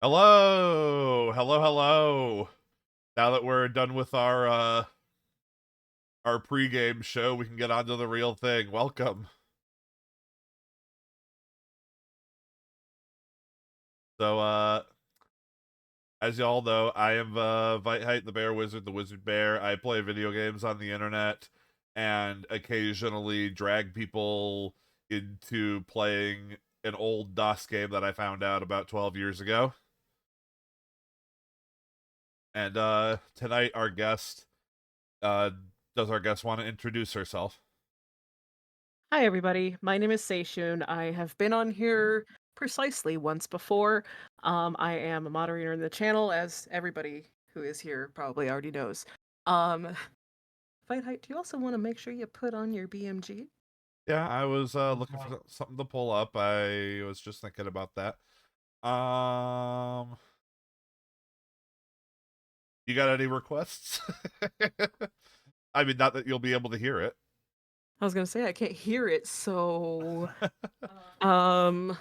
Hello, hello, hello. Now that we're done with our pregame show, we can get on to the real thing. Welcome. So, as y'all know, I am Vite the Bear Wizard, the Wizard Bear. I play video games on the internet and occasionally drag people into playing an old DOS game that I found out about 12 years ago. And tonight our guest does our guest want to introduce herself? Hi, everybody. My name is Seishun. I have been on here precisely once before. I am a moderator in the channel, as everybody who is here probably already knows. Um, Fight Height, do you also want to make sure you put on your BMG? Yeah, I was looking for something to pull up. I was just thinking about that. You got any requests? I mean, not that you'll be able to hear it. I was gonna say I can't hear it, so um,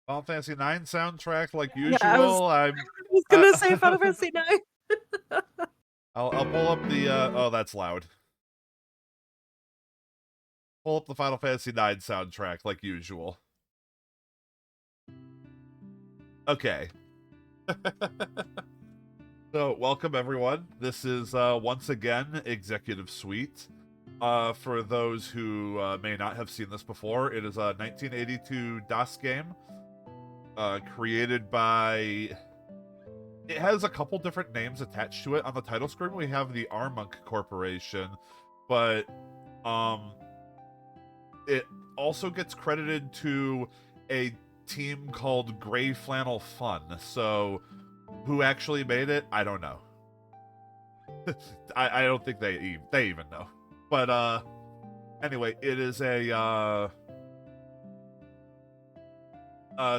Final Fantasy IX soundtrack, like yeah, I was usual. I was gonna say Final Fantasy 9. I'll pull up the. Oh, that's loud. Pull up the Final Fantasy IX soundtrack, like usual. Okay. So, welcome everyone. This is once again Executive Suite. For those who may not have seen this before, it is a 1982 DOS game created by. It has a couple different names attached to it. On the title screen, we have the Armonk Corporation, but it also gets credited to a team called Gray Flannel Fun. So, who actually made it? I don't know. I don't think they even know. But anyway, it is a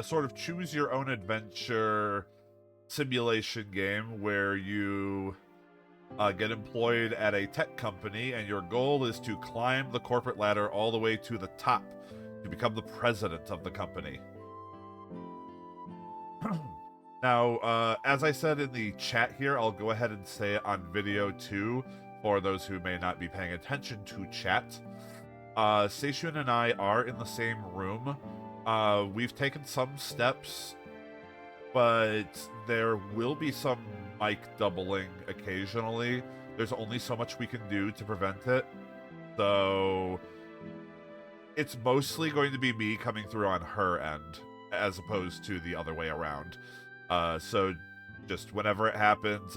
sort of choose your own adventure simulation game where you get employed at a tech company, and your goal is to climb the corporate ladder all the way to the top to become the president of the company. Now, as I said in the chat here, I'll go ahead and say it on video too, for those who may not be paying attention to chat. Seishun and I are in the same room. We've taken some steps, but there will be some mic doubling occasionally. There's only so much we can do to prevent it. So it's mostly going to be me coming through on her end, as opposed to the other way around. So just whenever it happens,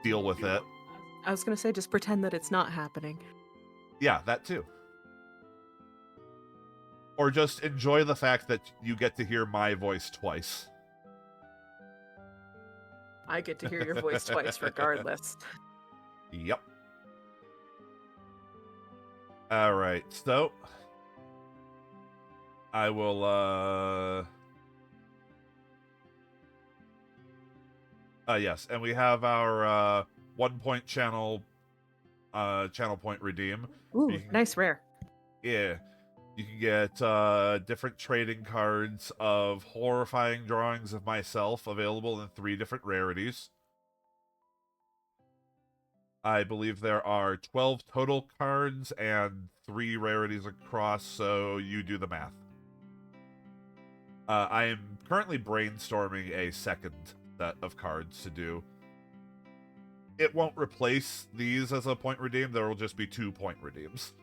deal with it. I was gonna say just pretend that it's not happening. Yeah, that too. Or just enjoy the fact that you get to hear my voice twice. I get to hear your voice twice regardless. Yep. Alright, so I will yes, and we have our 1 point channel point redeem. Ooh, nice rare. Yeah. You can get different trading cards of horrifying drawings of myself available in 3 different rarities. I believe there are 12 total cards and 3 rarities across, so you do the math. I am currently brainstorming a second set of cards to do. It won't replace these as a point redeem, there will just be 2-point redeems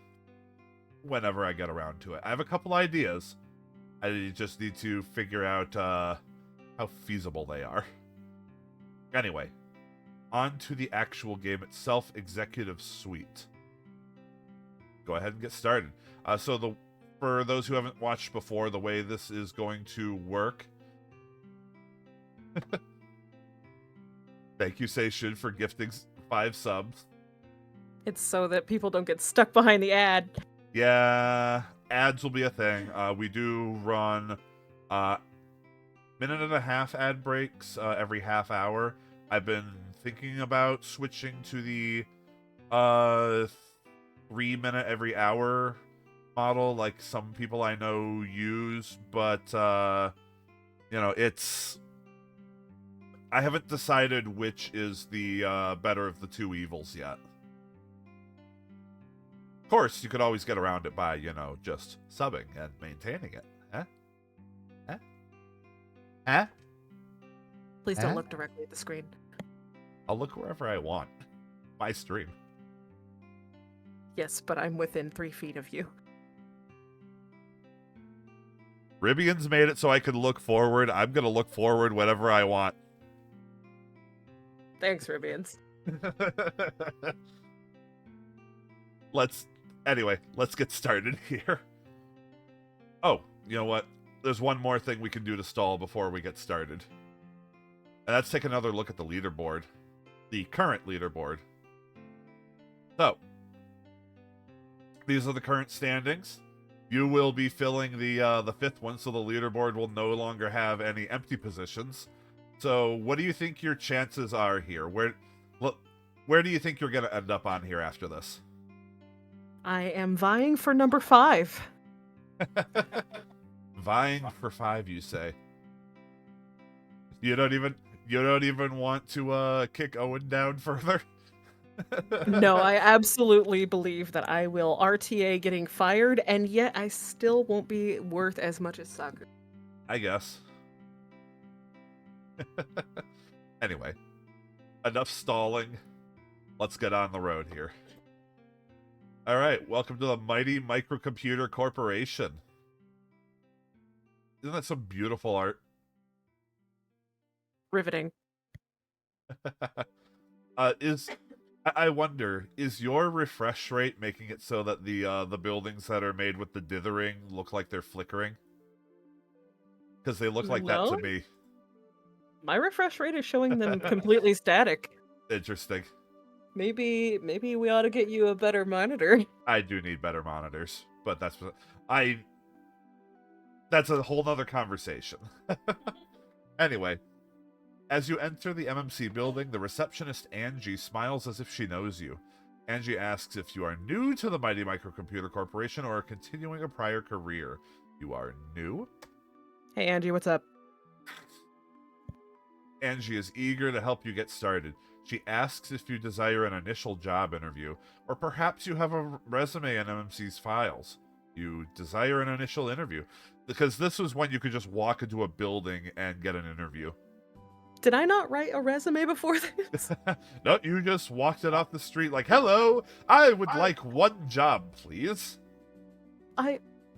whenever I get around to it. I have a couple ideas. I just need to figure out how feasible they are. Anyway, on to the actual game itself, Executive Suite. Go ahead and get started. For those who haven't watched before, the way this is going to work. Thank you, Seishun, for gifting 5 subs. It's so that people don't get stuck behind the ad. Yeah, ads will be a thing. We do run minute and a half ad breaks every half hour. I've been thinking about switching to the 3-minute every hour model like some people I know use, but you know, it's I haven't decided which is the better of the two evils yet. Of course, you could always get around it by, you know, just subbing and maintaining it. Huh? Huh? Huh? Please Huh? don't look directly at the screen. I'll look wherever I want. My stream. Yes, but I'm within 3 feet of you. Ribian's made it so I can look forward. I'm gonna look forward whenever I want. Thanks, Ribians. Let's get started here. Oh, you know what? There's one more thing we can do to stall before we get started. And that's take another look at the leaderboard. The current leaderboard. So, these are the current standings. You will be filling the fifth one, so the leaderboard will no longer have any empty positions. So, what do you think your chances are here? Where do you think you're going to end up on here after this? I am vying for number 5. Vying for 5, you say? You don't even want to kick Owen down further? No, I absolutely believe that I will RTA getting fired, and yet I still won't be worth as much as Saku. I guess. Anyway, enough stalling. Let's get on the road here. All right, welcome to the Mighty Microcomputer Corporation. Isn't that some beautiful art? Riveting. I wonder, is your refresh rate making it so that the buildings that are made with the dithering look like they're flickering? Because they look like that to me. My refresh rate is showing them completely static. Interesting. Maybe we ought to get you a better monitor. I do need better monitors, but that's a whole nother conversation. Anyway, as you enter the MMC building, the receptionist Angie smiles as if she knows you. Angie asks if you are new to the Mighty Microcomputer Corporation or are continuing a prior career. You are new? Hey Angie, what's up? Angie is eager to help you get started. She asks if you desire an initial job interview, or perhaps you have a resume in MMC's files. You desire an initial interview, because this was when you could just walk into a building and get an interview. Did I not write a resume before this? No, you just walked it off the street like, hello, I would like one job, please.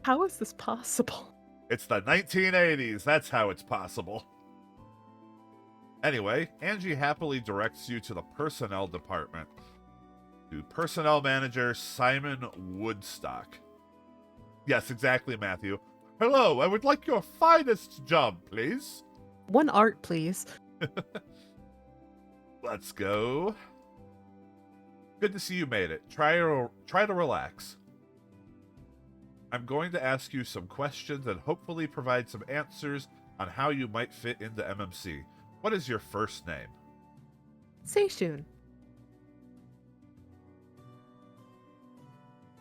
How is this possible? It's the 1980s, that's how it's possible. Anyway, Angie happily directs you to the personnel department. To personnel manager Simon Woodstock. Yes, exactly, Matthew. Hello, I would like your finest job, please. One art, please. Let's go. Good to see you made it. Try to relax. I'm going to ask you some questions and hopefully provide some answers on how you might fit into MMC. What is your first name? Seishun.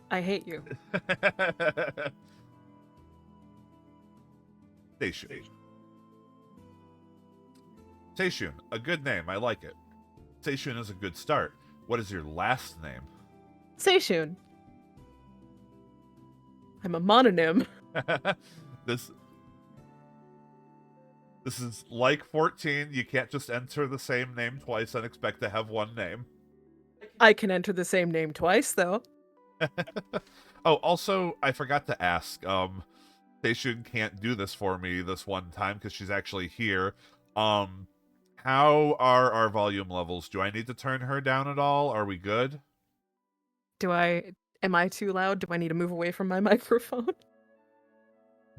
I hate you. Seishun. Seishun, a good name. I like it. Seishun is a good start. What is your last name? Seishun. I'm a mononym. This is like 14. You can't just enter the same name twice and expect to have one name. I can enter the same name twice, though. Oh, also, I forgot to ask. Seishun can't do this for me this one time because she's actually here. How are our volume levels? Do I need to turn her down at all? Are we good? Am I too loud? Do I need to move away from my microphone?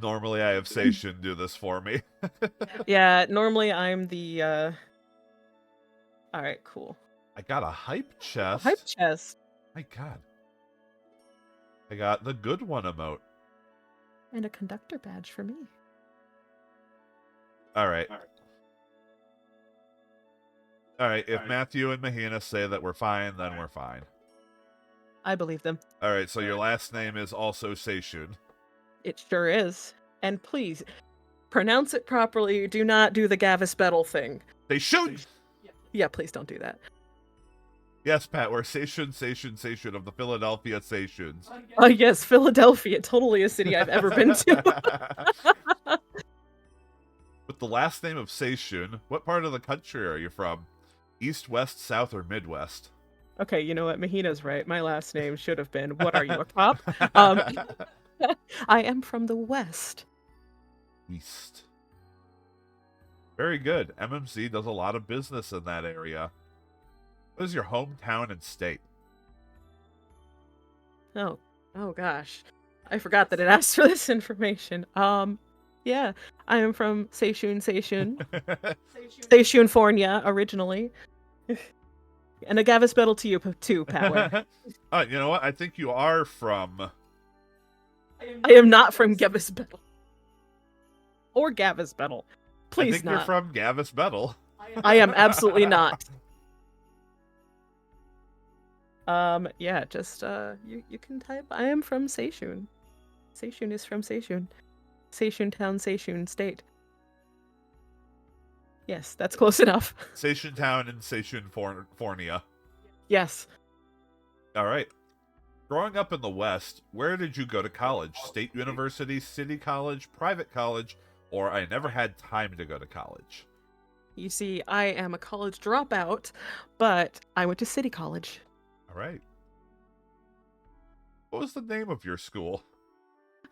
Normally I have Seishun do this for me. Yeah, normally I'm the, Alright, cool. I got a hype chest. Hype chest. My god. I got the good one emote. And a conductor badge for me. Alright. Alright, if Matthew and Mahina say that we're fine, then we're fine. I believe them. All right, so your last name is also Seishun. It sure is. And please, pronounce it properly. Do not do the Gavis Bettel thing. Seishun! Yeah, please don't do that. Yes, Pat, we're Seishun of the Philadelphia Seishuns. Oh, yes, Philadelphia. Totally a city I've ever been to. With the last name of Seishun, what part of the country are you from? East, west, south, or Midwest? Okay, you know what? Mahina's right. My last name should have been, what are you, a cop? Um, I am from the West. East. Very good. MMC does a lot of business in that area. What is your hometown and state? Oh, oh gosh. I forgot that it asked for this information. Yeah, I am from Seishun, Seishun, originally. And a Gavis Battle to you too, Patware. You know what? I think you are from... I am not from Gavis Battle. Or Gavis Battle. Please I think not. you're from Gavis Battle. I am absolutely not. Yeah, just, you can type, I am from Seishun. Seishun is from Seishun. Seishun Town, Seishun State. Yes, that's close enough. Seishun Town in Seishun, Fornia. Yes. All right. Growing up in the West, where did you go to college? State university, city college, private college, or I never had time to go to college? You see, I am a college dropout, but I went to City College. All right. What was the name of your school?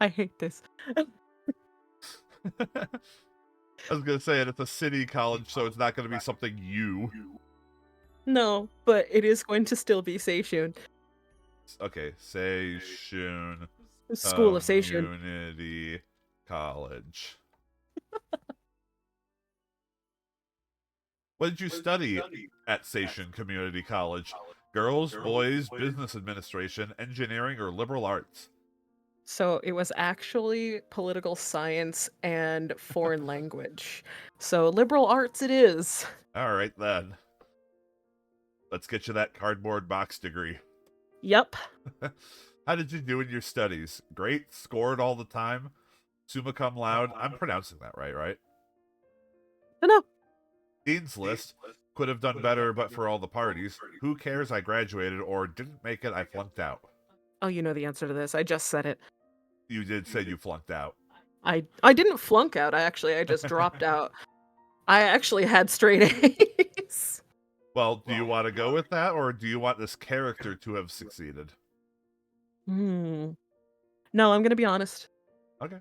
I hate this. I was going to say it's a city college, so it's not going to be something you. No, but it is going to still be Seishun. Okay, Seishun School of Seishun. Community College. What did you study at Seishun Community College? Girls, boys, business administration, engineering, or liberal arts? So it was actually political science and foreign language. So liberal arts it is. All right, then. Let's get you that cardboard box degree. Yep. How did you do in your studies? Great? Scored all the time? Summa cum laude? I'm pronouncing that right? No. Dean's List. Could have done better, but for all the parties. Who cares? I graduated, or didn't make it. I flunked out. Oh, you know the answer to this. I just said it. You did say you flunked out. I didn't flunk out. I just dropped out. I actually had straight A's. Well, do you want to go with that, or do you want this character to have succeeded? No, I'm gonna be honest. Okay.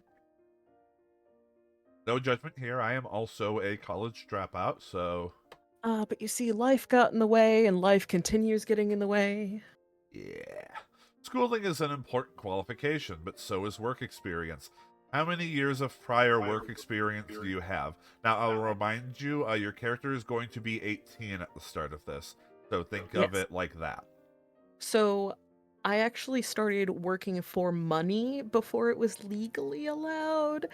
No judgment here. I am also a college dropout, so... But you see, life got in the way, and life continues getting in the way. Yeah. Schooling is an important qualification, but so is work experience. How many years of prior work experience do you have? Now, I'll remind you, your character is going to be 18 at the start of this, so think of it like that. So, I actually started working for money before it was legally allowed.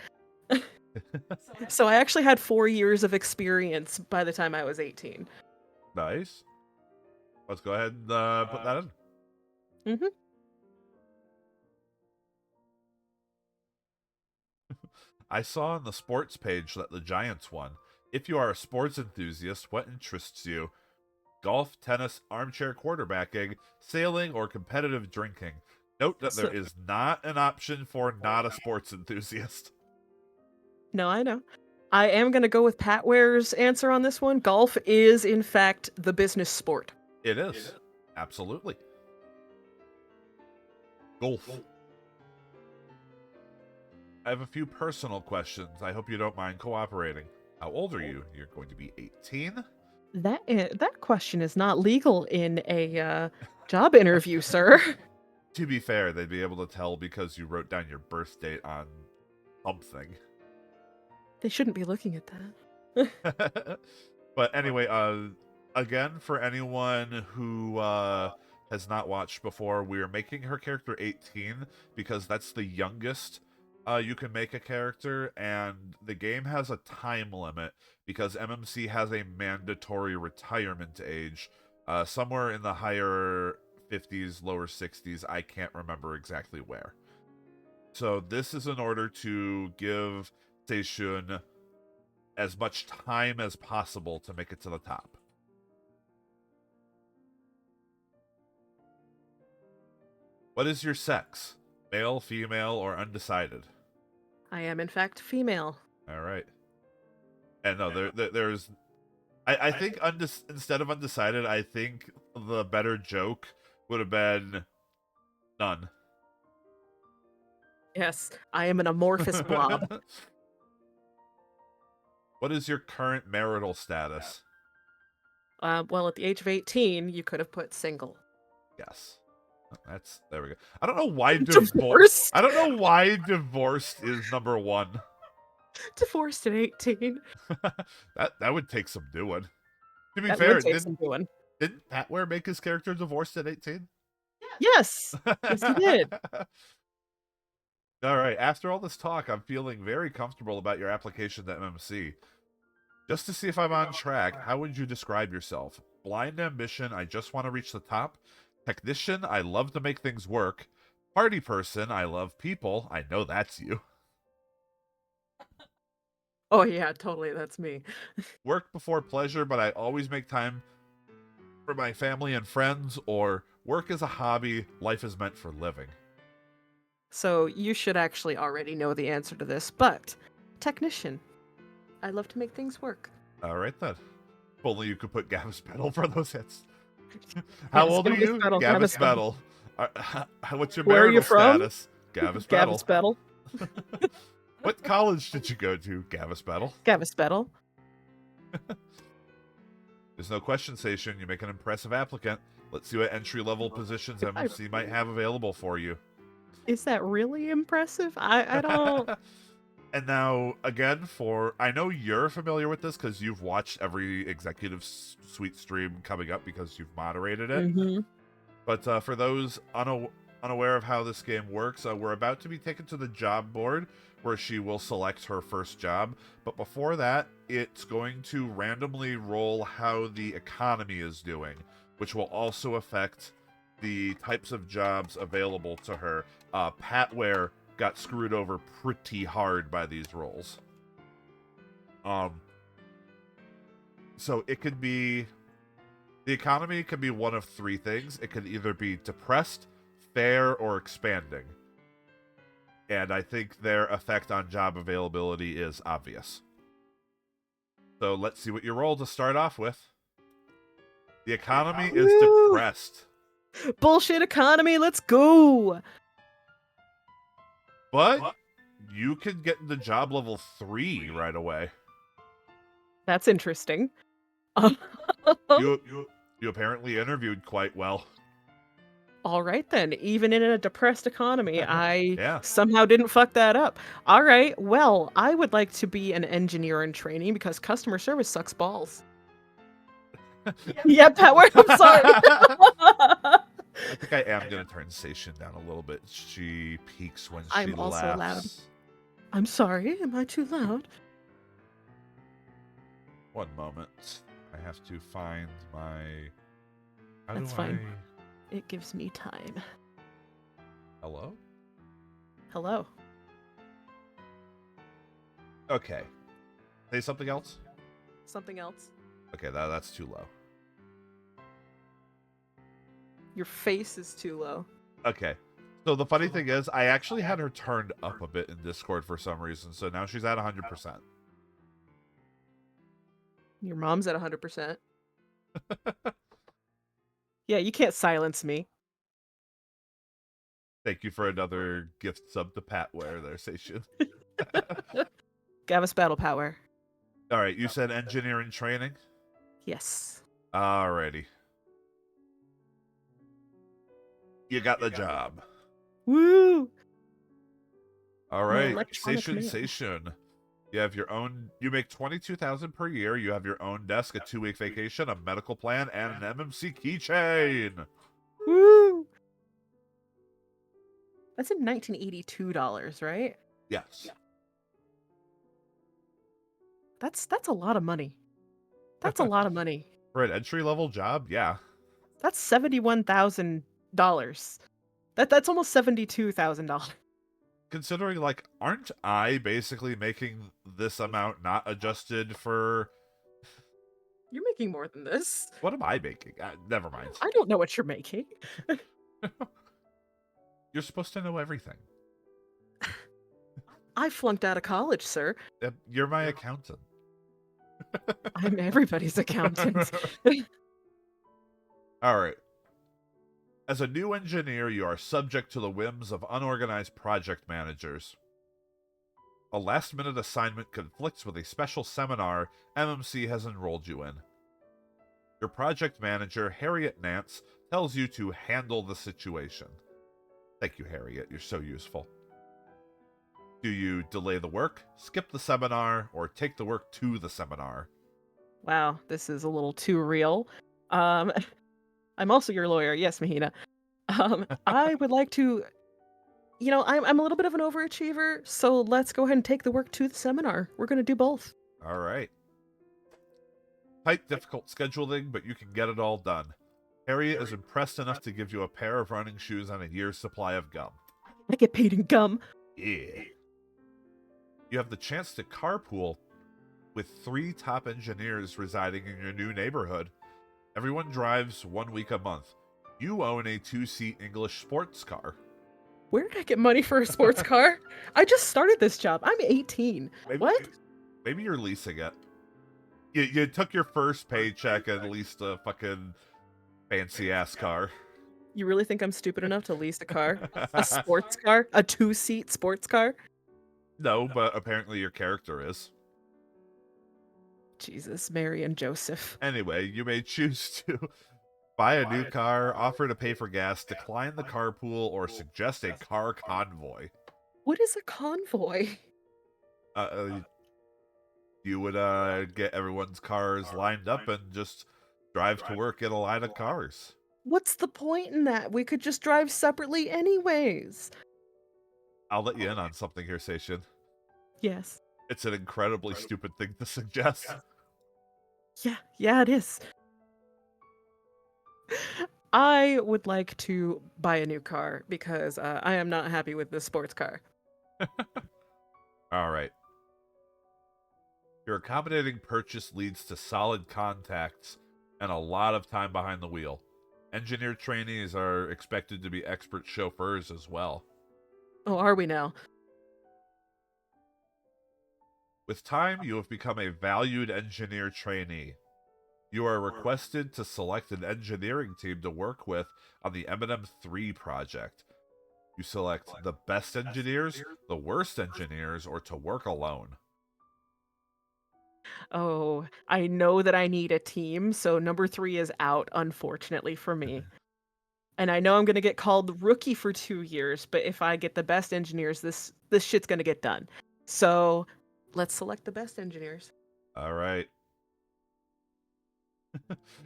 So I actually had 4 years of experience by the time I was 18. Nice. Let's go ahead and put that in. Mm-hmm. I saw on the sports page that the Giants won. If you are a sports enthusiast, what interests you? Golf, tennis, armchair quarterbacking, sailing, or competitive drinking? Note that there is not an option for not a sports enthusiast. No, I know. I am going to go with Patware's answer on this one. Golf is, in fact, the business sport. It is. Absolutely. Golf. I have a few personal questions. I hope you don't mind cooperating. How old are you? You're going to be 18? That question is not legal in a job interview, sir. To be fair, they'd be able to tell because you wrote down your birth date on something. They shouldn't be looking at that. But anyway, again, for anyone who has not watched before, we are making her character 18 because that's the youngest you can make a character, and the game has a time limit because MMC has a mandatory retirement age somewhere in the higher 50s, lower 60s. I can't remember exactly where. So this is in order to give Seishun as much time as possible to make it to the top. What is your sex? Male, female, or undecided? I am in fact female. All right. And no, there's. I think instead of undecided, I think the better joke would have been none. Yes, I am an amorphous blob. What is your current marital status? Well, at the age of 18, you could have put single. Yes. There we go. I don't know why Divorced? I don't know why divorced is number one. Divorced at 18. That would take some doing. To be That fair, would take some doing. didn't Patware make his character divorced at 18? Yes. Yes, he did. All right. After all this talk, I'm feeling very comfortable about your application to MMC. Just to see if I'm on track, how would you describe yourself? Blind ambition, I just want to reach the top. Technician, I love to make things work. Party person, I love people. I know that's you. Oh yeah, totally, that's me. Work before pleasure, but I always make time for my family and friends, or work is a hobby, life is meant for living. So you should actually already know the answer to this, but technician. I love to make things work. All right then. If only you could put Gavis Pedal for those hits. How old are you? Gavis Pedal. What's your marital status? Gavis Pedal. Gavis Pedal. What college did you go to? Gavis Pedal. Gavis Pedal. There's no question, Seishun. You make an impressive applicant. Let's see what entry-level positions MMC might have available for you. Is that really impressive? I don't... And now, again, I know you're familiar with this because you've watched every Executive Suite stream coming up because you've moderated it. Mm-hmm. But for those unaware of how this game works, we're about to be taken to the job board where she will select her first job. But before that, it's going to randomly roll how the economy is doing, which will also affect the types of jobs available to her. Patware got screwed over pretty hard by these rolls. So it could be... The economy can be one of three things. It could either be depressed, fair, or expanding. And I think their effect on job availability is obvious. So let's see what you roll to start off with. The economy is depressed. Bullshit economy, let's go! But you can get into job level 3 right away. That's interesting. You apparently interviewed quite well. All right, then. Even in a depressed economy, I Yeah. somehow didn't fuck that up. All right, well, I would like to be an engineer in training because customer service sucks balls. Yeah, Patware, I'm sorry. I think I am going to turn Seishun down a little bit. She peaks when she I'm also laughs. loud. I'm sorry, am I too loud? One moment. I have to find my... That's fine. It gives me time. Hello? Hello. Okay. Say something else? Something else? Okay, that's too low. Your face is too low. Okay. So the funny thing is, I actually had her turned up a bit in Discord for some reason, so now she's at 100%. Your mom's at 100%. Yeah, you can't silence me. Thank you for another gift sub to Patware there, Seishun. Gavis Battle Power. Alright, you said engineering training? Yes. Alrighty. You got the job. Woo! Alright, electronic mail. Seishun. You have your own... You make $22,000 per year. You have your own desk, a 2-week vacation, a medical plan, and an MMC keychain. Woo! That's in $1982, right? Yes. Yeah. That's a lot of money. That's a lot of money. For an entry-level job, yeah. That's $71,000 That's almost $72,000. Considering, like, aren't I basically making this amount not adjusted for... You're making more than this. What am I making? Never mind. I don't know what you're making. You're supposed to know everything. I flunked out of college, sir. You're my accountant. I'm everybody's accountant. All right. As a new engineer, you are subject to the whims of unorganized project managers. A last-minute assignment conflicts with a special seminar MMC has enrolled you in. Your project manager, Harriet Nance, tells you to handle the situation. Thank you, Harriet. You're so useful. Do you delay the work, skip the seminar, or take the work to the seminar? Wow, this is a little too real. I'm also your lawyer. Yes, Mahina. I would like to, I'm a little bit of an overachiever, so let's go ahead and take the work to the seminar. We're going to do both. All right. Tight, difficult scheduling, but you can get it all done. Harriet is impressed enough to give you a pair of running shoes and a year's supply of gum. I get paid in gum. Yeah. You have the chance to carpool with 3 top engineers residing in your new neighborhood. Everyone drives 1 week a month. You own a 2-seat English sports car. Where did I get money for a sports car? I just started this job. I'm 18. What? Maybe you're leasing it. You took your first paycheck and leased a fucking fancy-ass car. You really think I'm stupid enough to lease a car? A sports car? A 2-seat sports car? No, but apparently your character is. Jesus, Mary and Joseph. Anyway, you may choose to buy a new car, offer to pay for gas, decline the carpool, or suggest a car convoy. What is a convoy? You would get everyone's cars lined up and just drive to work in a line of cars. What's the point in that? We could just drive separately anyways. I'll let you in on something here, Seishun. Yes. It's an incredibly stupid thing to suggest. Yeah, it is. I would like to buy a new car because I am not happy with this sports car. All right. Your accommodating purchase leads to solid contacts and a lot of time behind the wheel. Engineer trainees are expected to be expert chauffeurs as well. Oh, are we now? With time, you have become a valued engineer trainee. You are requested to select an engineering team to work with on the M&M3 project. You select the best engineers, the worst engineers, or to work alone. Oh, I know that I need a team, so number 3 is out, unfortunately for me. And I know I'm gonna get called rookie for 2 years, but if I get the best engineers, this shit's gonna get done. So let's select the best engineers. All right.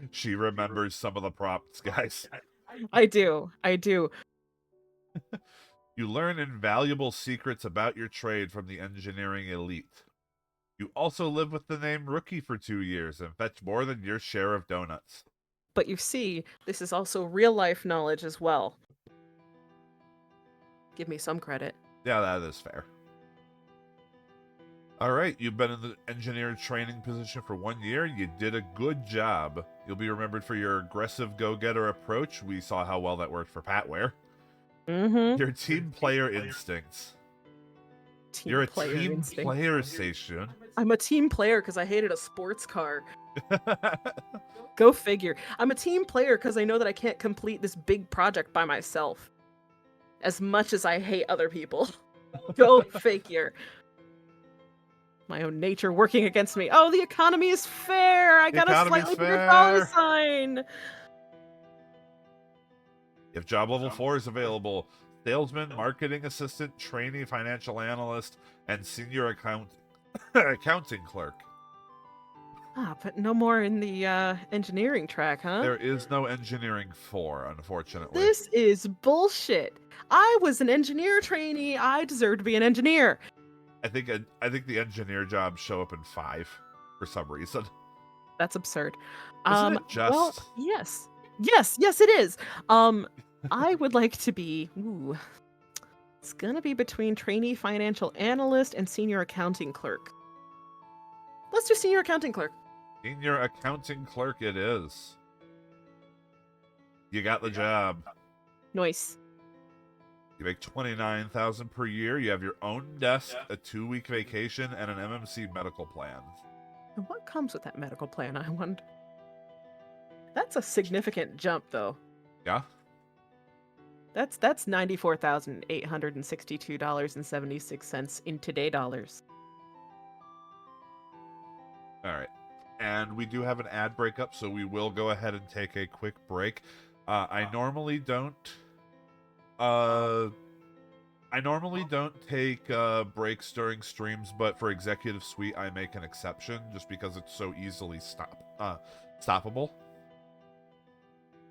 She remembers some of the prompts, guys. I do. You learn invaluable secrets about your trade from the engineering elite. You also live with the name Rookie for 2 years and fetch more than your share of donuts. But you see, this is also real life knowledge as well. Give me some credit. Yeah, that is fair. All right, you've been in the engineer training position for 1 year. You did a good job. You'll be remembered for your aggressive go-getter approach. We saw how well that worked for Patware. Mm-hmm. Your team player instincts. You're a team player, Seishun. I'm a team player because I hated a sports car. Go figure. I'm a team player because I know that I can't complete this big project by myself. As much as I hate other people. Go figure. My own nature working against me. Oh, the economy is fair. I got a slightly bigger dollar sign. If job level 4 is available, salesman, marketing assistant, trainee financial analyst, and senior accounting clerk. Ah, but no more in the engineering track, huh? There is no engineering 4, unfortunately. This is bullshit. I was an engineer trainee. I deserve to be an engineer. I think the engineer jobs show up in 5 for some reason. That's absurd. Isn't it just? Well, yes, it is. I would like to be. Ooh, it's gonna be between trainee financial analyst and senior accounting clerk. Let's do senior accounting clerk. Senior accounting clerk it is. You got the job. Nice. You make $29,000 per year. You have your own desk, a 2-week vacation, and an MMC medical plan. And what comes with that medical plan, I wonder? That's a significant jump, though. Yeah? That's $94,862.76 in today dollars. All right. And we do have an ad break up, so we will go ahead and take a quick break. I normally don't take breaks during streams, but for Executive Suite, I make an exception just because it's so easily stoppable.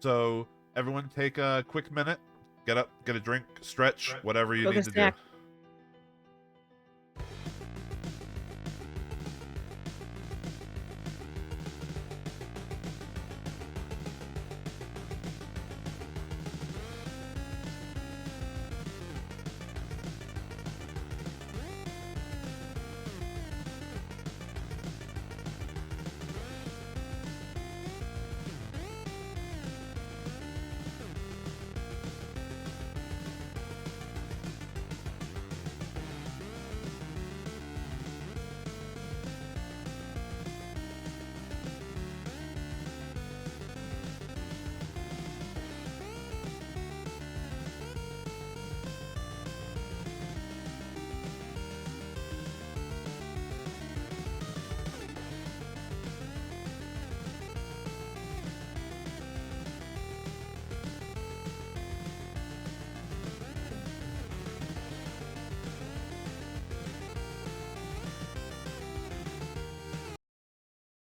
So everyone take a quick minute, get up, get a drink, stretch, whatever you need to do.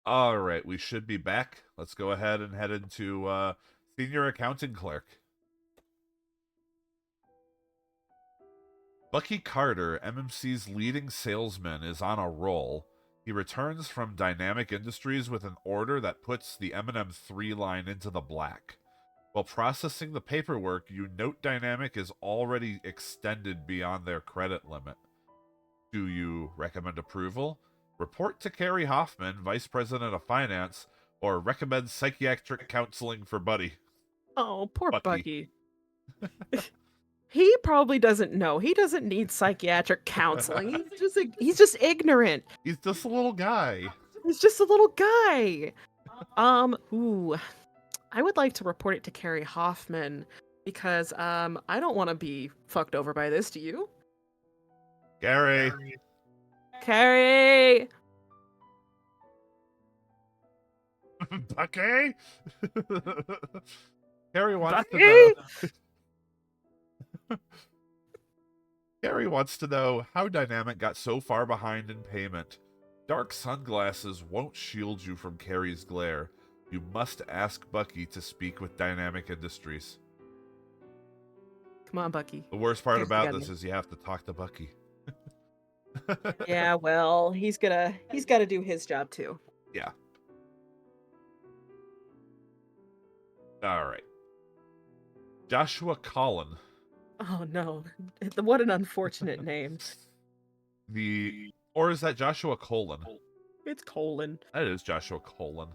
All right, we should be back. Let's go ahead and head into senior accounting clerk. Bucky Carter, MMC's leading salesman, is on a roll. He returns from Dynamic Industries with an order that puts the M&M 3 line into the black. While processing the paperwork, you note Dynamic is already extended beyond their credit limit. Do you recommend approval? Report to Carrie Hoffman, Vice President of Finance, or recommend psychiatric counseling for Buddy. Oh, poor Bucky. He probably doesn't know. He doesn't need psychiatric counseling. He's just ignorant. He's just a little guy. He's just a little guy. Ooh. I would like to report it to Carrie Hoffman because I don't want to be fucked over by this, do you? Carrie. Carrie! Bucky? Carrie wants Bucky? to know. Carrie wants to know how Dynamic got so far behind in payment. Dark sunglasses won't shield you from Carrie's glare. You must ask Bucky to speak with Dynamic Industries. Come on, Bucky. The worst part about this is you have to talk to Bucky. Yeah, well, he's got to do his job too. Yeah. All right. Joshua Collin. Oh no. What an unfortunate name. Or is that Joshua Colon? It's Colon. That is Joshua Colon.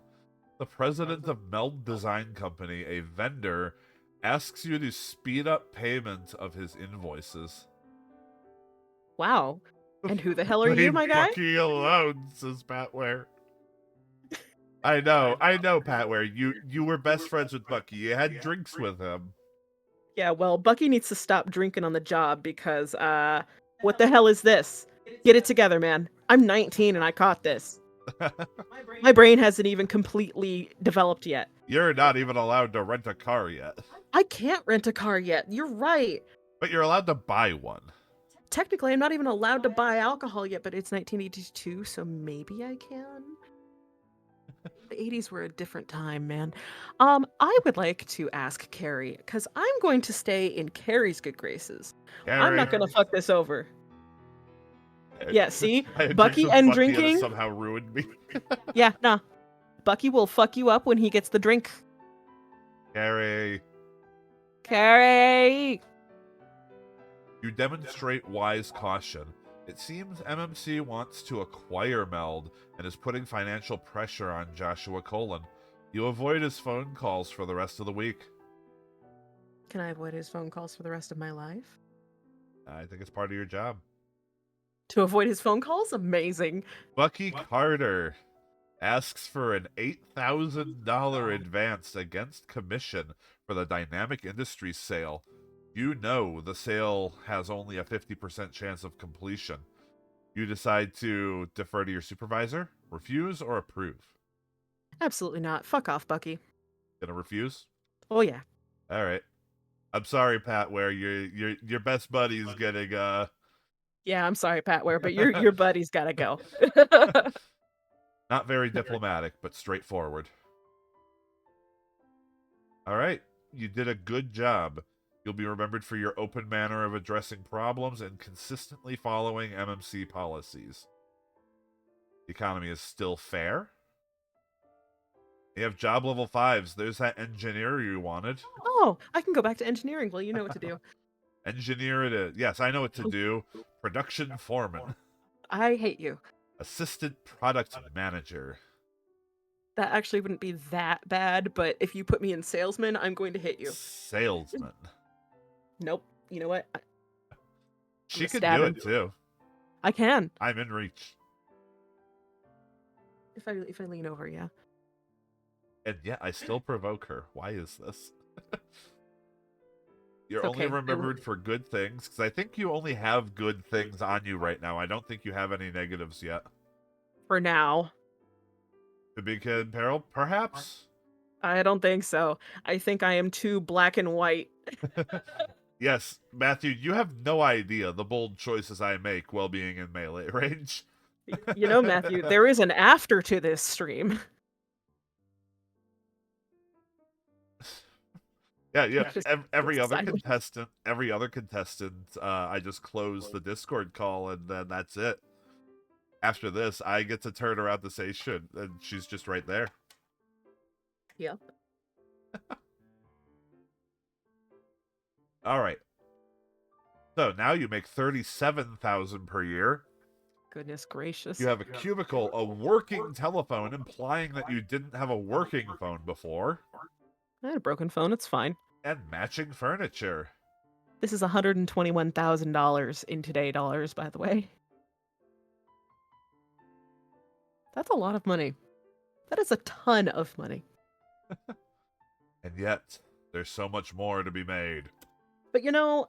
The president of Meld Design Company, a vendor, asks you to speed up payment of his invoices. Wow. And who the hell are you, my guy? Bucky alone, says Patware. I know, Patware. You were best friends with Bucky. You had drinks with him. Yeah, well, Bucky needs to stop drinking on the job because, what the hell is this? Get it together, man. I'm 19 and I caught this. My brain hasn't even completely developed yet. You're not even allowed to rent a car yet. I can't rent a car yet. You're right. But you're allowed to buy one. Technically, I'm not even allowed to buy alcohol yet, but it's 1982, so maybe I can. The 80s were a different time, man. I would like to ask Carrie, because I'm going to stay in Carrie's good graces. Carrie. I'm not going to fuck this over. Yeah, see? Bucky and Bucky and drinking somehow ruined me. Yeah, nah. Bucky will fuck you up when he gets the drink. Carrie. Carrie! You demonstrate wise caution. It seems MMC wants to acquire Meld and is putting financial pressure on Joshua Colon. You avoid his phone calls for the rest of the week. Can I avoid his phone calls for the rest of my life? I think it's part of your job. To avoid his phone calls? Amazing. Bucky Carter asks for an $8,000 advance against commission for the Dynamic Industries sale. You know the sale has only a 50% chance of completion. You decide to defer to your supervisor, refuse, or approve. Absolutely not. Fuck off, Bucky. Gonna refuse? Oh, yeah. All right. I'm sorry, Pat. Where your best buddy's getting Yeah, I'm sorry, Pat Ware, but your buddy's gotta go. not very diplomatic, but straightforward. All right. You did a good job. You'll be remembered for your open manner of addressing problems and consistently following MMC policies. The economy is still fair. You have job level 5s. There's that engineer you wanted. Oh, I can go back to engineering. Well, you know what to do. Engineer it is. Yes, I know what to do. Production foreman. I hate you. Assistant product manager. That actually wouldn't be that bad, but if you put me in salesman, I'm going to hit you. Salesman. Nope. You know what? She gonna could stab do him. it too. I can. I'm in reach. If I lean over, yeah. And yet I still provoke her. Why is this? You're It's only okay. remembered for good things, because I think you only have good things on you right now. I don't think you have any negatives yet. For now. The big kid in peril? Perhaps? I don't think so. I think I am too black and white. Yes, Matthew, you have no idea the bold choices I make while being in melee range. You know, Matthew, there is an after to this stream. Yeah. Just Every other silent. contestant, I just close the Discord call and then that's it. After this, I get to turn around to Seishun, and she's just right there. Yep. All right. So now you make 37,000 per year. Goodness gracious. You have a cubicle, a working telephone, implying that you didn't have a working phone before, I had a broken phone. It's fine. and matching furniture. This is $121,000 in today dollars, by the way. That's a lot of money. That is a ton of money. And yet, there's so much more to be made. But you know,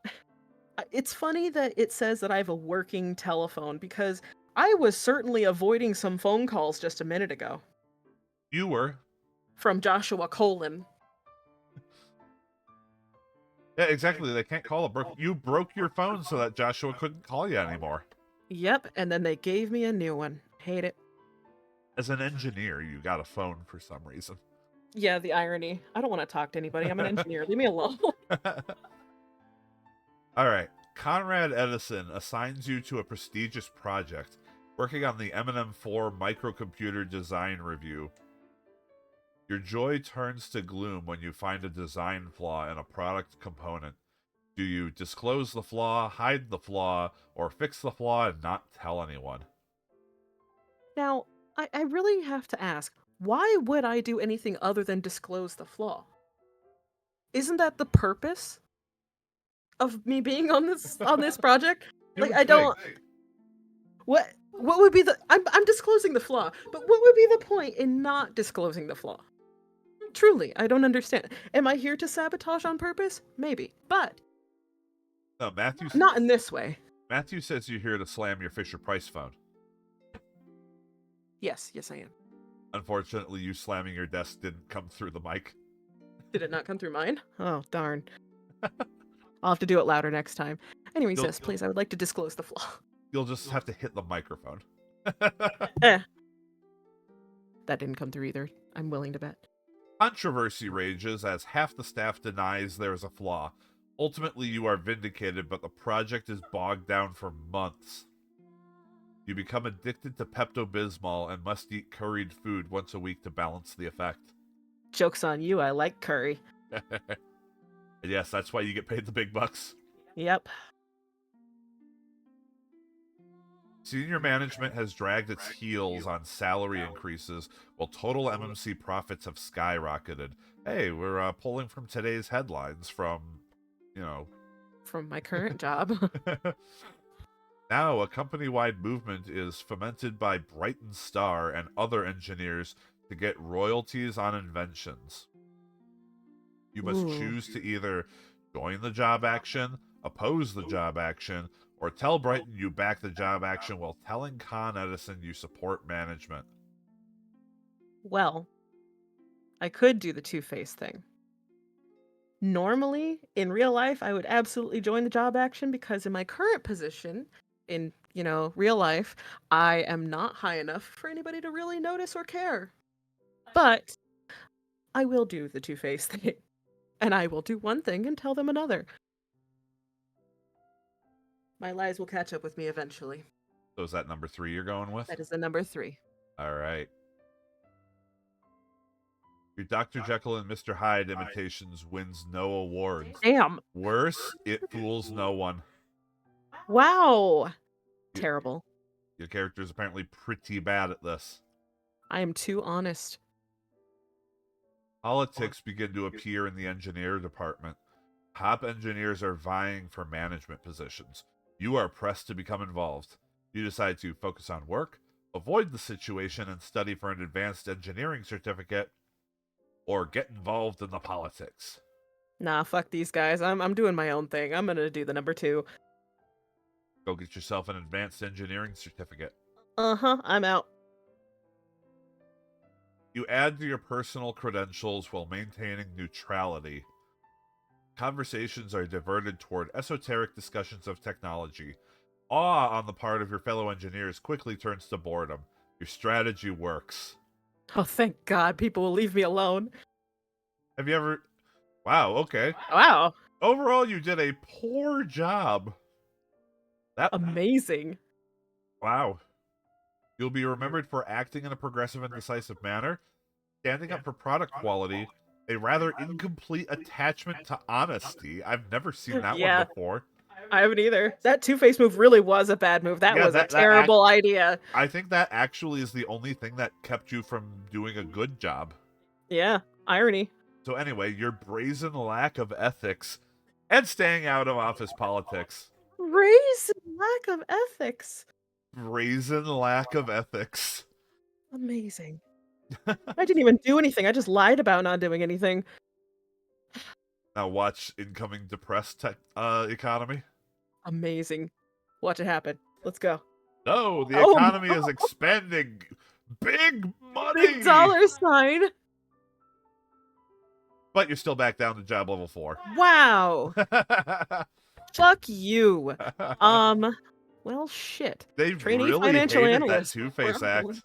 it's funny that it says that I have a working telephone because I was certainly avoiding some phone calls just a minute ago. You were. From Joshua Colon. Yeah, exactly. They can't call it you broke your phone so that Joshua couldn't call you anymore. Yep, and then they gave me a new one. Hate it. As an engineer, you got a phone for some reason. Yeah, the irony. I don't want to talk to anybody. I'm an engineer. Leave me alone. All right. Conrad Edison assigns you to a prestigious project, working on the M&M4 microcomputer design review. Your joy turns to gloom when you find a design flaw in a product component. Do you disclose the flaw, hide the flaw, or fix the flaw and not tell anyone? Now, I really have to ask, why would I do anything other than disclose the flaw? Isn't that the purpose of me being on this project? Like, I don't. What would be the? I'm disclosing the flaw, but what would be the point in not disclosing the flaw? Truly, I don't understand. Am I here to sabotage on purpose? Maybe, but No, Matthew. Not in this way. Matthew says you're here to slam your Fisher-Price phone. Yes, I am. Unfortunately, you slamming your desk didn't come through the mic. Did it not come through mine? Oh, darn. I'll have to do it louder next time. Anyway, sis, please, I would like to disclose the flaw. You'll just have to hit the microphone. That didn't come through either. I'm willing to bet. Controversy rages as half the staff denies there is a flaw. Ultimately, you are vindicated, but the project is bogged down for months. You become addicted to Pepto-Bismol and must eat curried food once a week to balance the effect. Joke's on you, I like curry. Yes, that's why you get paid the big bucks. Yep. Senior management has dragged its heels on salary increases, while total MMC profits have skyrocketed. Hey, we're pulling from today's headlines from, you know. From my current job. Now, a company-wide movement is fomented by Brighton Star and other engineers to get royalties on inventions. You must Ooh. choose to either join the job action, oppose the job action, or tell Brighton you back the job action while telling Con Edison you support management. Well, I could do the two-face thing. Normally, in real life, I would absolutely join the job action because in my current position, in, real life, I am not high enough for anybody to really notice or care. But I will do the two-face thing. And I will do one thing and tell them another. My lies will catch up with me eventually. So is that number 3 you're going with? That is the number 3. All right. Your Dr. Jekyll and Mr. Hyde imitations wins no awards. Damn. Worse, it fools no one. Wow. Terrible. Your character's apparently pretty bad at this. I am too honest. Politics begin to appear in the engineer department. Top engineers are vying for management positions. You are pressed to become involved. You decide to focus on work, avoid the situation, and study for an advanced engineering certificate, or get involved in the politics. Nah, fuck these guys. I'm doing my own thing. I'm gonna do the number 2. Go get yourself an advanced engineering certificate. Uh-huh, I'm out. You add to your personal credentials while maintaining neutrality. Conversations are diverted toward esoteric discussions of technology. Awe on the part of your fellow engineers quickly turns to boredom. Your strategy works. Oh, thank God, people will leave me alone. Have you ever... Wow, okay. Wow. Overall, you did a poor job. Amazing. Wow. You'll be remembered for acting in a progressive and decisive manner, standing up for product quality, a rather incomplete attachment to honesty. I've never seen that one before. I haven't either. That two-face move really was a bad move. That was a terrible idea. I think that actually is the only thing that kept you from doing a good job. Yeah, irony. So anyway, your brazen lack of ethics and staying out of office politics. Brazen lack of ethics. Brazen lack of ethics. Amazing. I didn't even do anything. I just lied about not doing anything. Now watch incoming depressed economy. Amazing. Watch it happen. Let's go. No, the economy is expanding. Big money. Big dollar sign. But you're still back down to job level 4. Wow. Fuck you. Well, shit. They Trainee really financial hated analyst. that Two-Face act.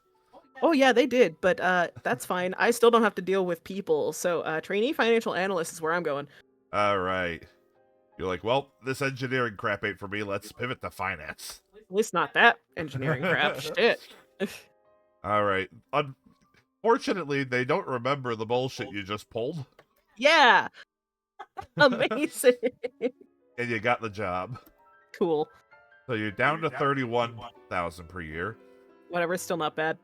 Oh yeah, they did, but that's fine. I still don't have to deal with people, so trainee financial analyst is where I'm going. All right. You're like, well, this engineering crap ain't for me. Let's pivot to finance. At least not that engineering crap. Shit. All right. Unfortunately, they don't remember the bullshit you just pulled. Yeah. Amazing. And you got the job. Cool. So you're down to 31,000 per year. Whatever, still not bad.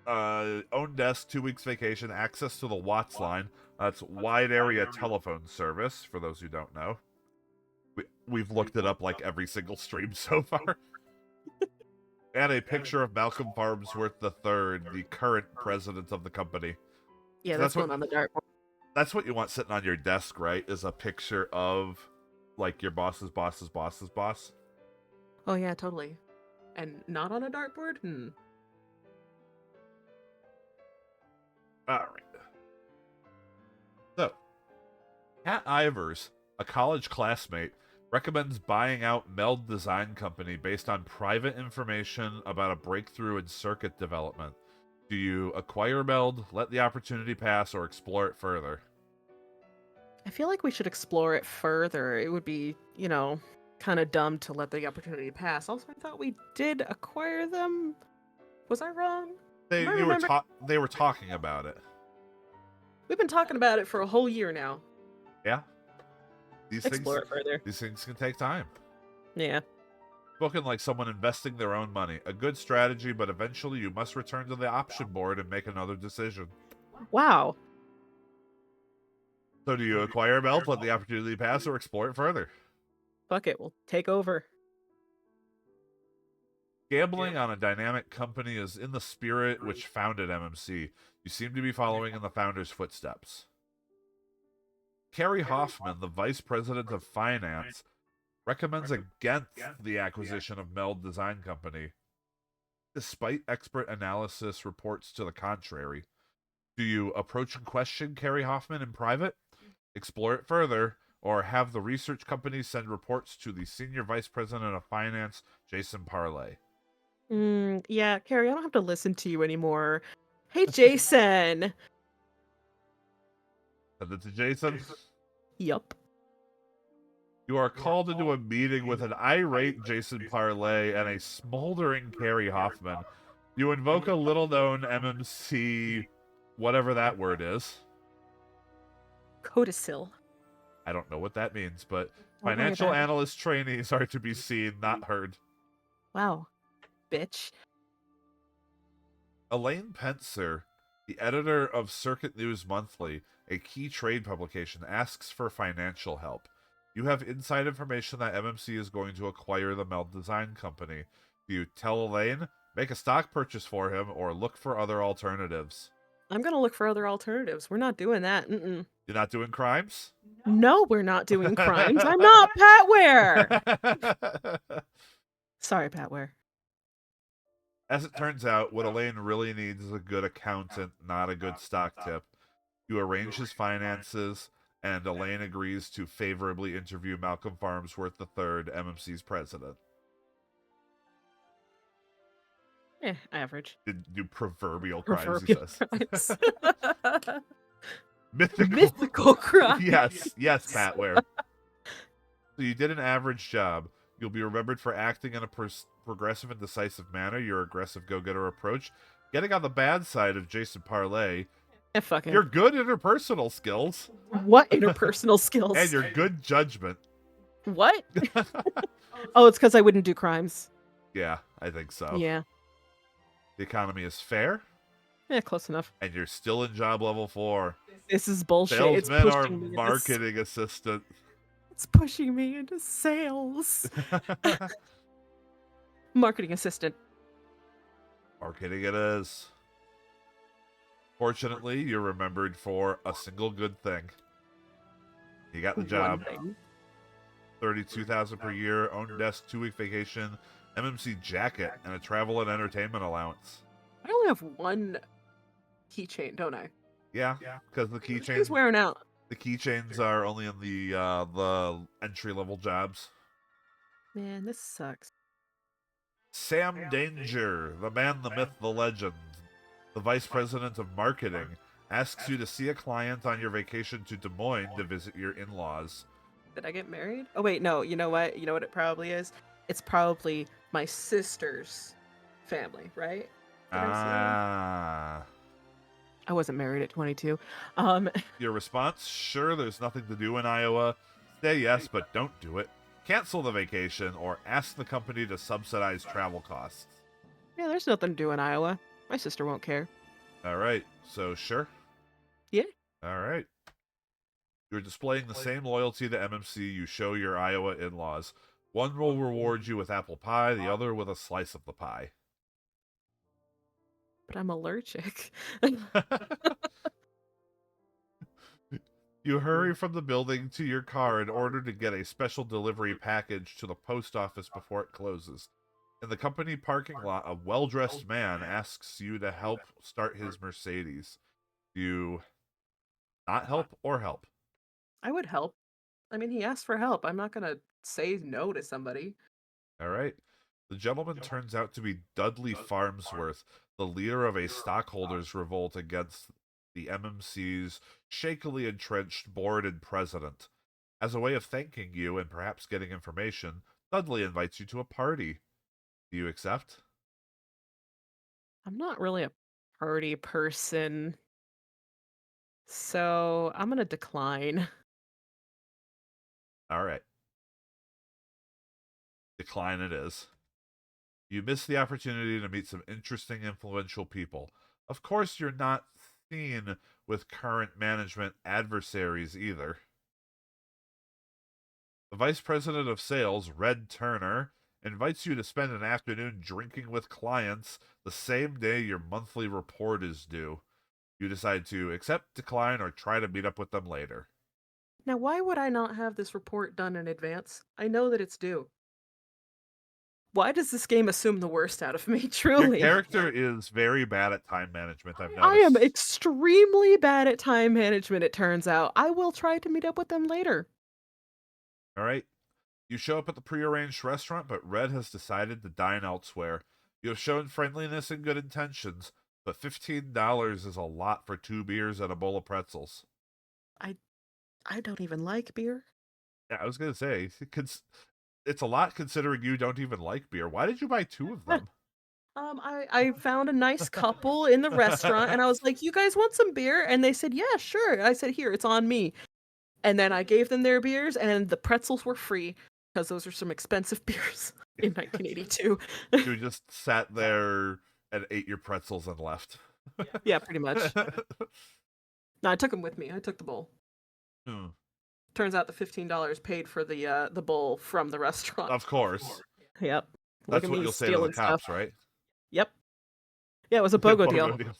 Own desk, 2 weeks vacation, access to the Watts line. That's wide area telephone service, for those who don't know. We've looked it up like every single stream so far. And a picture of Malcolm Farnsworth III, the current president of the company. Yeah, So that's going on the dartboard. That's what you want sitting on your desk, right? Is a picture of, like, your boss's boss's boss's boss. Oh yeah, totally. And not on a dartboard? Alright. So, Pat Ivers, a college classmate, recommends buying out Meld Design Company based on private information about a breakthrough in circuit development. Do you acquire Meld, let the opportunity pass, or explore it further? I feel like we should explore it further. It would be, kind of dumb to let the opportunity pass. Also, I thought we did acquire them. Was I wrong? They were talking about it. We've been talking about it for a whole year now. Yeah? These things, Explore it further. these things can take time. Yeah. Spoken like someone investing their own money. A good strategy, but eventually you must return to the option board and make another decision. Wow. So do you acquire a belt, let the opportunity pass, or explore it further? Fuck it. We'll take over. Gambling on a dynamic company is in the spirit which founded MMC. You seem to be following in the founder's footsteps. Kerry Hoffman, the vice president of finance, recommends against the acquisition of Meld Design Company, despite expert analysis reports to the contrary. Do you approach and question Kerry Hoffman in private, explore it further, or have the research company send reports to the senior vice president of finance, Jason Parley? Yeah, Carrie, I don't have to listen to you anymore. Hey, Jason. Send it to Jason. Yup. You are called into a meeting with an irate Jason Parley and a smoldering Kerry Hoffman. You invoke a little-known MMC, whatever that word is. Codicil. I don't know what that means, but Don't worry financial about it. analyst trainees are to be seen, not heard. Wow. Bitch. Elaine Pencer, the editor of Circuit News Monthly, a key trade publication, asks for financial help. You have inside information that MMC is going to acquire the Meld Design Company. Do you tell Elaine, make a stock purchase for him, or look for other alternatives? I'm gonna look for other alternatives. We're not doing that. Mm-mm. You're not doing crimes? No, we're not doing crimes. I'm not Pat Ware. Sorry, Pat Ware. As it turns out, what Elaine really needs is a good accountant, not a good stock tip. You arrange his finances, and Elaine agrees to favorably interview Malcolm Farnsworth III, MMC's president. Average. Did do proverbial crimes, he Proverbial says. crimes. Mythical. Mythical crimes. Yes, Pat Ware. So you did an average job. You'll be remembered for acting in a progressive and decisive manner, your aggressive go-getter approach, getting on the bad side of Jason Parley, Fuck him. your good interpersonal skills, What interpersonal skills? and your good judgment. What? Oh, it's because I wouldn't do crimes. Yeah, I think so. Yeah. The economy is fair, Yeah, close enough. and you're still in job level 4. This is bullshit. Salesmen It's or pushing me into marketing assistant. It's pushing me into sales. Marketing assistant. Marketing it is. Fortunately, you're remembered for a single good thing. You got the job. One thing. $32,000 per year, own desk, 2-week vacation, MMC jacket, and a travel and entertainment allowance. I only have one keychain, don't I? Yeah, because the He's keychains wearing out. the keychains are only in the entry level jobs. Man, this sucks. Sam Danger, the man, the myth, the legend, the vice president of marketing, asks you to see a client on your vacation to Des Moines to visit your in-laws. Did I get married? Oh wait, no. You know what? You know what it probably is? It's probably my sister's family, right? Did I say that? Ah. I wasn't married at 22. Your response? Sure, there's nothing to do in Iowa. Say yes, but don't do it. Cancel the vacation or ask the company to subsidize travel costs. Yeah, there's nothing to do in Iowa. My sister won't care. All right, so sure. Yeah. All right. You're displaying the same loyalty to MMC you show your Iowa in-laws. One will reward you with apple pie, the other with a slice of the pie. But I'm allergic. You hurry from the building to your car in order to get a special delivery package to the post office before it closes. In the company parking lot, a well-dressed man asks you to help start his Mercedes. You not help or help? I would help. I mean, he asked for help. I'm not gonna say no to somebody. All right. The gentleman turns out to be Dudley Farnsworth, the leader of a stockholders' revolt against the MMC's shakily entrenched board and president. As a way of thanking you and perhaps getting information, Dudley invites you to a party. Do you accept? I'm not really a party person, so I'm gonna decline. All right. Decline it is. You miss the opportunity to meet some interesting, influential people. Of course, you're not seen with current management adversaries either. The vice president of sales, Red Turner, invites you to spend an afternoon drinking with clients the same day your monthly report is due. You decide to accept, decline, or try to meet up with them later. Now, why would I not have this report done in advance? I know that it's due. Why does this game assume the worst out of me, Your truly? character is very bad at time management, I've I am noticed. extremely bad at time management, it turns out. I will try to meet up with them later. All right. You show up at the prearranged restaurant, but Red has decided to dine elsewhere. You have shown friendliness and good intentions, but $15 is a lot for 2 beers and a bowl of pretzels. I I don't even like beer. Yeah, I was gonna say, it's a lot considering you don't even like beer. Why did you buy two of them? I found a nice couple in the restaurant and I was like, "You guys want some beer?" And they said, "Yeah, sure." I said, "Here, it's on me." And then I gave them their beers and the pretzels were free because those are some expensive beers in 1982. You just sat there and ate your pretzels and left. Yeah, pretty much. No, I took them with me. I took the bowl. Hmm. Turns out the $15 paid for the bowl from the restaurant. Of course. Yep. Look That's at what me you'll say to the stealing stuff. cops, right? Yep. Yeah, it was a BOGO deal. BOGO deal.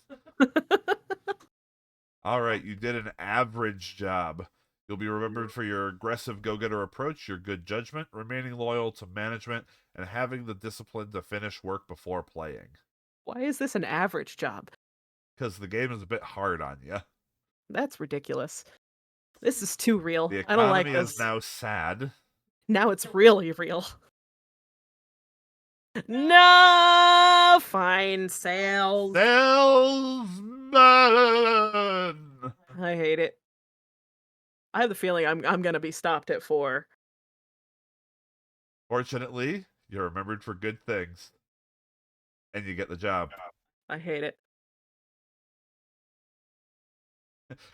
All right, you did an average job. You'll be remembered for your aggressive go getter approach, your good judgment, remaining loyal to management, and having the discipline to finish work before playing. Why is this an average job? Because the game is a bit hard on you. That's ridiculous. This is too real. The I don't like economy is this. now sad. Now it's really real. No! Fine, sales. Salesman! I hate it. I have the feeling I'm gonna be stopped at 4. Fortunately, you're remembered for good things, and you get the job. I hate it.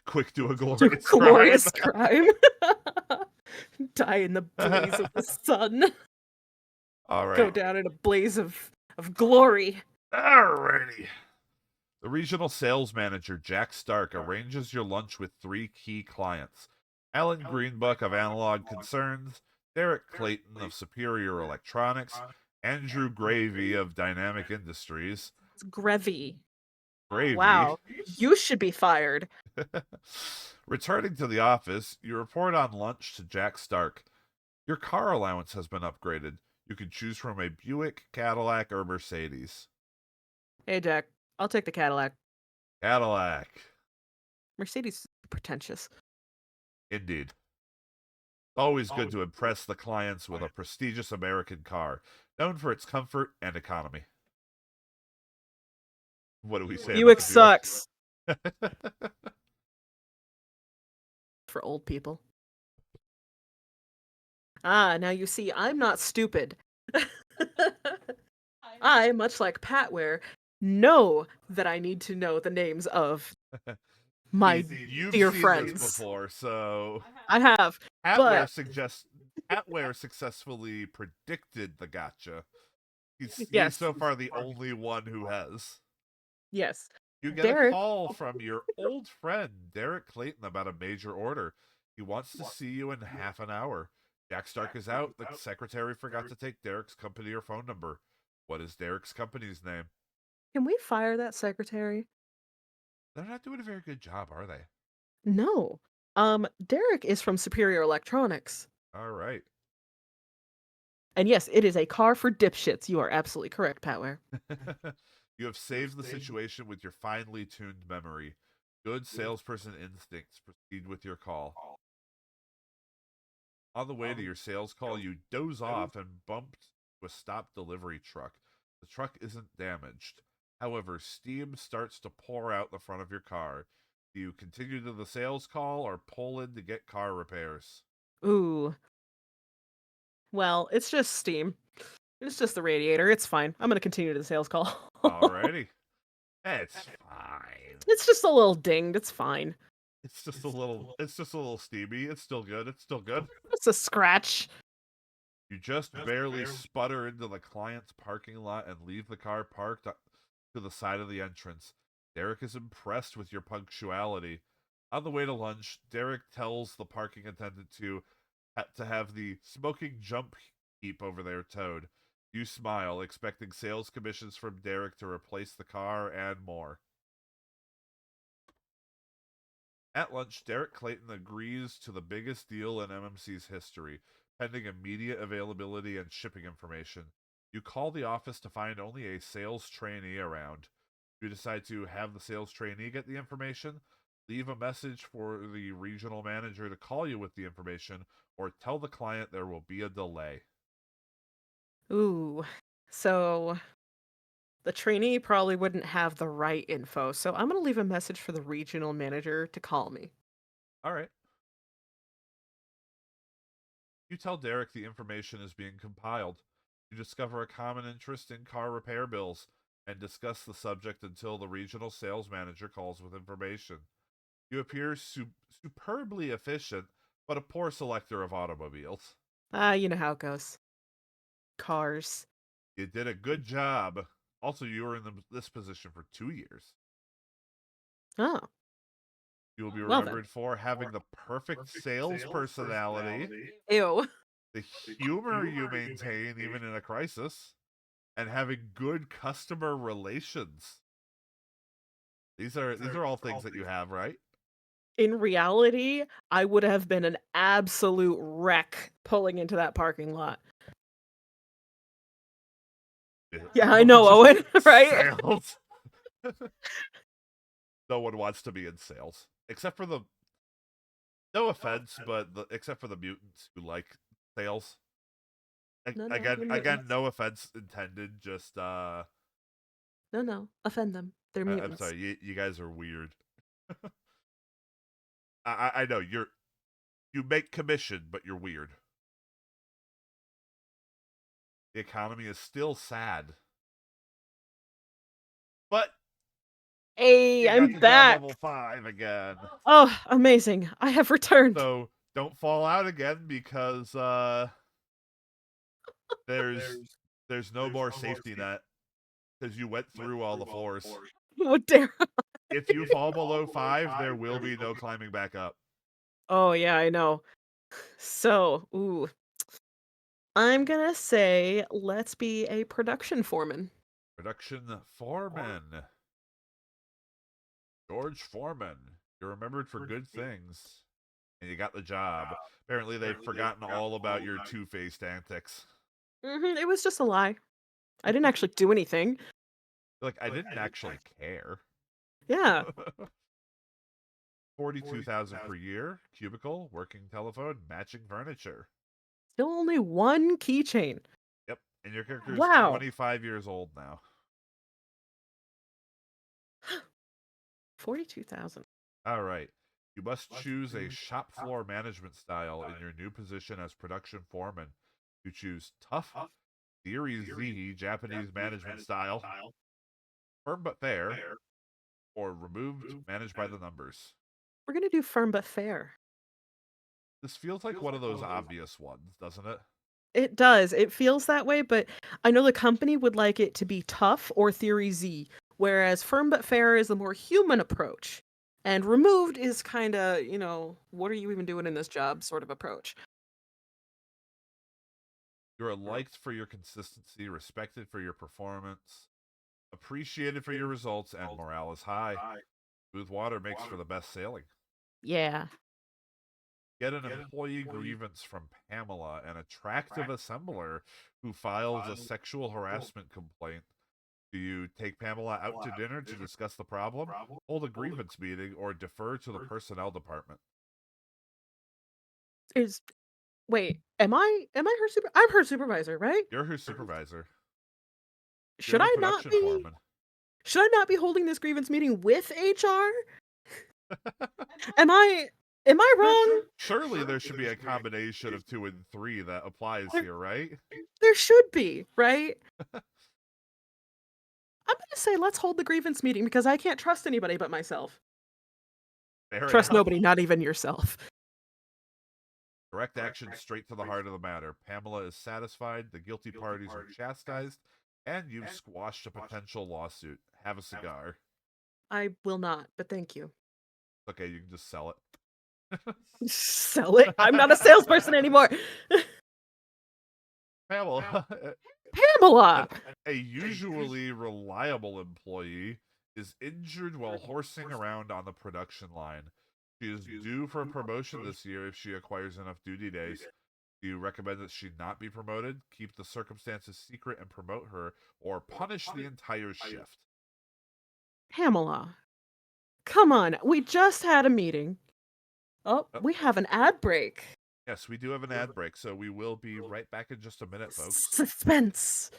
Quick to a Do glorious crime. glorious crime. Die in the blaze of the sun. All Go right. down in a blaze of glory. Alrighty. The regional sales manager, Jack Stark, arranges your lunch with 3 key clients: Alan Greenbuck of Analog Concerns, Derek Clayton of Superior Electronics, Andrew Gravy of Dynamic Industries. It's Grevy. Gravy. Wow. You should be fired. Returning to the office, you report on lunch to Jack Stark. Your car allowance has been upgraded. You can choose from a Buick, Cadillac, or Mercedes. Hey, Jack. I'll take the Cadillac. Cadillac. Mercedes is pretentious. Indeed. Always good to impress the clients with a prestigious American car, known for its comfort and economy. What do we say Buick about the sucks Buick? for old people. Ah, now you see, I'm not stupid. I, much like Patware, know that I need to know the names of my You've dear seen friends. this before, so I have, but Hatware successfully predicted the gotcha. He's yes, so far the only one who has. yes. You get a Derek, call from your old friend, Derek Clayton, about a major order. He wants to see you in half an hour. Jack Stark is out. The secretary forgot to take Derek's company or phone number. What is Derek's company's name? can we fire that secretary? They're not doing a very good job, are they? No. Derek is from Superior Electronics. All right. And yes, it is a car for dipshits. You are absolutely correct, Patware. You have saved the situation with your finely tuned memory. Good salesperson instincts. Proceed with your call. On the way to your sales call, you doze off and bump to a stopped delivery truck. The truck isn't damaged. However, steam starts to pour out the front of your car. Do you continue to the sales call or pull in to get car repairs? Ooh. Well, it's just steam. It's just the radiator. It's fine. I'm gonna continue to the sales call. Alrighty. It's fine. It's just a little dinged. It's fine. It's just a little steamy. It's still good. It's still good. It's a scratch. You just barely sputter into the client's parking lot and leave the car parked to the side of the entrance. Derek is impressed with your punctuality. On the way to lunch, Derek tells the parking attendant to have the smoking jump heap over there towed. You smile, expecting sales commissions from Derek to replace the car and more. At lunch, Derek Clayton agrees to the biggest deal in MMC's history, pending immediate availability and shipping information. You call the office to find only a sales trainee around. You decide to have the sales trainee get the information, leave a message for the regional manager to call you with the information, or tell the client there will be a delay. Ooh. So the trainee probably wouldn't have the right info, so I'm gonna leave a message for the regional manager to call me. All right. You tell Derek the information is being compiled. You discover a common interest in car repair bills and discuss the subject until the regional sales manager calls with information. You appear superbly efficient, but a poor selector of automobiles. Ah, you know how it goes. Cars. You did a good job. Also, you were in this position for 2 years. Oh, You will be well then. remembered for having the perfect sales personality, Ew. the humor you maintain even in a crisis, and having good customer relations. These are all things that you have, right? In reality, I would have been an absolute wreck pulling into that parking lot. Yeah, I know, Just Owen, right? sales. No one wants to be in sales, except for the no offense, but except for the mutants who like sales. No, no, Again, you're again, mutants. no offense intended. Just No, no, offend them. They're I'm mutants. sorry. You guys are weird. I know you make commission, but you're weird. The economy is still sad, but Hey, you I'm got to job back. level 5 again. Oh, amazing. I have returned. So don't fall out again because there's there's no more safety net because you went through all the floors. Oh, dare. If you fall below 5, there will be no climbing back up. Oh, yeah, I know. So, ooh, I'm gonna say let's be a production foreman. Production foreman. George Foreman. You're remembered for good things. And you got the job. Apparently they've forgotten all about your two-faced antics. It was just a lie. I didn't actually do anything. Like, I didn't actually care. Yeah, 42,000 per year, cubicle, working telephone, matching furniture. still only one keychain. Yep. And your character is Wow. 25 years old now. 42,000. All right. You must choose a shop floor management style in your new position as production foreman. You choose tough, Series Z Japanese management style, firm but fair, or removed, managed by the numbers. We're gonna do firm but fair. This feels like one of those obvious ones, doesn't it? It does. It feels that way, but I know the company would like it to be tough or theory Z, whereas firm but fair is the more human approach. And removed is kind of, what are you even doing in this job sort of approach. You are liked for your consistency, respected for your performance, appreciated for your results, and morale is high. Smooth water makes for the best sailing. Yeah. Get an employee grievance from Pamela, an attractive assembler who files a sexual harassment complaint. Do you take Pamela out to dinner to discuss the problem, hold a grievance meeting, or defer to the personnel department? Is Wait, am I her super I'm her supervisor, right? You're her supervisor. You're Should the I not production be foreman. should I not be holding this grievance meeting with HR? Am I am I wrong? Surely there should be a combination of 2 and 3 that applies There, here, right? there should be, right? I'm gonna say let's hold the grievance meeting because I can't trust anybody but myself. Fair Trust enough. nobody, not even yourself. Direct action straight to the heart of the matter. Pamela is satisfied, the guilty parties are chastised, and you've squashed a potential lawsuit. Have a cigar. I will not, but thank you. Okay, you can just sell it. Sell it? I'm not a salesperson anymore. Pamela, Pamela! a usually reliable employee, is injured while horsing around on the production line. She is due for a promotion this year if she acquires enough duty days. Do you recommend that she not be promoted, keep the circumstances secret and promote her, or punish the entire shift? Pamela. Come on, we just had a meeting. Oh, Oh, we have an ad break. yes, we do have an ad break, so we will be right back in just a minute, folks. Suspense.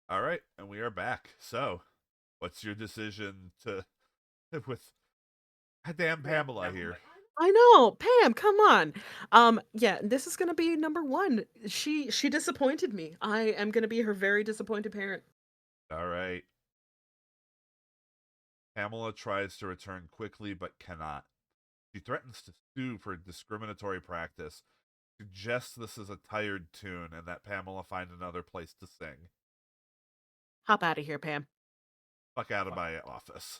All right, and we are back. So, what's your decision to with goddamn Pamela here? I know, Pam, come on. Yeah, this is gonna be number one. She disappointed me. I am gonna be her very disappointed parent. All right. Pamela tries to return quickly but cannot. She threatens to sue for discriminatory practice, suggests this is a tired tune and that Pamela find another place to sing. Hop out of here, Pam. Fuck out of my office.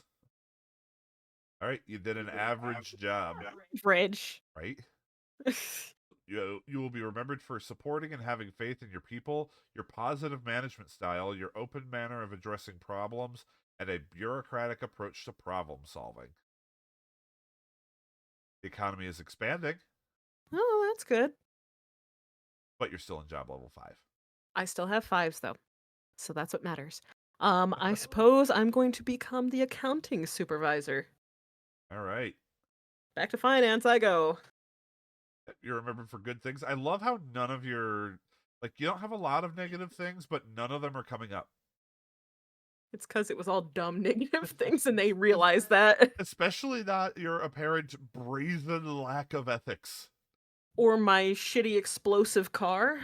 All right, you did an average job, Bridge. right? You will be remembered for supporting and having faith in your people, your positive management style, your open manner of addressing problems, and a bureaucratic approach to problem solving. The economy is expanding, Oh, that's good. but you're still in job level 5. I still have fives though, so that's what matters. I suppose I'm going to become the accounting supervisor. All right. Back to finance I go. You're remembered for good things. I love how none of your like you don't have a lot of negative things, but none of them are coming up. It's because it was all dumb negative things and they realized that. Especially not your apparent brazen lack of ethics. Or my shitty explosive car.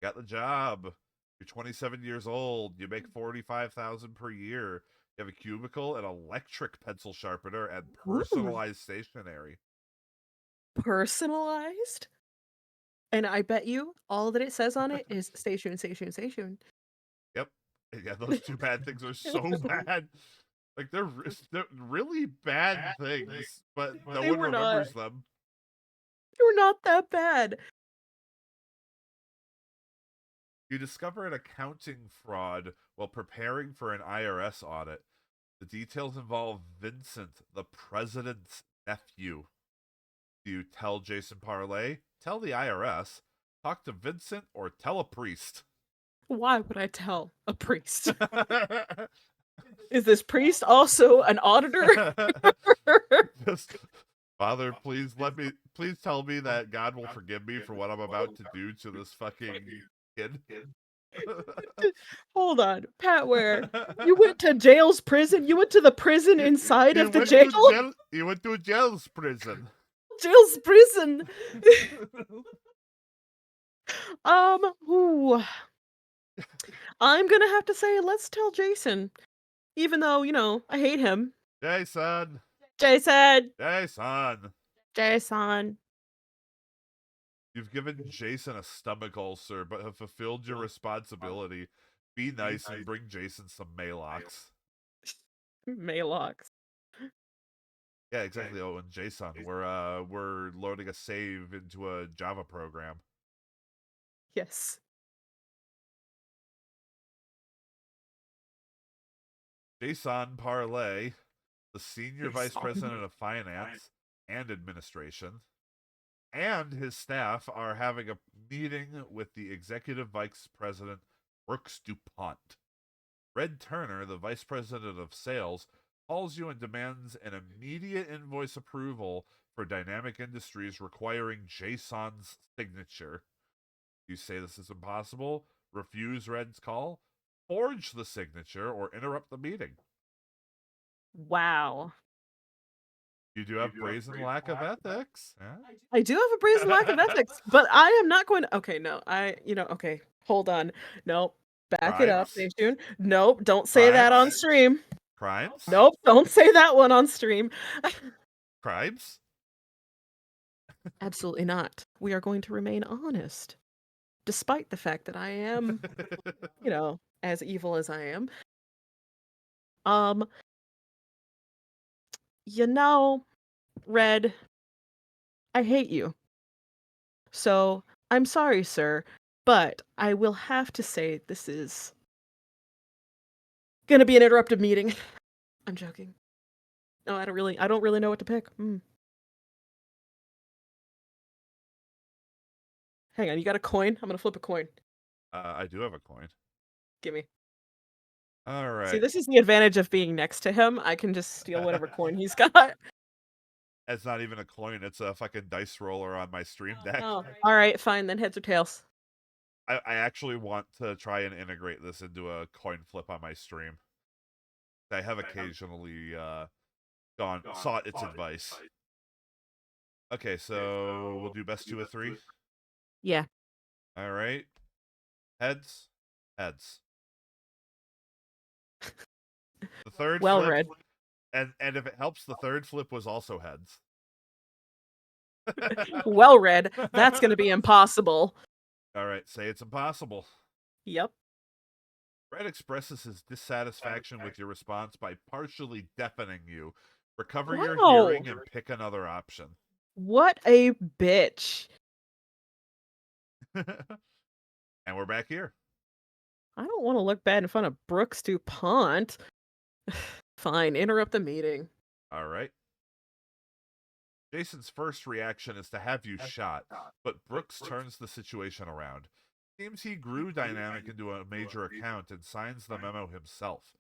Got the job. You're 27 years old. You make 45,000 per year. You have a cubicle, an electric pencil sharpener, and Ooh. personalized stationery. Personalized? And I bet you all that it says on it is Seishun, Seishun, Seishun. Yep. Yeah, those two bad things are so bad. Like they're really bad things, but no They one were remembers not. them. They were not that bad. You discover an accounting fraud while preparing for an IRS audit. The details involve Vincent, the president's nephew. Do you tell Jason Parlay? Tell the IRS? Talk to Vincent or tell a priest? Why would I tell a priest? Is this priest also an auditor? Just, Father, please tell me that God will forgive me for what I'm about to do to this fucking kid. Hold on, Pat Ware. You went to jail's prison? You went to the prison inside of the jail? You went to a jail's prison. Jail's prison. Ooh, I'm gonna have to say let's tell Jason, even though, I hate him. Jason! Jason! Jason! Jason. You've given Jason a stomach ulcer, but have fulfilled your responsibility. Be nice and bring Jason some Malox. Malox. Yeah, exactly. Oh, and JSON. We're loading a save into a Java program. Yes. Jason Parlay, the senior vice Jason. president of finance and administration, and his staff are having a meeting with the executive vice president Brooks DuPont. Red Turner, the vice president of sales, calls you and demands an immediate invoice approval for Dynamic Industries requiring Jason's signature. You say this is impossible, refuse Red's call, forge the signature, or interrupt the meeting. Wow. You do have brazen lack of ethics. I do have a brazen lack of ethics, but I am not going to. Okay, no, okay, hold on. Nope. Back it up, Crimes? Seishun. Nope, don't say that on Crimes? stream. Crimes? Nope, don't say that one on stream. Crimes? Absolutely not. We are going to remain honest, despite the fact that I am, as evil as I am. Um, you know, Red, I hate you. So, I'm sorry, sir, but I will have to say this is gonna be an interrupted meeting. I'm joking. No, I don't really know what to pick. Hang on, you got a coin? I'm gonna flip a coin. I do have a coin. Gimme. All See, right. this is the advantage of being next to him. I can just steal whatever coin he's got. It's not even a coin, it's a fucking dice roller on my stream deck. Oh, alright, fine, then heads or tails. I actually want to try and integrate this into a coin flip on my stream. I have occasionally gone sought its advice. Okay, so we'll do best two of three. Yeah. All right. Heads. Heads. The third Well flip, read. and if it helps, the third flip was also heads. Well read. That's gonna be impossible. All right, say it's impossible. Yep. Brett expresses his dissatisfaction with your response by partially deafening you. Recover your Wow. hearing and pick another option. What a bitch. And we're back here. I don't want to look bad in front of Brooks DuPont. Fine, interrupt the meeting. All right. Jason's first reaction is to have you shot, but Brooks turns the situation around. Seems he grew Dynamic into a major account and signs the memo himself.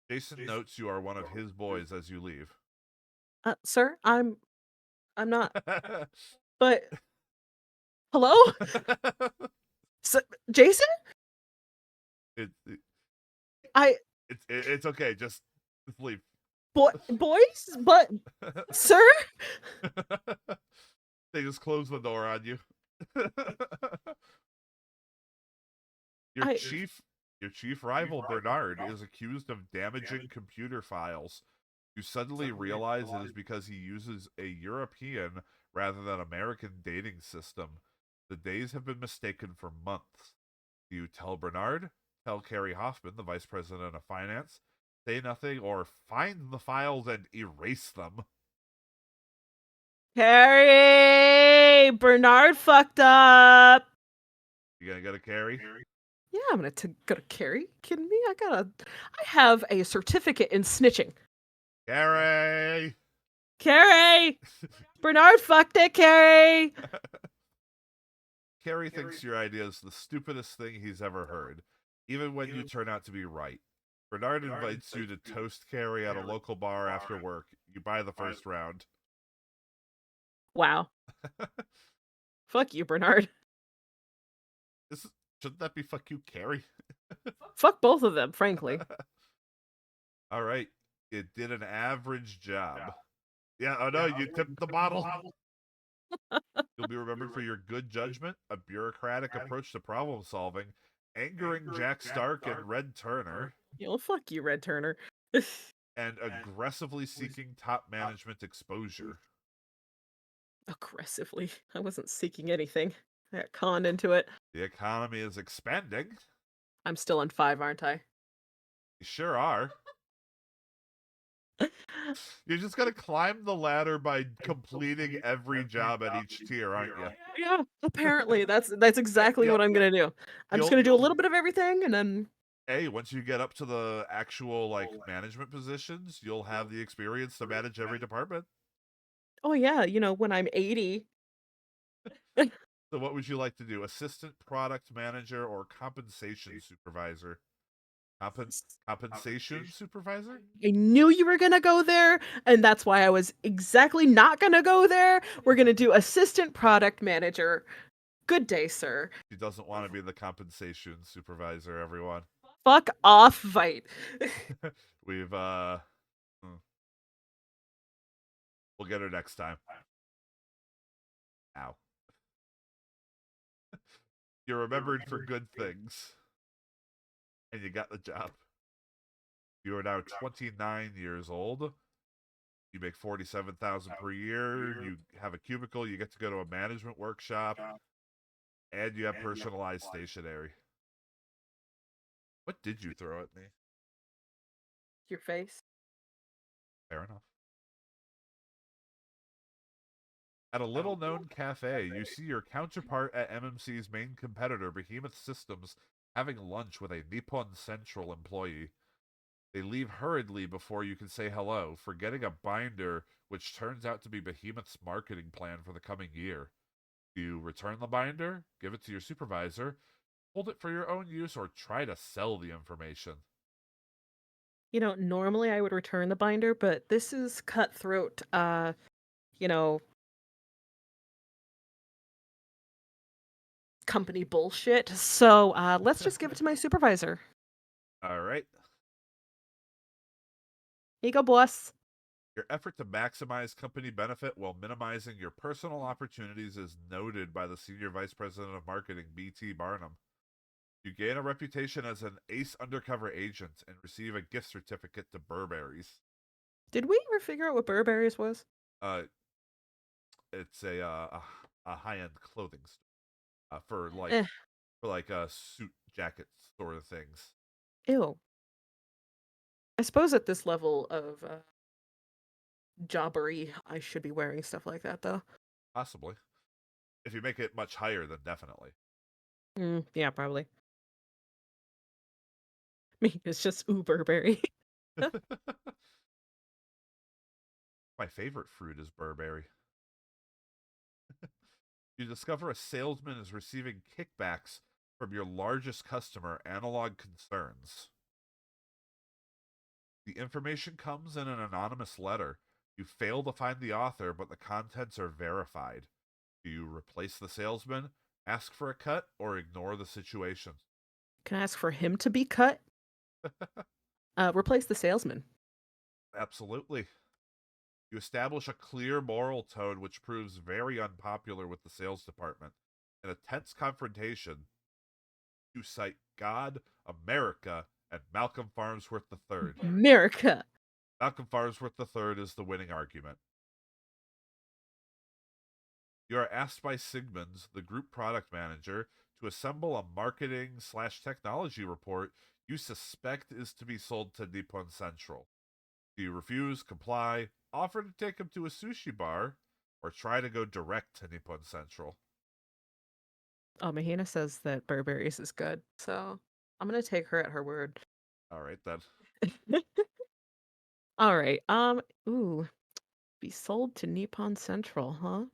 Jason notes you are one of his boys as you leave. Sir, I'm not. But hello? Jason? it, it, I it's okay. Just leave. boys? But sir? They just close the door on you. Your I chief rival Bernard is accused of damaging computer files. You suddenly realize it is because he uses a European rather than American dating system. The days have been mistaken for months. Do you tell Bernard? Tell Carrie Hoffman, the vice president of finance? Say nothing or find the files and erase them? Carrie! Bernard fucked up. You gonna go to Carrie? Yeah, I'm gonna go to Carrie. Kidding me? I have a certificate in snitching. Carrie! Carrie! Bernard fucked it, Carrie! Carrie thinks your idea is the stupidest thing he's ever heard, even when you turn out to be right. Bernard invites you to toast Carrie at a local bar after work. You buy the first round. Wow. Fuck you, Bernard. Shouldn't that be fuck you, Carrie? Fuck both of them, frankly. All right. It did an average job. Yeah, oh no, you tipped the bottle. You'll be remembered for your good judgment, a bureaucratic approach to problem solving, angering Jack Stark and Red Turner, Fuck you, Red Turner. and aggressively seeking top management exposure. Aggressively. I wasn't seeking anything. I got conned into it. The economy is expanding. I'm still on 5, aren't I? You sure are. You're just gonna climb the ladder by completing every job at each tier, aren't you? Yeah, apparently that's exactly Yep. what I'm gonna do. I'm just You'll gonna do a little bit of everything, and then hey, once you get up to the actual like management positions, you'll have the experience to manage every department. oh yeah, when I'm 80. So what would you like to do? Assistant product manager or compensation supervisor? Compen- Compensation supervisor? I knew you were gonna go there, and that's why I was exactly not gonna go there. We're gonna do assistant product manager. Good day, sir. She doesn't want to be the compensation supervisor, everyone. Fuck off, Vite. We've hmm, we'll get her next time. Ow. You're remembered for good things. And you got the job. You are now 29 years old. You make 47,000 per year. You have a cubicle. You get to go to a management workshop, and you have personalized stationery. What did you throw at me? Your face. Fair enough. At a little known cafe, you see your counterpart at MMC's main competitor, Behemoth Systems, having lunch with a Nippon Central employee. They leave hurriedly before you can say hello, forgetting a binder which turns out to be Behemoth's marketing plan for the coming year. You return the binder, give it to your supervisor, hold it for your own use, or try to sell the information. Normally I would return the binder, but this is cutthroat, you know, company bullshit. So, let's just give it to my supervisor. All right. Here you go, boss. Your effort to maximize company benefit while minimizing your personal opportunities is noted by the Senior Vice President of Marketing, BT Barnum. You gain a reputation as an ace undercover agent and receive a gift certificate to Burberry's. Did we ever figure out what Burberry's was? Uh, it's a high end clothing store Eh, for like suit jacket sort of things. ew. I suppose at this level of jobbery, I should be wearing stuff like that, though. Possibly. If you make it much higher, then definitely. Yeah, probably. Me, it's just ooh Burberry. My favorite fruit is Burberry. You discover a salesman is receiving kickbacks from your largest customer, Analog Concerns. The information comes in an anonymous letter. You fail to find the author, but the contents are verified. Do you replace the salesman, ask for a cut, or ignore the situation? Can I ask for him to be cut? Replace the salesman. Absolutely. You establish a clear moral tone which proves very unpopular with the sales department. In a tense confrontation, you cite God, America, and Malcolm Farnsworth III. America. Malcolm Farnsworth III is the winning argument. You are asked by Sigmund, the group product manager, to assemble a marketing slash technology report you suspect is to be sold to Nippon Central. Do you refuse, comply, offer to take him to a sushi bar, or try to go direct to Nippon Central? Oh, Mahina says that Burberry's is good, so I'm gonna take her at her word. All right, then. All right. Ooh, be sold to Nippon Central, huh?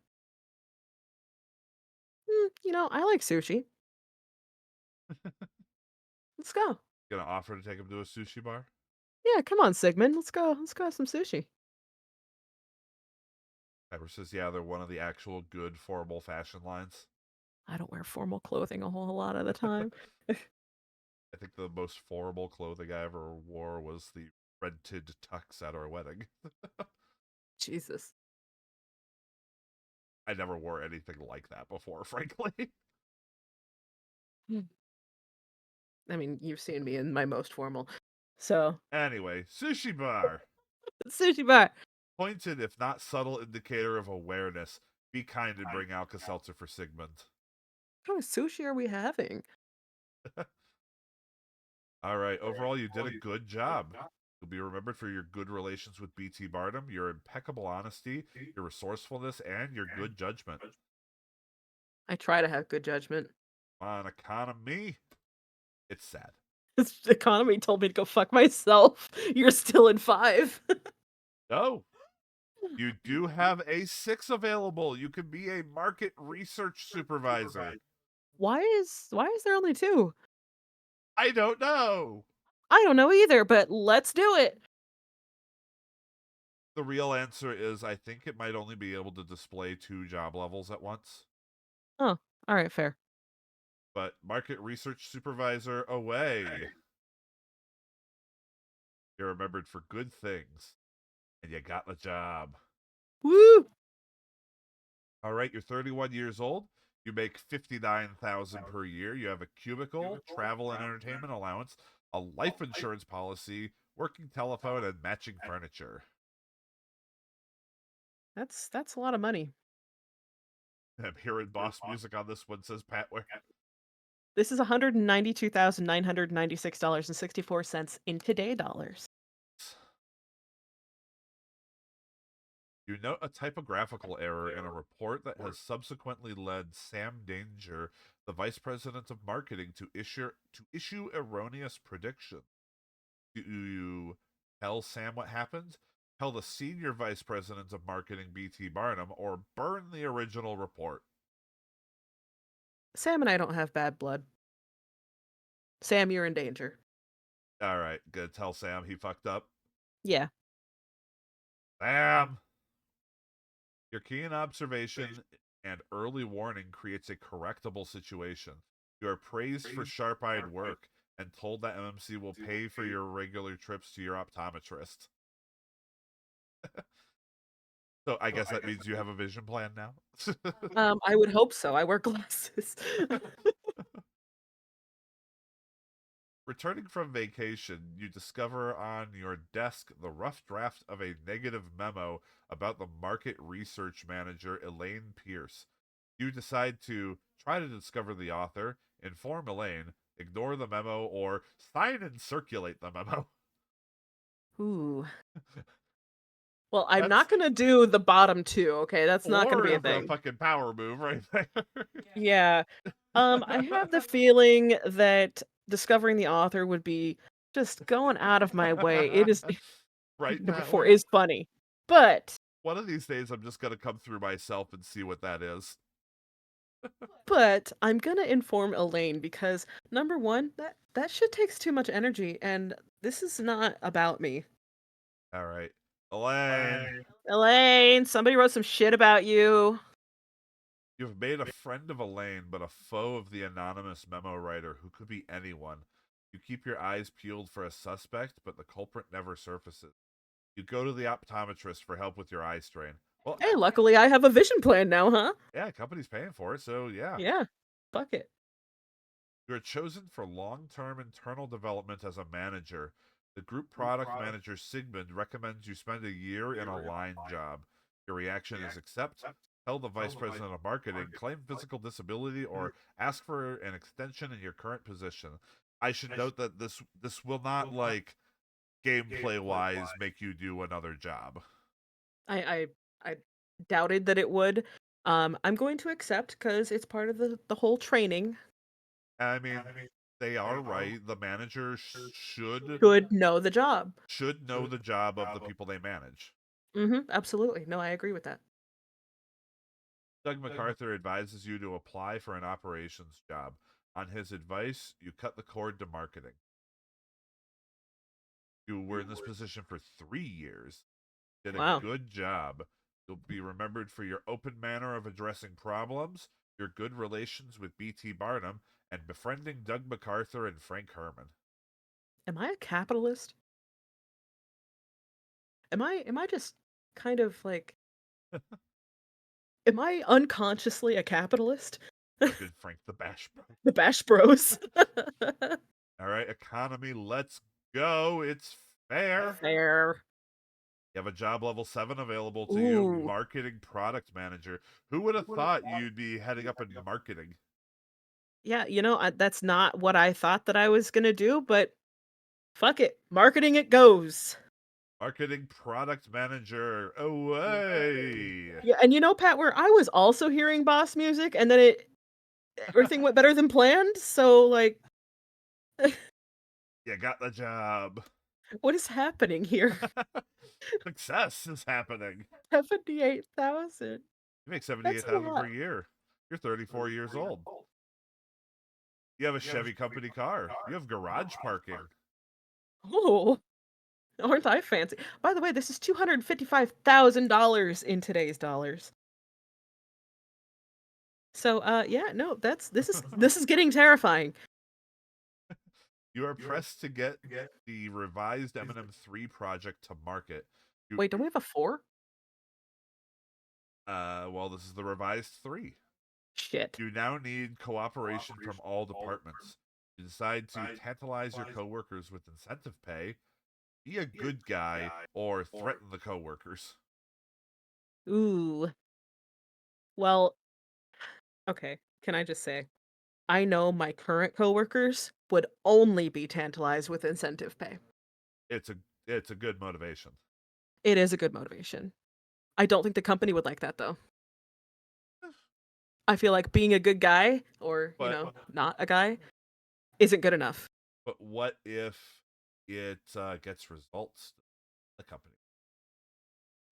I like sushi. Let's go. Gonna offer to take him to a sushi bar? Yeah, come on, Sigmund. Let's go. Let's go have some sushi. Pepper says, yeah, they're one of the actual good formal fashion lines. I don't wear formal clothing a whole lot of the time. I think the most formal clothing I ever wore was the rented tux at our wedding. Jesus. I never wore anything like that before, frankly. Mm. I mean, you've seen me in my most formal. So, Anyway, sushi bar. sushi bar. Pointed, if not subtle, indicator of awareness. Be kind and bring Alka Seltzer for Sigmund. What kind of sushi are we having? All right, overall, you did a good job. You'll be remembered for your good relations with BT Barnum, your impeccable honesty, your resourcefulness, and your good judgment. I try to have good judgment. On account of me, it's sad. This economy told me to go fuck myself. You're still in 5. No, you do have A6 available. You can be a market research supervisor. Why is there only 2? I don't know. I don't know either, but let's do it. The real answer is I think it might only be able to display 2 job levels at once. Oh, all right, fair. But market research supervisor away. You're remembered for good things, and you got the job. Woo! All right, you're 31 years old. You make 59,000 per year. You have a cubicle, travel and entertainment allowance, a life insurance policy, working telephone, and matching furniture. That's a lot of money. I'm hearing boss music on this one, says Patware. This is $192,996.64 in today dollars. You note a typographical error in a report that has subsequently led Sam Danger, the vice president of marketing, to issue erroneous predictions. Do you tell Sam what happened? Tell the senior vice president of marketing, BT Barnum, or burn the original report? Sam and I don't have bad blood. Sam, you're in danger. All right, gonna tell Sam he fucked up. Yeah. Sam, your keen observation and early warning creates a correctable situation. You are praised for sharp eyed work and told that MMC will pay for your regular trips to your optometrist. So I guess that means you have a vision plan now. I would hope so. I wear glasses. Returning from vacation, you discover on your desk the rough draft of a negative memo about the market research manager, Elaine Pierce. You decide to try to discover the author, inform Elaine, ignore the memo, or sign and circulate the memo. Ooh. Well, I'm That's not gonna do the bottom 2, okay? That's not gonna be or a the thing. fucking power move right there. Yeah. I have the feeling that discovering the author would be just going out of my way. It is Right, number 4 Patware? is funny. But One of these days, I'm just going to come through myself and see what that is. I'm gonna inform Elaine because number 1, that shit takes too much energy, and this is not about me. All right. Elaine, Elaine, somebody wrote some shit about you. you've made a friend of Elaine, but a foe of the anonymous memo writer who could be anyone. You keep your eyes peeled for a suspect, but the culprit never surfaces. You go to the optometrist for help with your eye strain. Well, Hey, luckily I have a vision plan now, huh? yeah, company's paying for it, so yeah. Yeah. Fuck it. You're chosen for long term internal development as a manager. The group product manager, Sigmund, recommends you spend a year in a line job. Your reaction is accept, tell the vice president of marketing, claim physical disability, or ask for an extension in your current position. I should note that this will not, like, gameplay wise make you do another job. I I doubted that it would. I'm going to accept because it's part of the whole training. I mean, they are right. The manager Should know the job. should know the job of the people they manage. Absolutely. No, I agree with that. Doug MacArthur advises you to apply for an operations job. On his advice, you cut the cord to marketing. You were in this position for 3 years. Did a Wow. good job. You'll be remembered for your open manner of addressing problems, your good relations with BT Barnum, and befriending Doug MacArthur and Frank Herman. Am I a capitalist? Am I just kind of like Am I unconsciously a capitalist? Good Frank the Bash Bro. The Bash Bros. All right, economy, let's go. It's fair. Fair. You have a job level 7 available to you, Ooh. marketing product manager. Who would have thought you'd be heading up in marketing? Yeah, that's not what I thought that I was gonna do, but fuck it. Marketing it goes. Marketing product manager. Away. Yeah, and Pat, where I was also hearing boss music, and then everything went better than planned. So, like, You got the job. what is happening here? Success is happening. 78,000. You make That's a 78,000 per lot. year. You're 34 years old. You have a Chevy company car. You have garage parking. Oh, aren't I fancy? By the way, this is $255,000 in today's dollars. So, yeah, no, this is getting terrifying. You are pressed to get the revised M&M3 project to market. Wait, don't we have a 4? Well, this is the revised 3. Shit. You now need cooperation from all departments. You decide to tantalize your coworkers with incentive pay, be a good guy, or threaten the coworkers. Ooh. Well, okay. Can I just say, I know my current coworkers would only be tantalized with incentive pay. It's a it's a good motivation. It is a good motivation. I don't think the company would like that though. I feel like being a good guy or, But not a guy isn't good enough. but what if it gets results? The company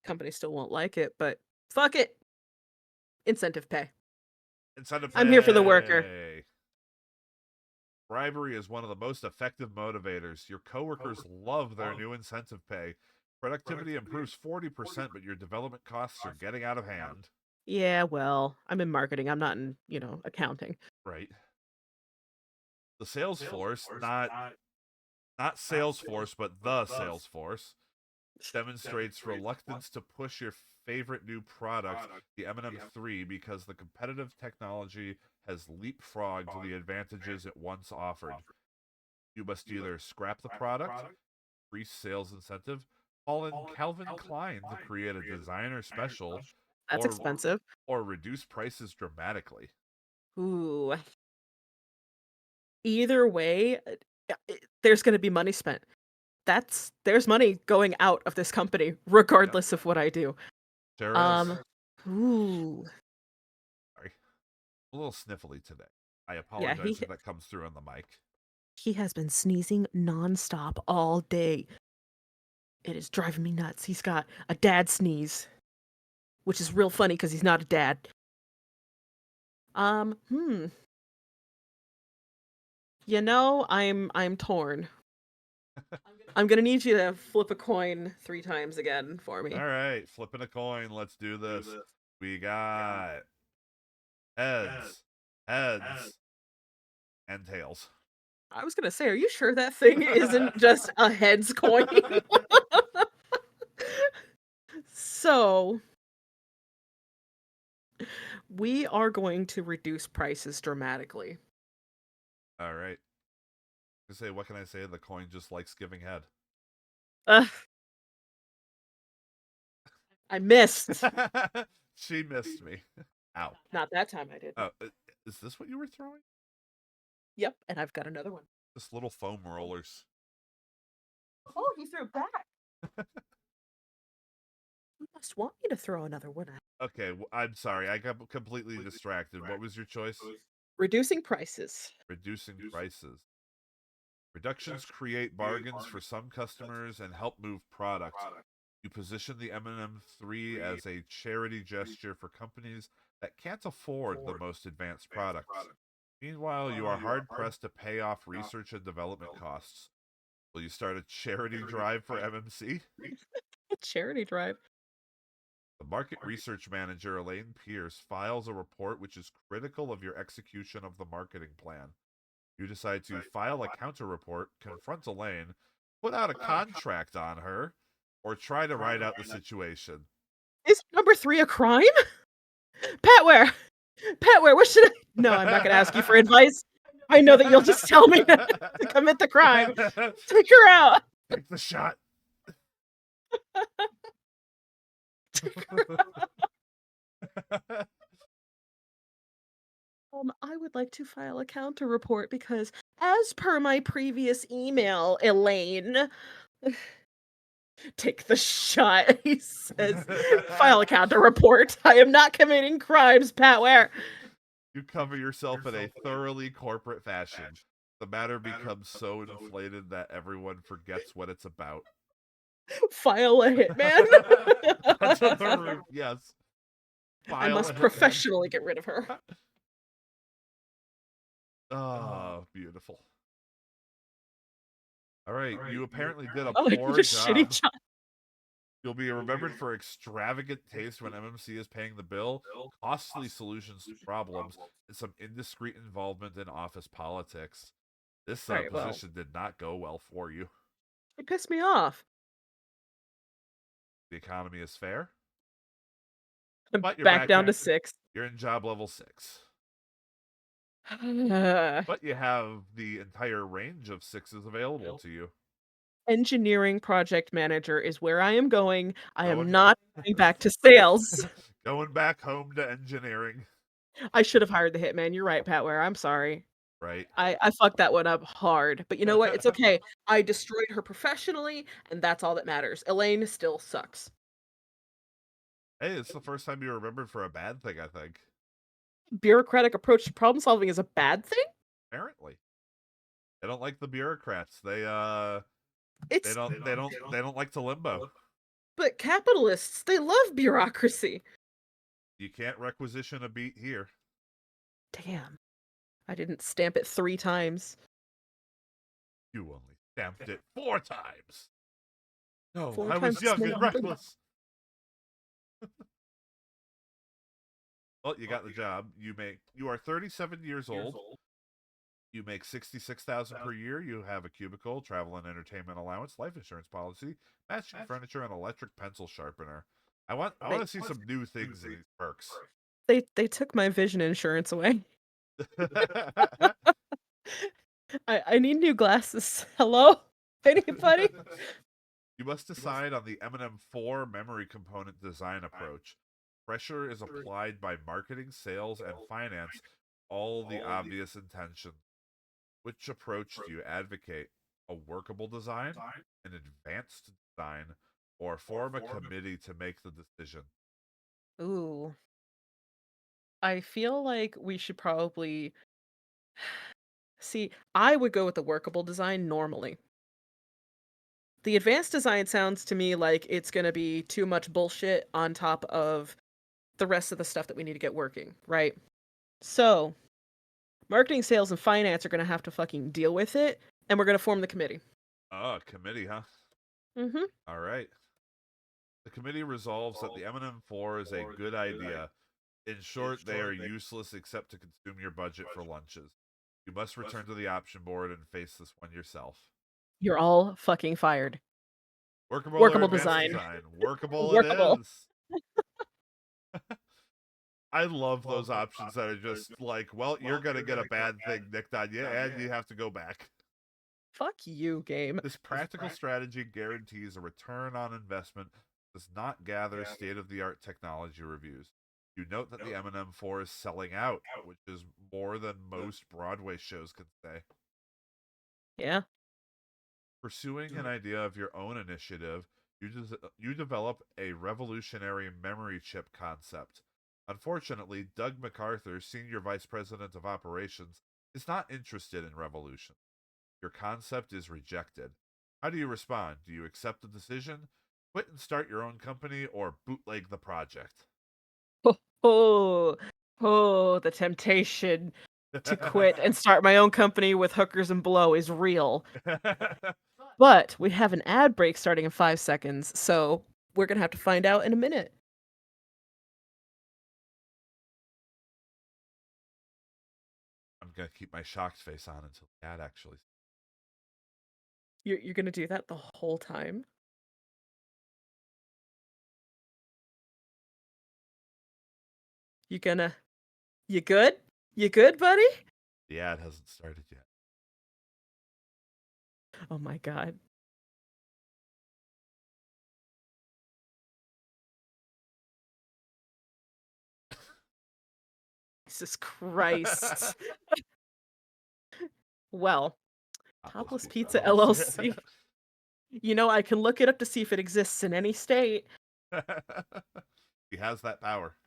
Company still won't like it, but fuck it. Incentive pay. incentive I'm here for the worker. pay. Bribery is one of the most effective motivators. Your coworkers love their new incentive pay. Productivity improves 40%, but your development costs are getting out of hand. Yeah, well, I'm in marketing. I'm not in, accounting. Right. The sales force, not Salesforce, but the Salesforce, demonstrates reluctance to push your favorite new product, the M&M3, because the competitive technology has leapfrogged the advantages it once offered. You must either scrap the product, increase sales incentive, call in Calvin Klein to create a designer special, That's or expensive. reduce prices dramatically. Ooh. Either way, there's going to be money spent. There's money going out of this company regardless of what I do. Sure is. Um ooh. Sorry. A little sniffly today. I Yeah, apologize if that comes through on the mic. he has been sneezing nonstop all day. It is driving me nuts. He's got a dad sneeze, which is real funny because he's not a dad. Hmm. I'm torn. I'm gonna need you to flip a coin 3 times again for me. All right, flipping a coin. Let's do this. We got heads, heads, and tails. I was gonna say, are you sure that thing isn't just a heads coin? So, we are going to reduce prices dramatically. All right. I say, what can I say? The coin just likes giving head. Ugh, I missed. She missed me. Ow. Not that time I did. Oh, is this what you were throwing? Yep, and I've got another one. Just little foam rollers. Oh, he threw it back. You must want me to throw another one at. Okay, I'm sorry. I got completely distracted. What was your choice? Reducing prices. Reducing prices. Reductions create bargains for some customers and help move product. You position the M&M3 as a charity gesture for companies that can't afford the most advanced products. Meanwhile, you are hard pressed to pay off research and development costs. Will you start a charity drive for MMC? Charity drive. The market research manager, Elaine Pierce, files a report which is critical of your execution of the marketing plan. You decide to file a counter report, confront Elaine, put out a contract on her, or try to ride out the situation. Is number 3 a crime? Petware! Petware, what should I? No, I'm not going to ask you for advice. I know that you'll just tell me to commit the crime. Take her out. Take the shot. I would like to file a counter report because, as per my previous email, Elaine, take the shot. He says, file a counter report. I am not committing crimes, Petware. You cover yourself in a thoroughly corporate fashion. The matter becomes so inflated that everyone forgets what it's about. File a hitman. Onto the roof, yes. I must professionally get rid of her. Oh, beautiful. All right, you apparently did a Oh, poor just shitty job. job. You'll be remembered for extravagant taste when MMC is paying the bill, costly solutions to problems, and some indiscreet involvement in office politics. This All right, well, position did not go well for you. it pissed me off. The economy is fair, I'm but you're back down to 6. You're in job level 6. Uh, But you have the entire range of 6s available to you. Engineering project manager is where I am going. I am Going- not going back to sales. Going back home to engineering. I should have hired the hitman. You're right, Patware. I'm sorry. Right. I fucked that one up hard. But you know what? It's okay. I destroyed her professionally, and that's all that matters. Elaine still sucks. Hey, it's the first time you remembered for a bad thing, I think. Bureaucratic approach to problem solving is a bad thing? Apparently. They don't like the bureaucrats. They It's they don't like to limbo. But capitalists, they love bureaucracy. You can't requisition a beat here. Damn. I didn't stamp it 3 times. You only stamped it 4 times. No, 4 I was times young and stamp. reckless. Well, you got the job. You are 37 years old. You make 66,000 per year. You have a cubicle, travel and entertainment allowance, life insurance policy, matching furniture, and electric pencil sharpener. I want to see some new things in these perks. They took my vision insurance away. I need new glasses. Hello? Anybody? You must decide on the M&M4 memory component design approach. Pressure is applied by marketing, sales, and finance, all the obvious intention. Which approach do you advocate? A workable design, an advanced design, or form a committee to make the decision? Ooh. I feel like we should probably see, I would go with the workable design normally. The advanced design sounds to me like it's going to be too much bullshit on top of the rest of the stuff that we need to get working, right? So, marketing, sales, and finance are going to have to fucking deal with it, and we're going to form the committee. Oh, committee, huh? Mm-hmm. All right. The committee resolves that the M&M4 is a good idea. In short, they are useless except to consume your budget for lunches. You must return to the option board and face this one yourself. You're all fucking fired. Workable Workable or advanced design. Workable it Workable. is. I love those options that are just like, well, you're going to get a bad thing nicked on you, and you have to go back. Fuck you, game. This practical strategy guarantees a return on investment, does not gather state-of-the-art technology reviews. You note that the M&M4 is selling out, which is more than most Broadway shows can say. Yeah. Pursuing an idea of your own initiative, you develop a revolutionary memory chip concept. Unfortunately, Doug MacArthur, Senior Vice President of Operations, is not interested in revolution. Your concept is rejected. How do you respond? Do you accept the decision, quit and start your own company, or bootleg the project? Oh, oh, the temptation to quit and start my own company with hookers and blow is real. But we have an ad break starting in 5 seconds, so we're gonna have to find out in a minute. I'm gonna keep my shocked face on until the ad actually. You're gonna do that the whole time? You gonna you good? You good, buddy? The ad hasn't started yet. Oh my god. Jesus Christ. Well, Topless Topless Pizza Pizza LLC. LLC. You know, I can look it up to see if it exists in any state. He has that power.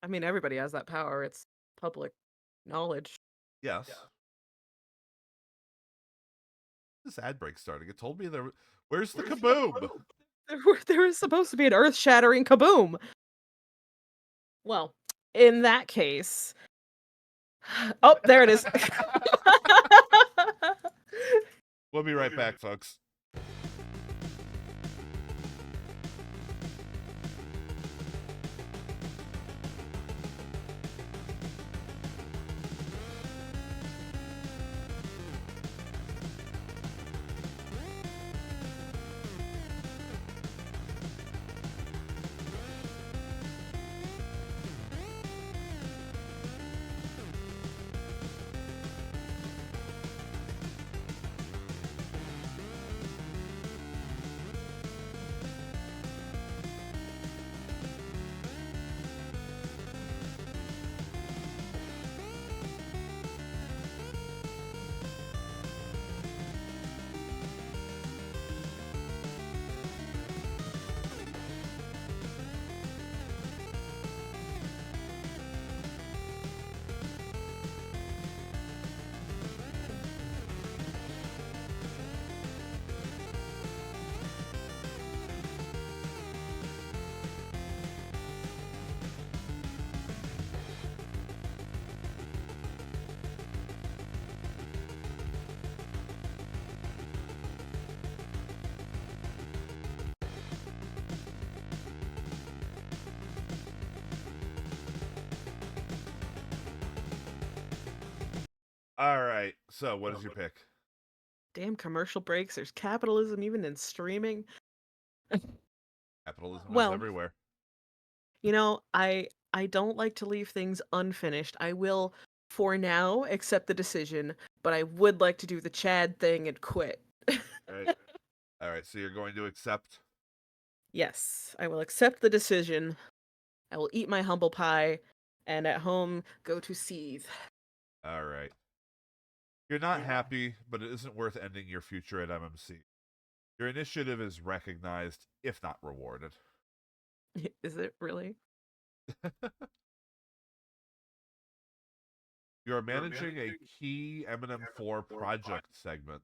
I mean, everybody has that power. It's public knowledge. Yes. This ad break starting. It told me there. Where's the kaboom? There was supposed to be an earth-shattering kaboom. Well, in that case, oh, there it is. We'll be right back, folks. All right. So, what is your pick? Damn commercial breaks. There's capitalism even in streaming. Capitalism is Well, everywhere. you know, I don't like to leave things unfinished. I will, for now, accept the decision, but I would like to do the Chad thing and quit. Right. All right. So you're going to accept. Yes, I will accept the decision. I will eat my humble pie, and at home go to seethe. All right. You're not happy, but it isn't worth ending your future at MMC. Your initiative is recognized, if not rewarded. Is it really? You are managing a key M&M4 project segment.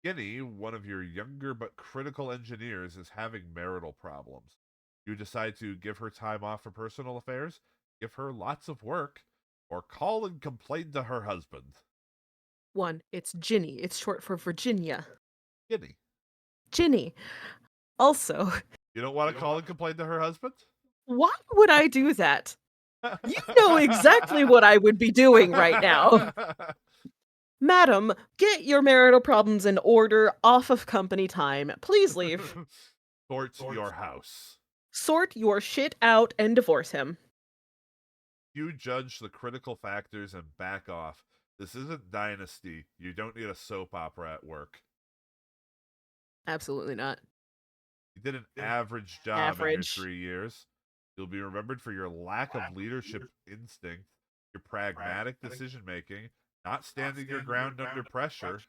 Guinea, one of your younger but critical engineers, is having marital problems. You decide to give her time off for personal affairs, give her lots of work, or call and complain to her husband. One, it's Ginny. It's short for Virginia. Guinea. Ginny. Also, You don't want to call and complain to her husband? why would I do that? You know exactly what I would be doing right now. Madam, get your marital problems in order off of company time. Please leave. Sort your house. Sort your shit out and divorce him. You judge the critical factors and back off. This isn't Dynasty. You don't need a soap opera at work. Absolutely not. You did an average job in your Average. 3 years. You'll be remembered for your lack of leadership instinct, your pragmatic decision making, not standing your ground under pressure,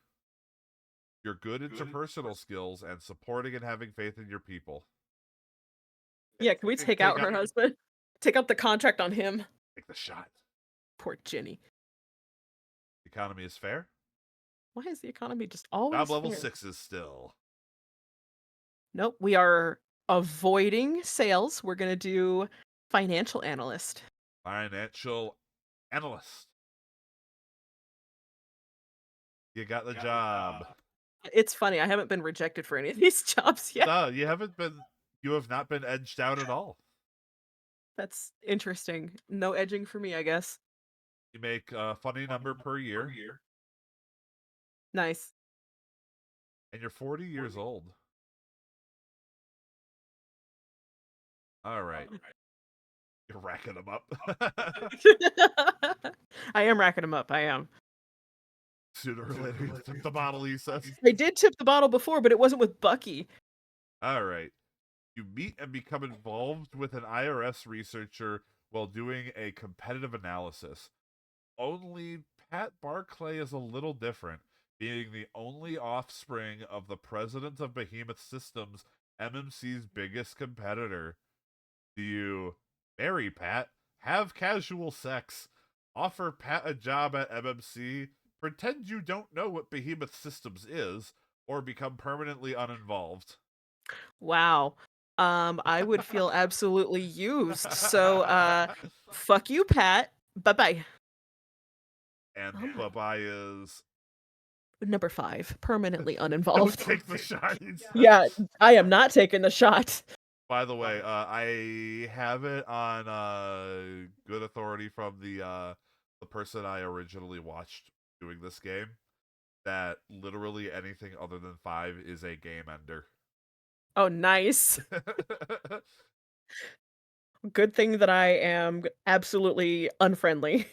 your good interpersonal skills, and supporting and having faith in your people. Yeah, can we take out her husband? Take out the contract on him. Take the shot. Poor Ginny. The economy is fair. Why is the economy just always Job level fair? 6 is still. Nope, we are avoiding sales. We're gonna do financial analyst. Financial analyst. You got the job. It's funny, I haven't been rejected for any of these jobs yet. No, you have not been edged out at all. That's interesting. No edging for me, I guess. You make a funny number per year, Nice. and you're 40 years old. All right. You're racking them up. I am racking them up. I am. Sooner or later, you'll tip the bottle, he says. I did tip the bottle before, but it wasn't with Bucky. All right. You meet and become involved with an IRS researcher while doing a competitive analysis. Only Pat Barclay is a little different, being the only offspring of the president of Behemoth Systems, MMC's biggest competitor. Do you marry Pat, have casual sex, offer Pat a job at MMC, pretend you don't know what Behemoth Systems is, or become permanently uninvolved? Wow. I would feel absolutely used. So, fuck you, Pat. Bye-bye. And Um, bye is Number 5, permanently don't uninvolved. take the shot. Yeah, I am not taking the shot. By the way, I have it on good authority from the person I originally watched doing this game that literally anything other than 5 is a game ender. Oh, nice. Good thing that I am absolutely unfriendly.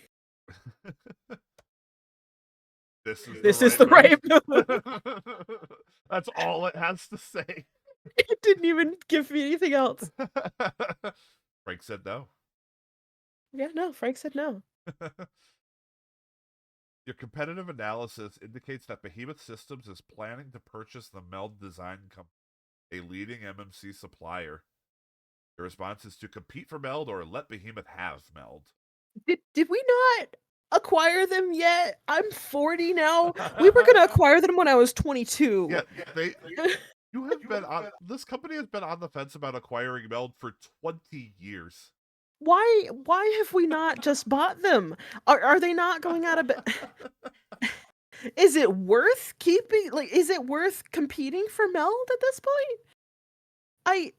This is the This is right the move. right move. That's all it has to say. It didn't even give me anything else. Frank said no. Yeah, no, Frank said no. Your competitive analysis indicates that Behemoth Systems is planning to purchase the Meld Design Company, a leading MMC supplier. Your response is to compete for Meld or let Behemoth have Meld. Did we not acquire them yet? I'm 40 now. We were gonna acquire them when I was 22. Yeah, they. You have been on. This company has been on the fence about acquiring Meld for 20 years. Why have we not just bought them? Are they not going out of Is it worth keeping, like, is it worth competing for Meld at this point? I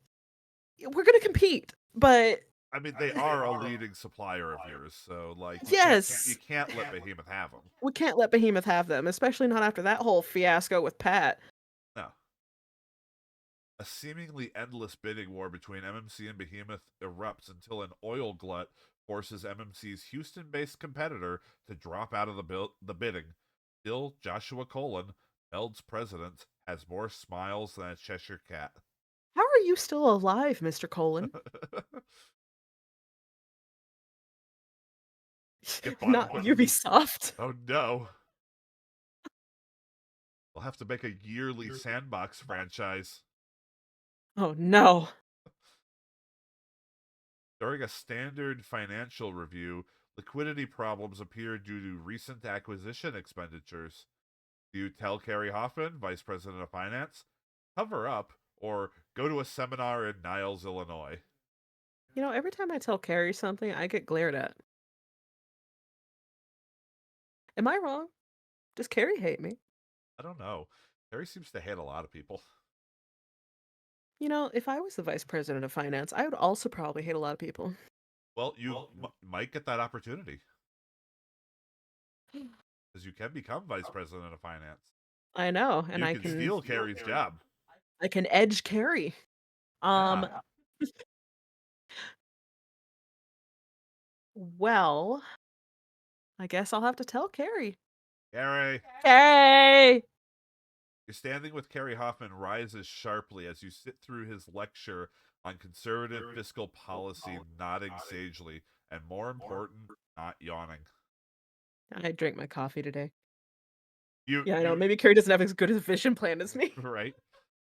We're gonna compete, but I mean, they are a leading supplier of yours, so like, you yes, can't let Behemoth have them. we can't let Behemoth have them, especially not after that whole fiasco with Pat. No. A seemingly endless bidding war between MMC and Behemoth erupts until an oil glut forces MMC's Houston-based competitor to drop out of the bidding. Still, Joshua Colon, Meld's president, has more smiles than a Cheshire cat. How are you still alive, Mr. Colon? Get bought and Not put. Ubisoft. Oh no. We'll have to make a yearly sandbox franchise. Oh no. During a standard financial review, liquidity problems appear due to recent acquisition expenditures. Do you tell Carrie Hoffman, Vice President of Finance, cover up, or go to a seminar in Niles, Illinois? You know, every time I tell Carrie something, I get glared at. Am I wrong? Does Carrie hate me? I don't know. Carrie seems to hate a lot of people. You know, if I was the vice president of finance, I would also probably hate a lot of people. Well, you might get that opportunity because you can become Vice President of Finance. I know, and You can steal Carrie's job. I can edge Carrie. Um, Yeah. well, I guess I'll have to tell Carrie. Carrie. Carrie! Your standing with Carrie Hoffman rises sharply as you sit through his lecture on conservative fiscal policy, nodding sagely, and more important, not yawning. I drank my coffee today. You, Yeah, I know. you, Maybe Carrie doesn't have as good a vision plan as me. right?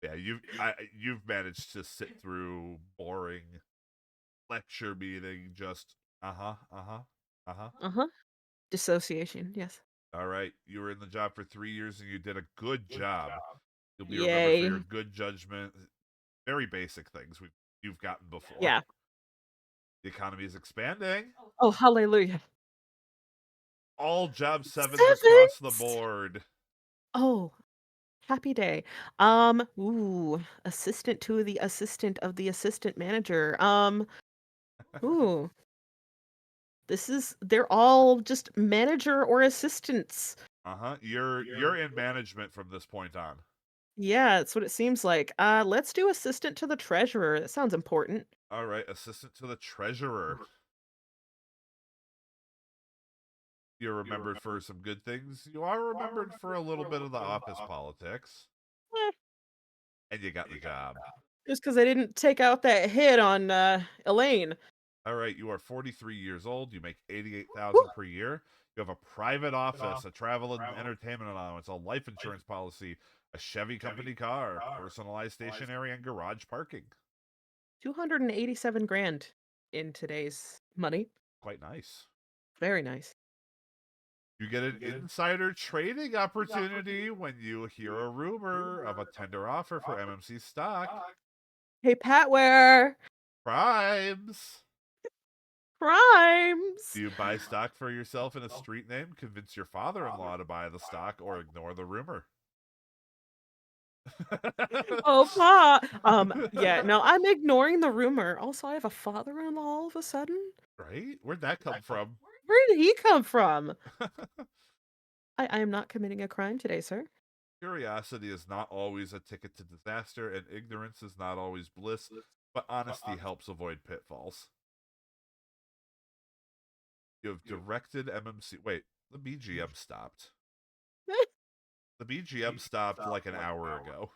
Yeah, you've managed to sit through boring lecture meeting. Just uh huh. Uh-huh. Dissociation, yes. All right, you were in the job for 3 years and you did a good job. You'll be remembered for Yay. your good judgment. Very basic things you've gotten before. Yeah. The economy is expanding. Oh, hallelujah. All job sevens across the Sevens! board. Oh, happy day. Ooh, assistant to the assistant of the assistant manager. Ooh, they're all just manager or assistants. Uh-huh. You're in management from this point on. Yeah, that's what it seems like. Let's do assistant to the treasurer. That sounds important. All right, assistant to the treasurer. You're remembered for some good things. You are remembered for a little bit of the office politics, Eh, and you got the job. just because I didn't take out that hit on Elaine. All right, you are 43 years old. You make Whew, 88,000 per year. You have a private office, a travel and entertainment allowance, a life insurance policy, a Chevy company car, personalized stationery, and garage parking. 287 grand in today's money. Quite nice. Very nice. You get an insider trading opportunity when you hear a rumor of a tender offer for MMC stock. Hey, Patware! Crimes. Crimes! Do you buy stock for yourself in a street name, convince your father-in-law to buy the stock, or ignore the rumor? Oh, Pa! Yeah, no, I'm ignoring the rumor. Also, I have a father-in-law all of a sudden? Right? Where'd that come from? Where did he come from? I am not committing a crime today, sir. Curiosity is not always a ticket to disaster, and ignorance is not always bliss, but honesty helps avoid pitfalls. You have directed MMC. Wait, the BGM stopped. The BGM stopped like an hour ago.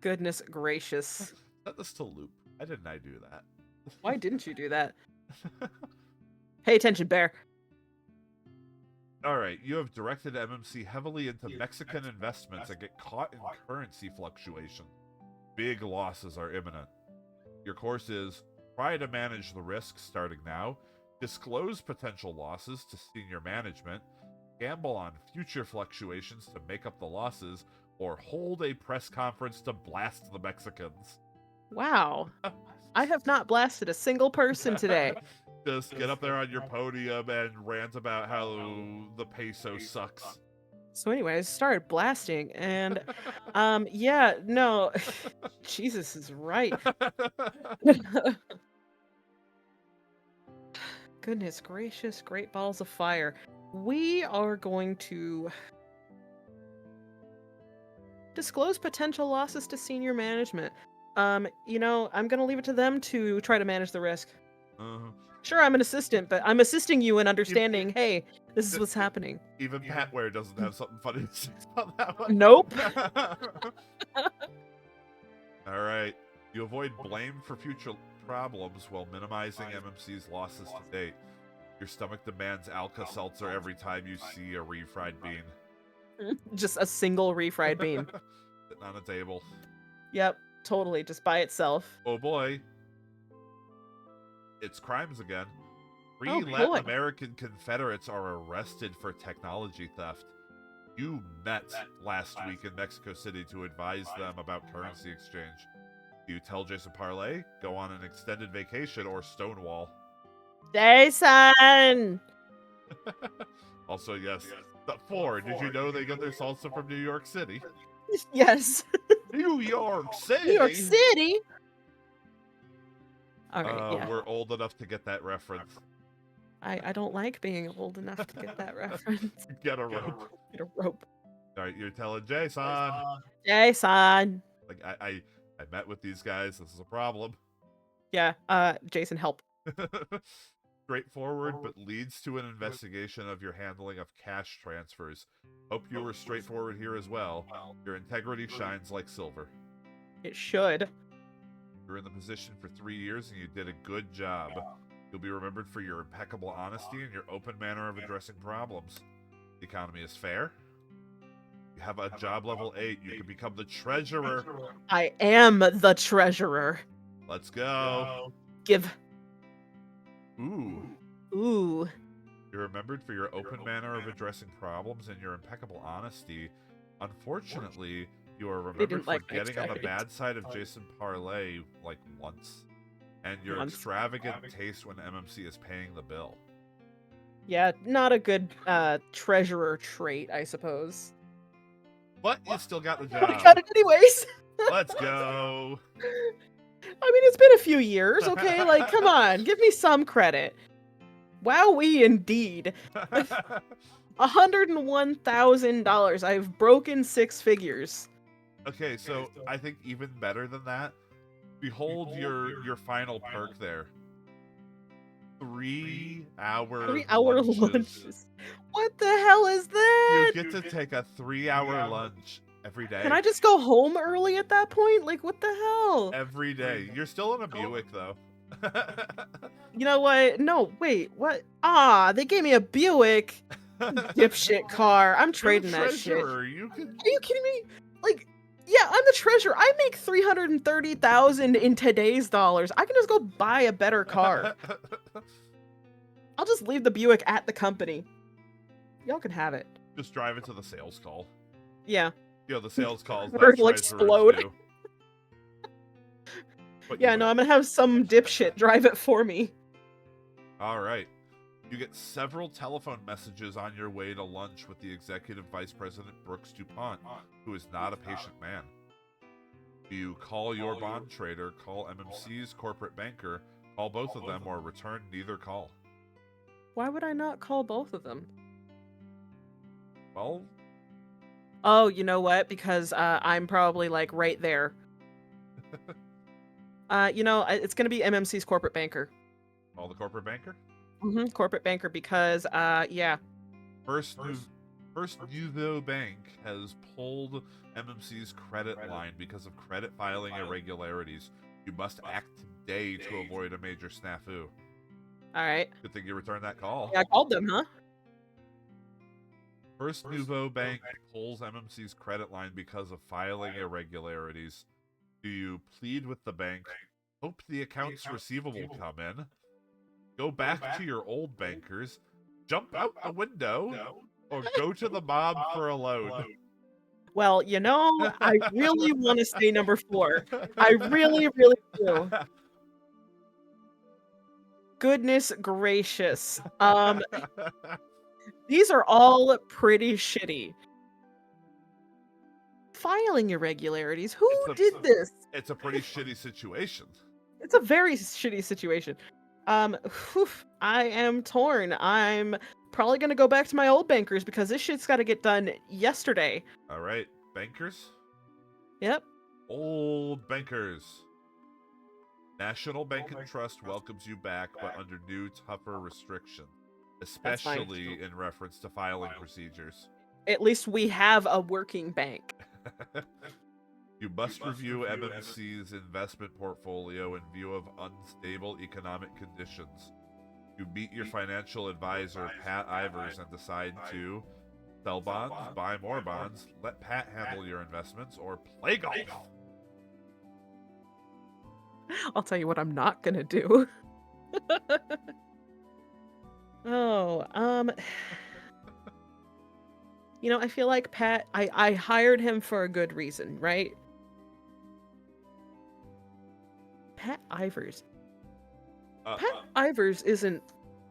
Goodness gracious. Set this to loop. Why didn't I do that? Why didn't you do that? Pay attention, Bear. All right, you have directed MMC heavily into Mexican investments and get caught in currency fluctuation. Big losses are imminent. Your course is try to manage the risk starting now, disclose potential losses to senior management, gamble on future fluctuations to make up the losses, or hold a press conference to blast the Mexicans. Wow. I have not blasted a single person today. Just get up there on your podium and rant about how the peso sucks. So anyway, I started blasting and yeah, no. Jesus is right. Goodness gracious, great balls of fire. We are going to disclose potential losses to senior management. You know, I'm gonna leave it to them to try to manage the risk. Sure, I'm an assistant, but I'm assisting you in understanding, hey, this is what's happening. Even Patware doesn't have something funny to say about that one. Nope. All right. You avoid blame for future problems while minimizing MMC's losses to date. Your stomach demands Alka-Seltzer every time you see a refried bean. Just a single refried bean. Sitting on a table. Yep, totally, just by itself. Oh boy. It's crimes again. Three Oh, Latin boy. American Confederates are arrested for technology theft. You met last week in Mexico City to advise them about currency exchange. Do you tell Jason Parlay, go on an extended vacation, or stonewall? Jason! Also, yes. 4. Did you know they get their salsa from New York City? Yes. New York City? New York City? Alright, yeah. We're old enough to get that reference. I don't like being old enough to get that reference. Get a rope. Get a rope. Alright, you're telling Jason. Jason! Like, I met with these guys. This is a problem. Yeah, Jason, help. Straightforward, but leads to an investigation of your handling of cash transfers. Hope you were straightforward here as well. Your integrity shines like silver. It should. You're in the position for 3 years and you did a good job. You'll be remembered for your impeccable honesty and your open manner of addressing problems. The economy is fair. You have a job level 8. You can become the treasurer. I am the treasurer. Let's go. Give. Ooh. Ooh. You're remembered for your open manner of addressing problems and your impeccable honesty. Unfortunately, you are remembered for getting on the bad side of Jason Parlay like once. And your extravagant taste when MMC is paying the bill. Yeah, not a good treasurer trait, I suppose. But you still got the job. I got it anyways. Let's go. I mean, it's been a few years, okay? Like, come on, give me some credit. Wowee, indeed. $101,000. I've broken 6 figures. Okay, so I think even better than that, Behold your final perk there. 3-hour 3-hour lunches. lunches. What the hell is You that? get to take a 3-hour lunch every Can day. I just go home early at that point? Like, what the hell? Every day. You're still in a Buick, though. You know what? No, wait, what? Ah, they gave me a Buick. Dipshit car. I'm You're the trading that shit. treasurer. You can. Are you kidding me? Like, yeah, I'm the treasurer. I make 330,000 in today's dollars. I can just go buy a better car. I'll just leave the Buick at the company. Y'all can have it. Just drive it to the sales call. Yeah. You know, the sales calls Or that it'll treasurers explode. do. But Yeah, no, I'm gonna have some dipshit drive it for me. All right. You get several telephone messages on your way to lunch with the Executive Vice President Brooks DuPont, who is not a patient man. Do you call your bond trader, call MMC's corporate banker, call both of them, or return neither call? Why would I not call both of them? Well... Oh, you know what? Because I'm probably, like, right there. It's gonna be MMC's corporate banker. Call the corporate banker? Mm-hmm, corporate banker, because, yeah. First Nouveau Bank has pulled MMC's credit line because of credit filing irregularities. You must act today to avoid a major snafu. Alright. Good thing you returned that call. Yeah, I called them, huh? First Nouveau Bank pulls MMC's credit line because of filing irregularities. Do you plead with the bank, hope the accounts receivable come in, go back to your old bankers, jump out the window, or go to the mob for a loan? Well, I really want to say number 4. I really, really do. Goodness gracious. These are all pretty shitty. Filing irregularities. Who did this? It's a pretty shitty situation. It's a very shitty situation. I am torn. I'm probably gonna go back to my old bankers because this shit's got to get done yesterday. All right, bankers? Yep. Old bankers. National Bank and Trust welcomes you back, but under new, tougher restrictions, especially in reference to filing procedures. At least we have a working bank. You must review MMC's investment portfolio in view of unstable economic conditions. You meet your financial advisor, Pat Ivers, and decide to sell bonds, buy more bonds, let Pat handle your investments, or play golf. I'll tell you what I'm not gonna do. I feel like Pat, I hired him for a good reason, right? Pat Ivers. Pat Ivers isn't...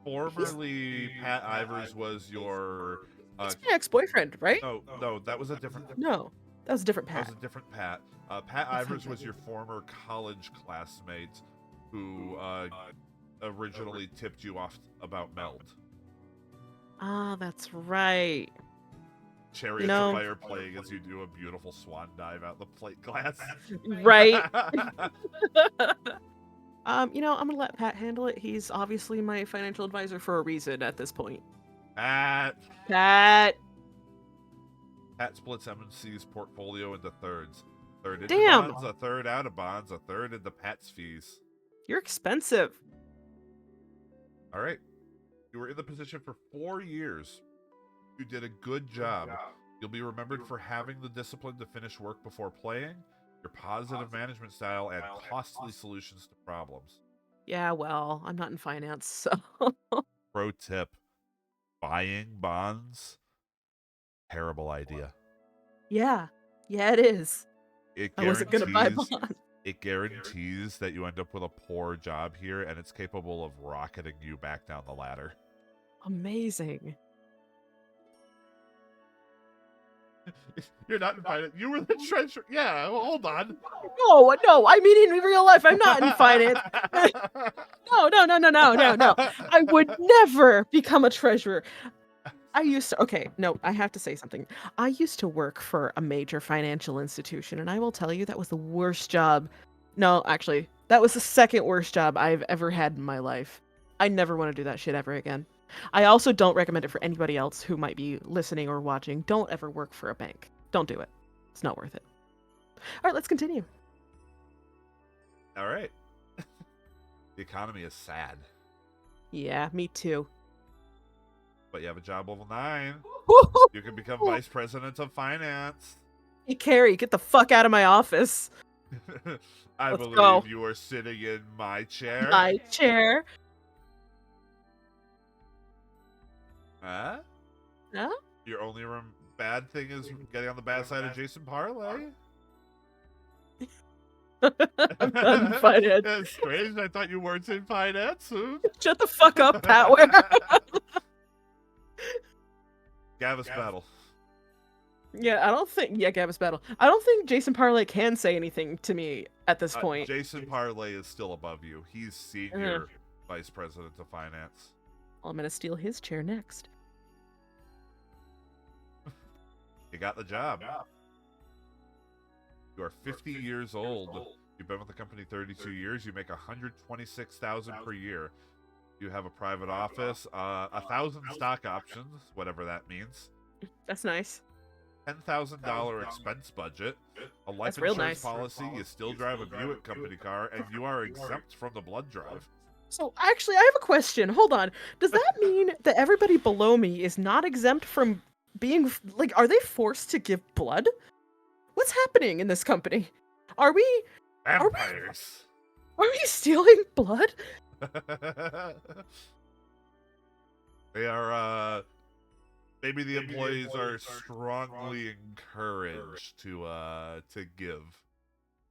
Formerly, Pat Ivers was your... He's my ex-boyfriend, right? No, that was a different... No, that was a different Pat. That was a different Pat. Pat Ivers was your former college classmate who originally tipped you off about Meld. Ah, that's right. Chariots of Fire playing as you do a beautiful swan dive out the plate glass. Right. I'm gonna let Pat handle it. He's obviously my financial advisor for a reason at this point. Pat splits MNC's portfolio into thirds. Third into bonds, a third out of bonds, a third into Pat's fees. You're expensive. All right. You were in the position for 4 years. You did a good job. You'll be remembered for having the discipline to finish work before playing, your positive management style, and costly solutions to problems. Yeah, well, I'm not in finance, so... Pro tip. Buying bonds? Terrible idea. Yeah, it is. I wasn't gonna buy bonds. It guarantees that you end up with a poor job here, and it's capable of rocketing you back down the ladder. Amazing. You're not in finance. You were the treasurer. Yeah, well, hold on. No. I mean, in real life, I'm not in finance. No. I would never become a treasurer. I have to say something. I used to work for a major financial institution, and I will tell you that was the worst job No, actually, that was the second worst job I've ever had in my life. I never want to do that shit ever again. I also don't recommend it for anybody else who might be listening or watching. Don't ever work for a bank. Don't do it. It's not worth it. All right, let's continue. All right. The economy is sad, Yeah, me too. but you have a job level 9. You can become vice president of finance. Hey, Carrie, get the fuck out of my office. I Let's believe go. you are sitting in my chair. My chair. Huh? Huh? Your only bad thing is getting on the bad side of Jason Parlay. I'm not in finance. That's strange. I thought you weren't in finance. Shut the fuck up, Pat Ware. Gavis battle. Yeah, I don't think. Yeah, Gavis battle. I don't think Jason Parlay can say anything to me at this point. Jason Parlay is still above you. He's senior vice president of finance. Well, I'm gonna steal his chair next. You got the job. You are 50 years old. You've been with the company 32 years. You make $126,000 per year. You have a private office, 1,000 stock options, whatever that means. That's nice. $10,000 expense budget, a life That's real insurance nice. policy. You still drive a Buick company car, and you are exempt from the blood drive. So, actually, I have a question. Hold on. Does that mean that everybody below me is not exempt from being, like, are they forced to give blood? What's happening in this company? Are we Vampires. Are we stealing blood? They are, maybe the employees are strongly encouraged to give.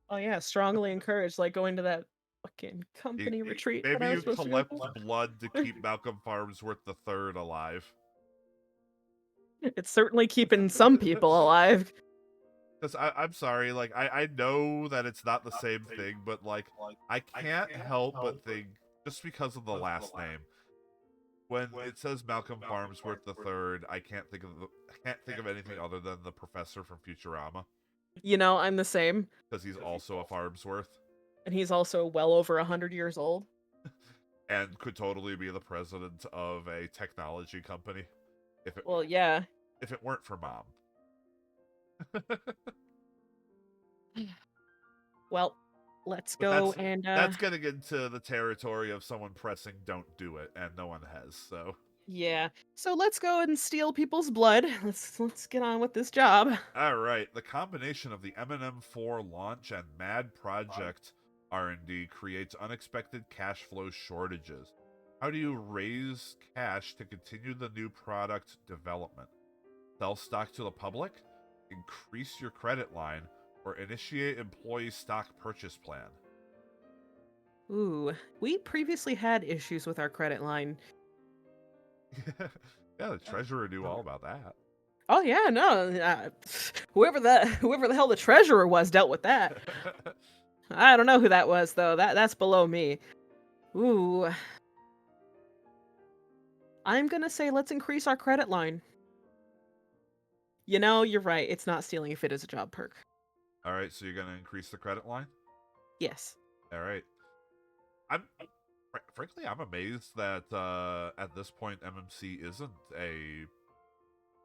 Oh yeah, strongly encouraged, like going to that fucking company retreat. Maybe you collect blood to keep Malcolm Farnsworth III alive. It's certainly keeping some people alive. Because I'm sorry, like, I know that it's not the same thing, but, like, I can't help but think, just because of the last name, when it says Malcolm Farnsworth III, I can't think of anything other than the professor from Futurama. You know, I'm the same. Because he's also a Farnsworth. And he's also well over 100 years old. And could totally be the president of a technology company. Well, yeah. If it weren't for Mom. Well, let's go and that's getting into the territory of someone pressing don't do it, and no one has, so yeah. So let's go and steal people's blood. Let's get on with this job. Alright, the combination of the M&M4 launch and Mad Project R&D creates unexpected cash flow shortages. How do you raise cash to continue the new product development? Sell stock to the public? Increase your credit line? Or initiate employee stock purchase plan? Ooh, we previously had issues with our credit line. Yeah, the treasurer knew all about that. Oh yeah, no, whoever the hell the treasurer was dealt with that. I don't know who that was though. That's below me. Ooh, I'm gonna say let's increase our credit line. You know, you're right. It's not stealing if it is a job perk. All right, so you're going to increase the credit line? Yes. All right. Frankly, I'm amazed that at this point MMC isn't a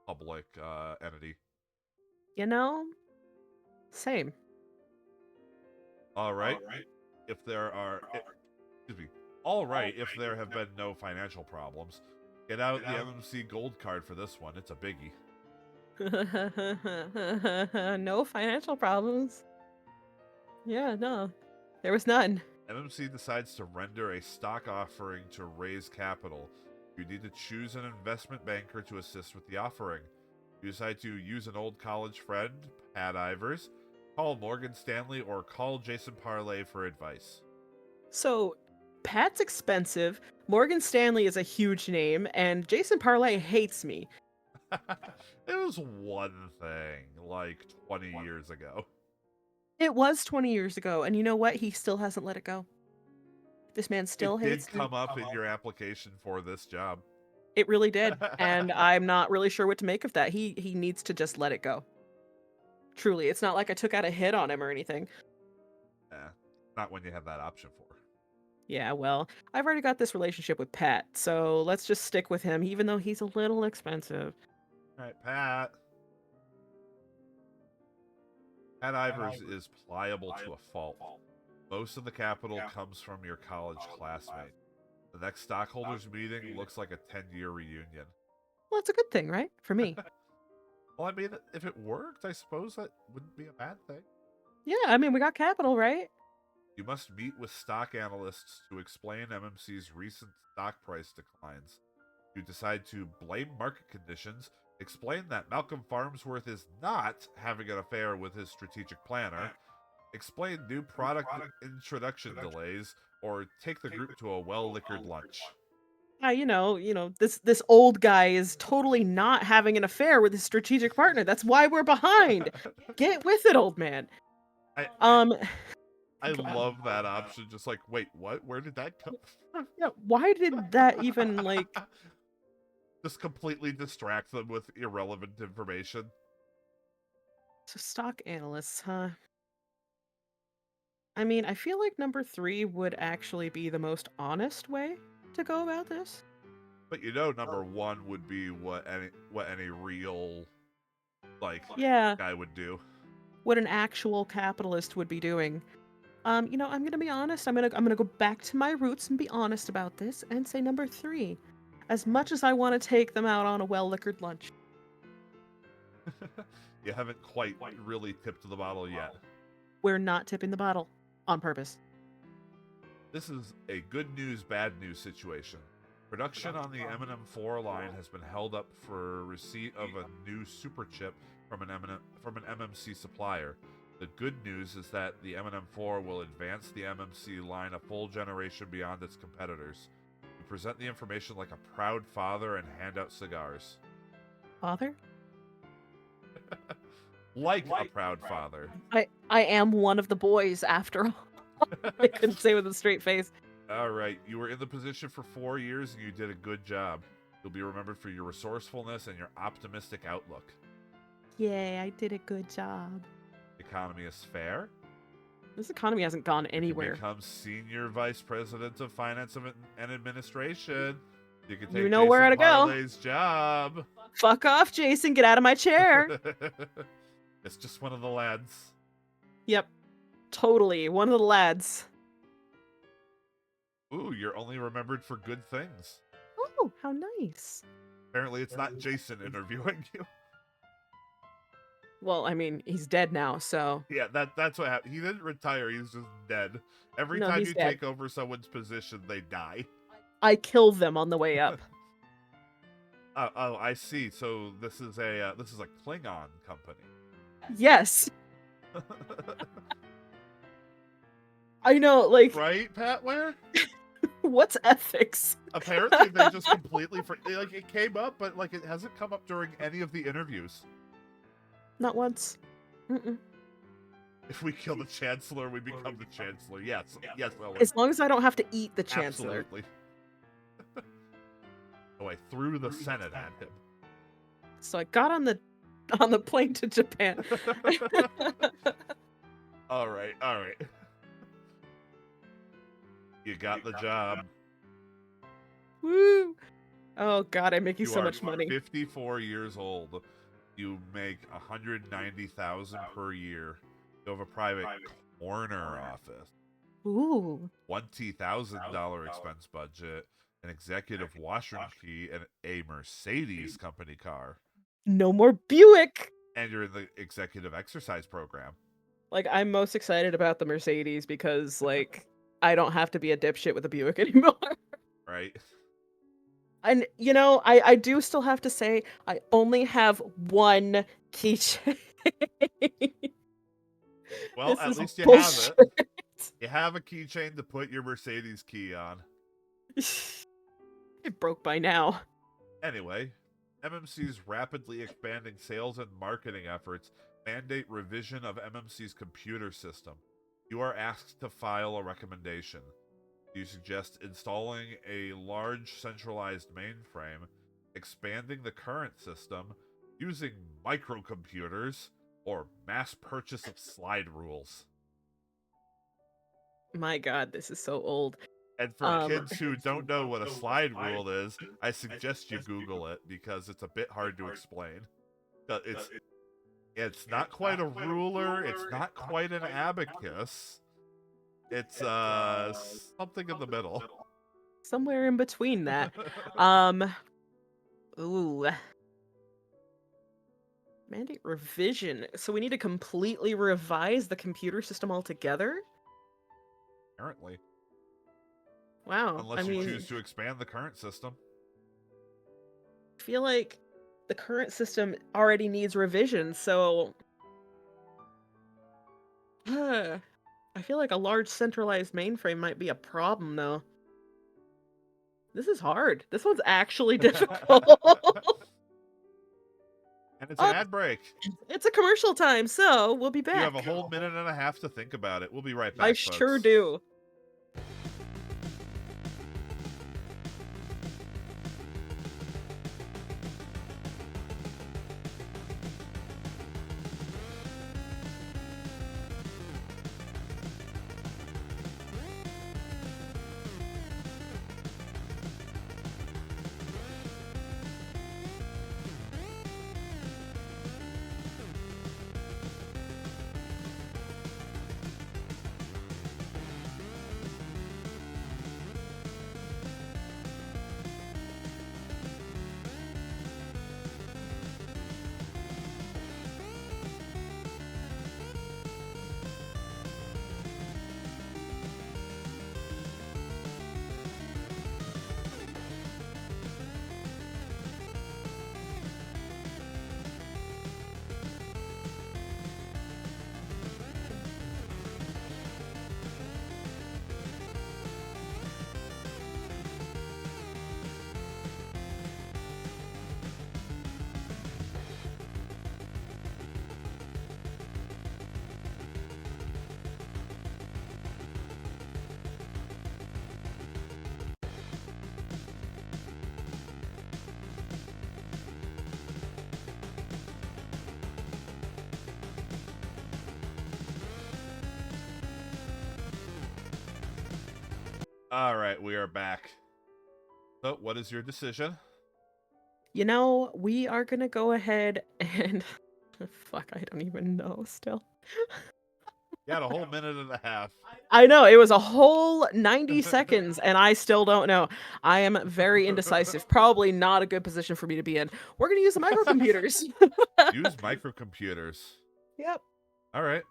public entity. You know, same. All right. If there are, excuse me. All right, if there have been no financial problems, get out the MMC gold card for this one. It's a biggie. No financial problems. Yeah, no. There was none. MMC decides to render a stock offering to raise capital. You need to choose an investment banker to assist with the offering. You decide to use an old college friend, Pat Ivers, call Morgan Stanley, or call Jason Parlay for advice. So, Pat's expensive, Morgan Stanley is a huge name, and Jason Parlay hates me. It was one thing, like 20 years ago. It was 20 years ago, and you know what? He still hasn't let it go. This man still hates me. It did come up in your application for this job. It really did, and I'm not really sure what to make of that. He needs to just let it go. Truly, it's not like I took out a hit on him or anything. Yeah. Not when you have that option for. Yeah, well, I've already got this relationship with Pat, so let's just stick with him, even though he's a little expensive. All right, Pat. Pat Ivers is pliable to a fault. Most of the capital comes from your college classmate. The next stockholders meeting looks like a 10-year reunion. Well, that's a good thing, right? For me. Well, I mean, if it worked, I suppose that wouldn't be a bad thing. Yeah, I mean, we got capital, right? You must meet with stock analysts to explain MMC's recent stock price declines. You decide to blame market conditions, explain that Malcolm Farnsworth is not having an affair with his strategic planner, explain new product introduction delays, or take the group to a well-liquored lunch. This old guy is totally not having an affair with his strategic partner. That's why we're behind. Get with it, old man. I Um, I love that option. Just like, wait, what? Where did that come from? yeah, why did that even Just completely distract them with irrelevant information. so stock analysts, huh? I mean, I feel like number 3 would actually be the most honest way to go about this. But you know, number one would be what any real Yeah, guy would do. what an actual capitalist would be doing. I'm gonna be honest. I'm gonna go back to my roots and be honest about this and say number 3. As much as I want to take them out on a well-liquored lunch. You haven't quite really tipped the bottle yet. We're not tipping the bottle on purpose. This is a good news, bad news situation. Production on the M&M4 line has been held up for receipt of a new super chip from an MMC supplier. The good news is that the M&M4 will advance the MMC line a full generation beyond its competitors. We present the information like a proud father and hand out cigars. Father? Like a proud father. I am one of the boys after all. I couldn't say with a straight face. All right, you were in the position for 4 years and you did a good job. You'll be remembered for your resourcefulness and your optimistic outlook. Yay, I did a good job. The economy is fair. This economy hasn't gone anywhere. You become senior vice president of finance and administration. You can take You know where to go. Parlay's job. Fuck off, Jason. Get out of my chair. It's just one of the lads. Yep. Totally. One of the lads. Ooh, you're only remembered for good things. Oh, how nice. Apparently it's not Jason interviewing you. Well, I mean, he's dead now, so... Yeah, that's what happened. He didn't retire, he's just dead. Every No, time he's you dead. take over someone's position, they die. I kill them on the way up. Oh, I see. So this is a Klingon company. Yes. I know, like... Right, Patware? What's ethics? Apparently they just completely... it came up, but, it hasn't come up during any of the interviews. Not once. Mm-mm. If we kill the Chancellor, we become the Chancellor. Yes, Owen. As long as I don't have to eat the Chancellor. Absolutely. Oh, I threw the Senate at him. So I got on the plane to Japan. All right. You got the job. Woo! Oh god, I'm making You so are much money. 54 years old. You make $190,000 per year. You have a private corner office. Ooh. $20,000 expense budget, an executive washroom key, and a Mercedes company car. No more Buick! And you're in the executive exercise program. Like, I'm most excited about the Mercedes because, I don't have to be a dipshit with a Buick anymore. Right? And, I do still have to say, I only have one keychain. Well, This at is least you bullshit. have it. You have a keychain to put your Mercedes key on. It broke by now. Anyway, MMC's rapidly expanding sales and marketing efforts mandate revision of MMC's computer system. You are asked to file a recommendation. You suggest installing a large centralized mainframe, expanding the current system, using microcomputers, or mass purchase of slide rules. My God, this is so old. And for Um, kids who don't know what a slide rule is, I suggest you Google it because it's a bit hard to explain. It's not quite a ruler, it's not quite an abacus. It's something in the middle. somewhere in between that. Um, ooh, mandate revision. So we need to completely revise the computer system altogether? Apparently. Wow. I Unless you mean, choose to expand the current system. I feel like the current system already needs revision, so I feel like a large centralized mainframe might be a problem though. This is hard. This one's actually difficult. And it's an Oh, ad break. it's a commercial time, so we'll be You have back. a whole minute and a half to think about it. We'll be right I back, sure folks. do. All right, we are back. So, what is your decision? You know, we are gonna go ahead and fuck, I don't even know still. You had a whole minute and a half. I know, it was a whole 90 seconds and I still don't know. I am very indecisive. Probably not a good position for me to be in. We're gonna use the microcomputers. Use microcomputers. Yep. All right.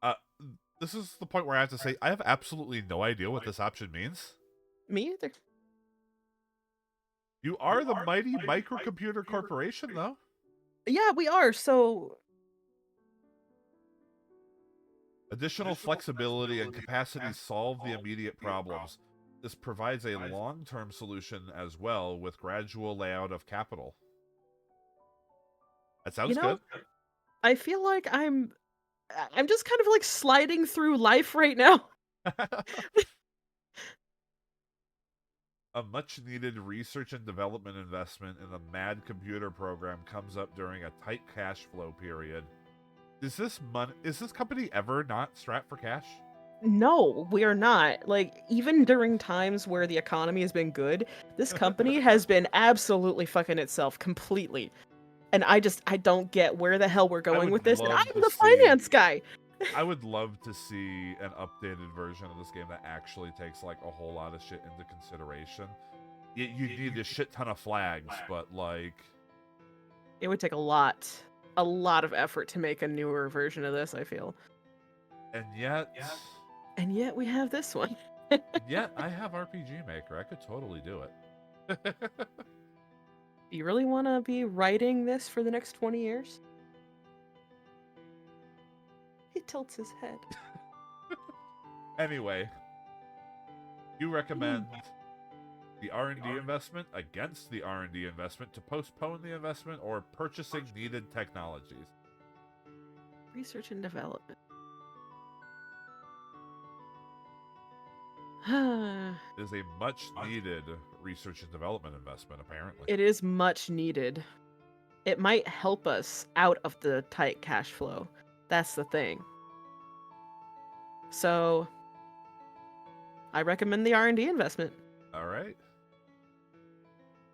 Uh, this is the point where I have to say I have absolutely no idea what this option means. Me either. You are the mighty Microcomputer Corporation, though. Yeah, we are. So Additional flexibility and capacity solve the immediate problems. This provides a long-term solution as well with gradual layout of capital. That you sounds know, good. I feel like I'm just kind of like sliding through life right now. A much-needed research and development investment in the MAD computer program comes up during a tight cash flow period. Is this company ever not strapped for cash? No, we are not. Like, even during times where the economy has been good, this company has been absolutely fucking itself completely. And I don't get where the hell we're going with this. And I'm the finance guy. I would love to see an updated version of this game that actually takes like a whole lot of shit into consideration. You need a shit ton of flags, but like It would take a lot of effort to make a newer version of this, I feel. and yet And yet we have this one. I have RPG Maker. I could totally do it. Do you really want to be writing this for the next 20 years? He tilts his head. Anyway, you recommend the R&D investment against the R&D investment to postpone the investment or purchasing needed technologies. Research and development. It is a much needed research and development investment, apparently. It is much needed. It might help us out of the tight cash flow. That's the thing. So, I recommend the R&D investment. All right.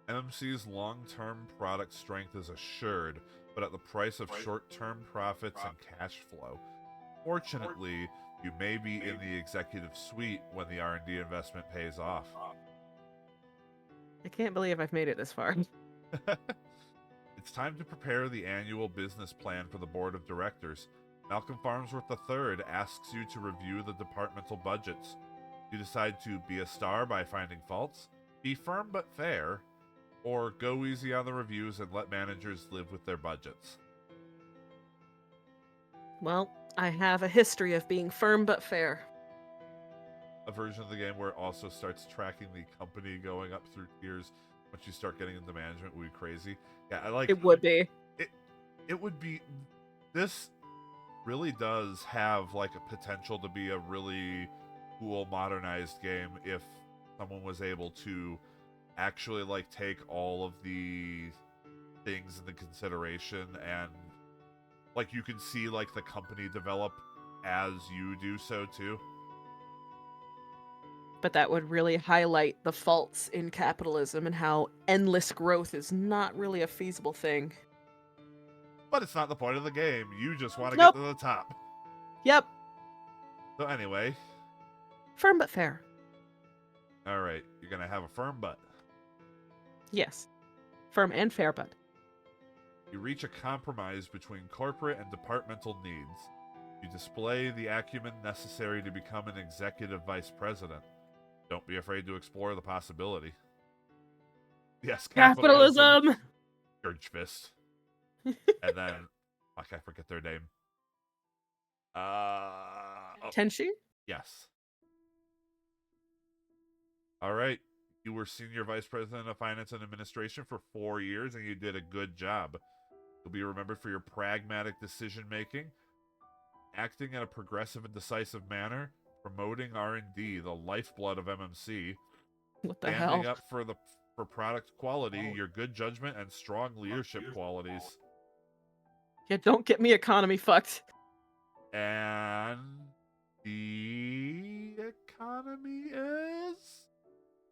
MMC's long-term product strength is assured, but at the price of short-term profits and cash flow. Fortunately, you may be in the executive suite when the R&D investment pays off. I can't believe I've made it this far. It's time to prepare the annual business plan for the board of directors. Malcolm Farnsworth III asks you to review the departmental budgets. You decide to be a star by finding faults, be firm but fair, or go easy on the reviews and let managers live with their budgets. Well, I have a history of being firm but fair. A version of the game where it also starts tracking the company going up through tiers. Once you start getting into management, would be crazy. Yeah, I like It would be. It would be. This really does have like a potential to be a really cool modernized game if someone was able to actually like take all of the things into consideration, and like you can see like the company develop as you do so too. But that would really highlight the faults in capitalism and how endless growth is not really a feasible thing. But it's not the point of the game. You just want to Nope. get to the top. Yep. So anyway, Firm but fair. all right, you're gonna have a firm butt. Yes. Firm and fair, but. You reach a compromise between corporate and departmental needs. You display the acumen necessary to become an executive vice president. Don't be afraid to explore the possibility. Yes, capitalism. George Fist. And then, fuck, I forget their name. Tenshi? Yes. All right. You were senior vice president of finance and administration for 4 years, and you did a good job. You'll be remembered for your pragmatic decision making, acting in a progressive and decisive manner, promoting R&D, the lifeblood of MMC, What the standing hell? up for product quality, your good judgment, and strong leadership qualities. Yeah, don't get me economy fucked. And the economy is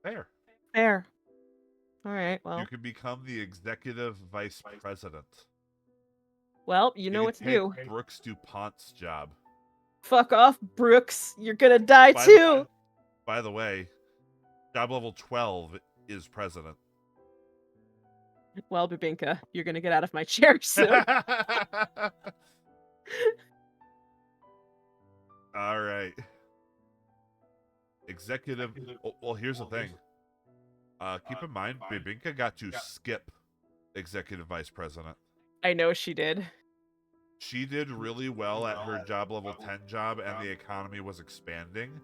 fair. Fair. All right, well. You can become the executive vice president. Well, you know what to do. Brooks DuPont's job. Fuck off, Brooks. You're gonna die too. By the way, job level 12 is president. Well, Babinka, you're gonna get out of my chair soon. All right. Executive. Well, here's the thing. Keep in mind, Babinka got to skip executive vice president. I know she did. She did really well at her job level 10 job, and the economy was expanding.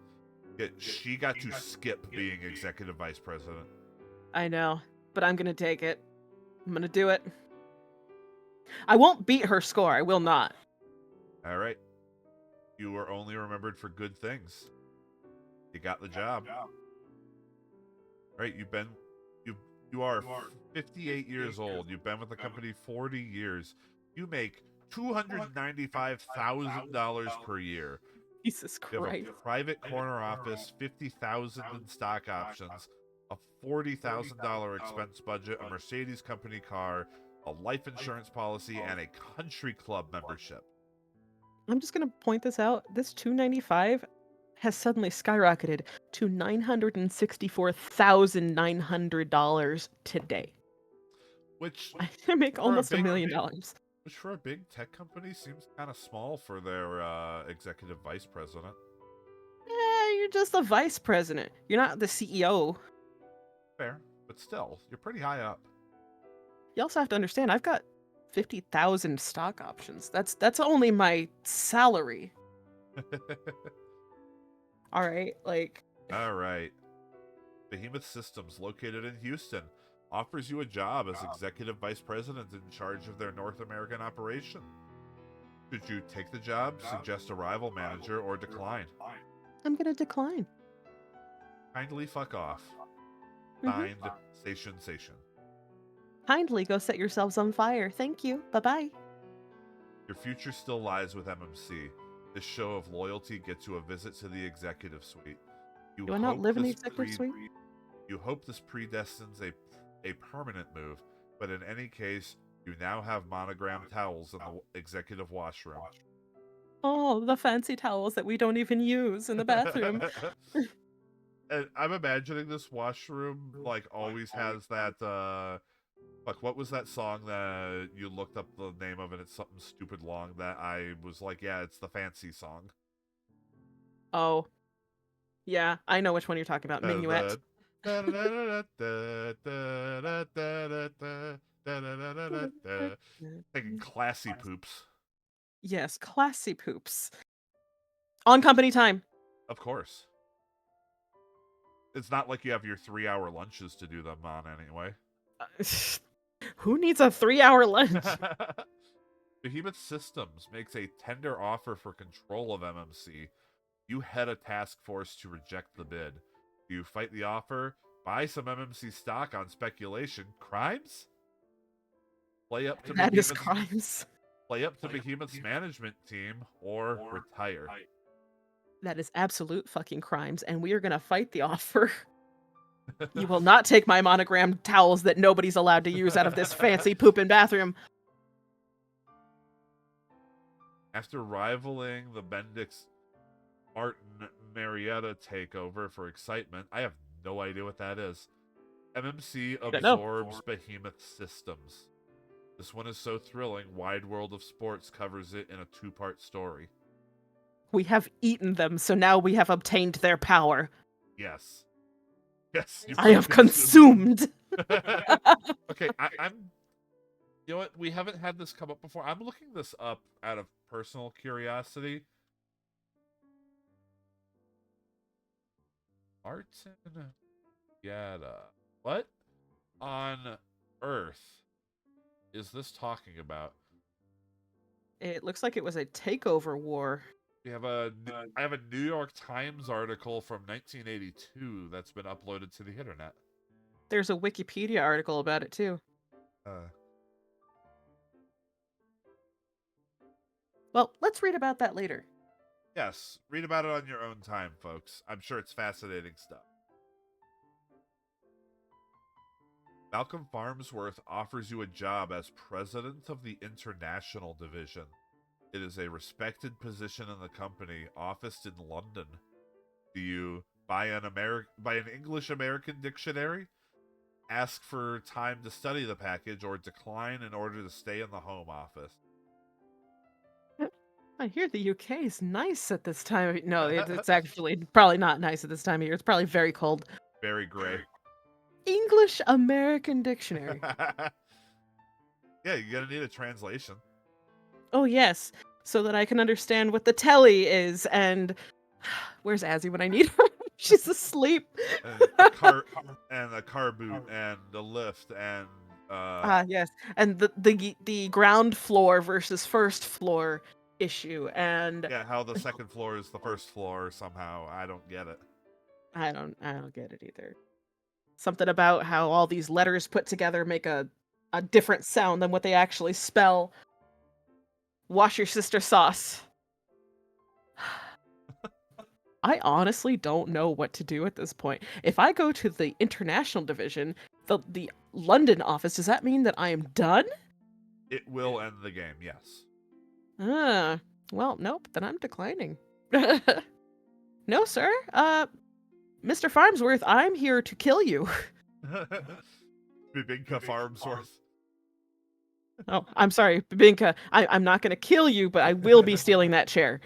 Yet she got to skip being executive vice president. I know, but I'm gonna take it. I'm gonna do it. I won't beat her score. I will not. All right. You were only remembered for good things. You got the job. Right? You are 58 years old. You've been with the company 40 years. You make $295,000 per year. Jesus Christ. You have a private corner office, $50,000 in stock options, a $40,000 expense budget, a Mercedes company car, a life insurance policy, and a country club membership. I'm just gonna point this out. This $295 has suddenly skyrocketed to $964,900 today. Which I make almost $1 million. Which for a big tech company seems kind of small for their executive vice president. You're just the vice president. You're not the CEO. Fair, but still, you're pretty high up. You also have to understand, I've got 50,000 stock options. That's only my salary. All right, like. All right. Behemoth Systems, located in Houston, offers you a job as executive vice president in charge of their North American operation. Should you take the job, suggest a rival manager, or decline? I'm gonna decline. Kindly fuck off. Signed, Seishun. Kindly go set yourselves on fire. Thank you. Bye-bye. Your future still lies with MMC. This show of loyalty gets you a visit to the executive suite. You Do I not hope live in the this executive suite? you hope this predestines a permanent move, but in any case, you now have monogrammed towels in the executive washroom. Oh, the fancy towels that we don't even use in the bathroom. And I'm imagining this washroom like always has that like what was that song that you looked up the name of and it's something stupid long that I was like, yeah, it's the fancy song. Oh, yeah, I know which one you're talking about. Minuet. Thinking classy poops. Yes, classy poops. On company time. Of course. It's not like you have your 3-hour lunches to do them on anyway. Who needs a 3-hour lunch? Behemoth Systems makes a tender offer for control of MMC. You head a task force to reject the bid. You fight the offer, buy some MMC stock on speculation. Crimes? Play up to That is Behemoth's crimes. management team or retire. That is absolute fucking crimes, and we are gonna fight the offer. You will not take my monogrammed towels that nobody's allowed to use out of this fancy poopin' bathroom. After rivaling the Bendix Martin Marietta takeover for excitement, I have no idea what that is. MMC Don't know. absorbs Behemoth Systems. This one is so thrilling, Wide World of Sports covers it in a 2-part story. We have eaten them, so now we have obtained their power. Yes. Yes, I have consumed. Okay, I'm. You know what? We haven't had this come up before. I'm looking this up out of personal curiosity. Martin Yada. What on earth is this talking about? It looks like it was a takeover war. We have I have a New York Times article from 1982 that's been uploaded to the internet. There's a Wikipedia article about it too. Well, let's read about that later. Yes, read about it on your own time, folks. I'm sure it's fascinating stuff. Malcolm Farnsworth offers you a job as president of the international division. It is a respected position in the company, officed in London. Do you buy an English American dictionary? Ask for time to study the package or decline in order to stay in the home office. I hear the UK is nice at this time. No, it's actually probably not nice at this time of year. It's probably very cold. Very gray. English American Dictionary. Yeah, you're gonna need a translation. Oh, yes. So that I can understand what the telly is and where's Azzy when I need her? She's asleep. And a car boot and a lift and Yes. And the ground floor versus first floor issue and yeah, how the second floor is the first floor somehow. I don't get it. I don't get it either. Something about how all these letters put together make a different sound than what they actually spell. Wash your sister sauce. I honestly don't know what to do at this point. If I go to the international division, the London office, does that mean that I am done? It will end the game, yes. Well, nope, then I'm declining. No, sir. Mr. Farnsworth, I'm here to kill you. Bibinka Farmsworth. Oh, I'm sorry, Babinka. I'm not going to kill you, but I will be stealing that chair.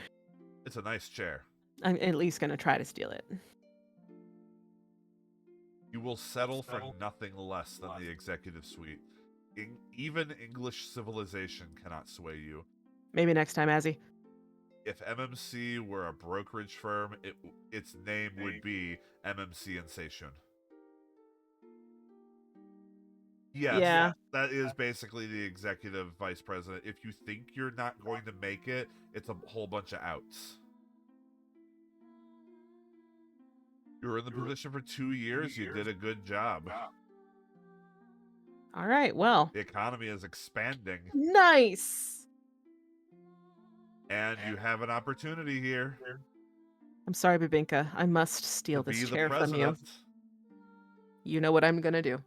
It's a nice chair. I'm at least going to try to steal it. You will settle for nothing less than the executive suite. Even English civilization cannot sway you. Maybe next time, Azzy. If MMC were a brokerage firm, its name would be MMC and Seishun. Yes, Yeah. that is basically the executive vice president. If you think you're not going to make it, it's a whole bunch of outs. You were in the position for 2 years. You did a good job. All right, well. The economy is expanding. Nice. And you have an opportunity here. I'm sorry, Babinka. I must to steal be this the chair from you. president. You know what I'm gonna do.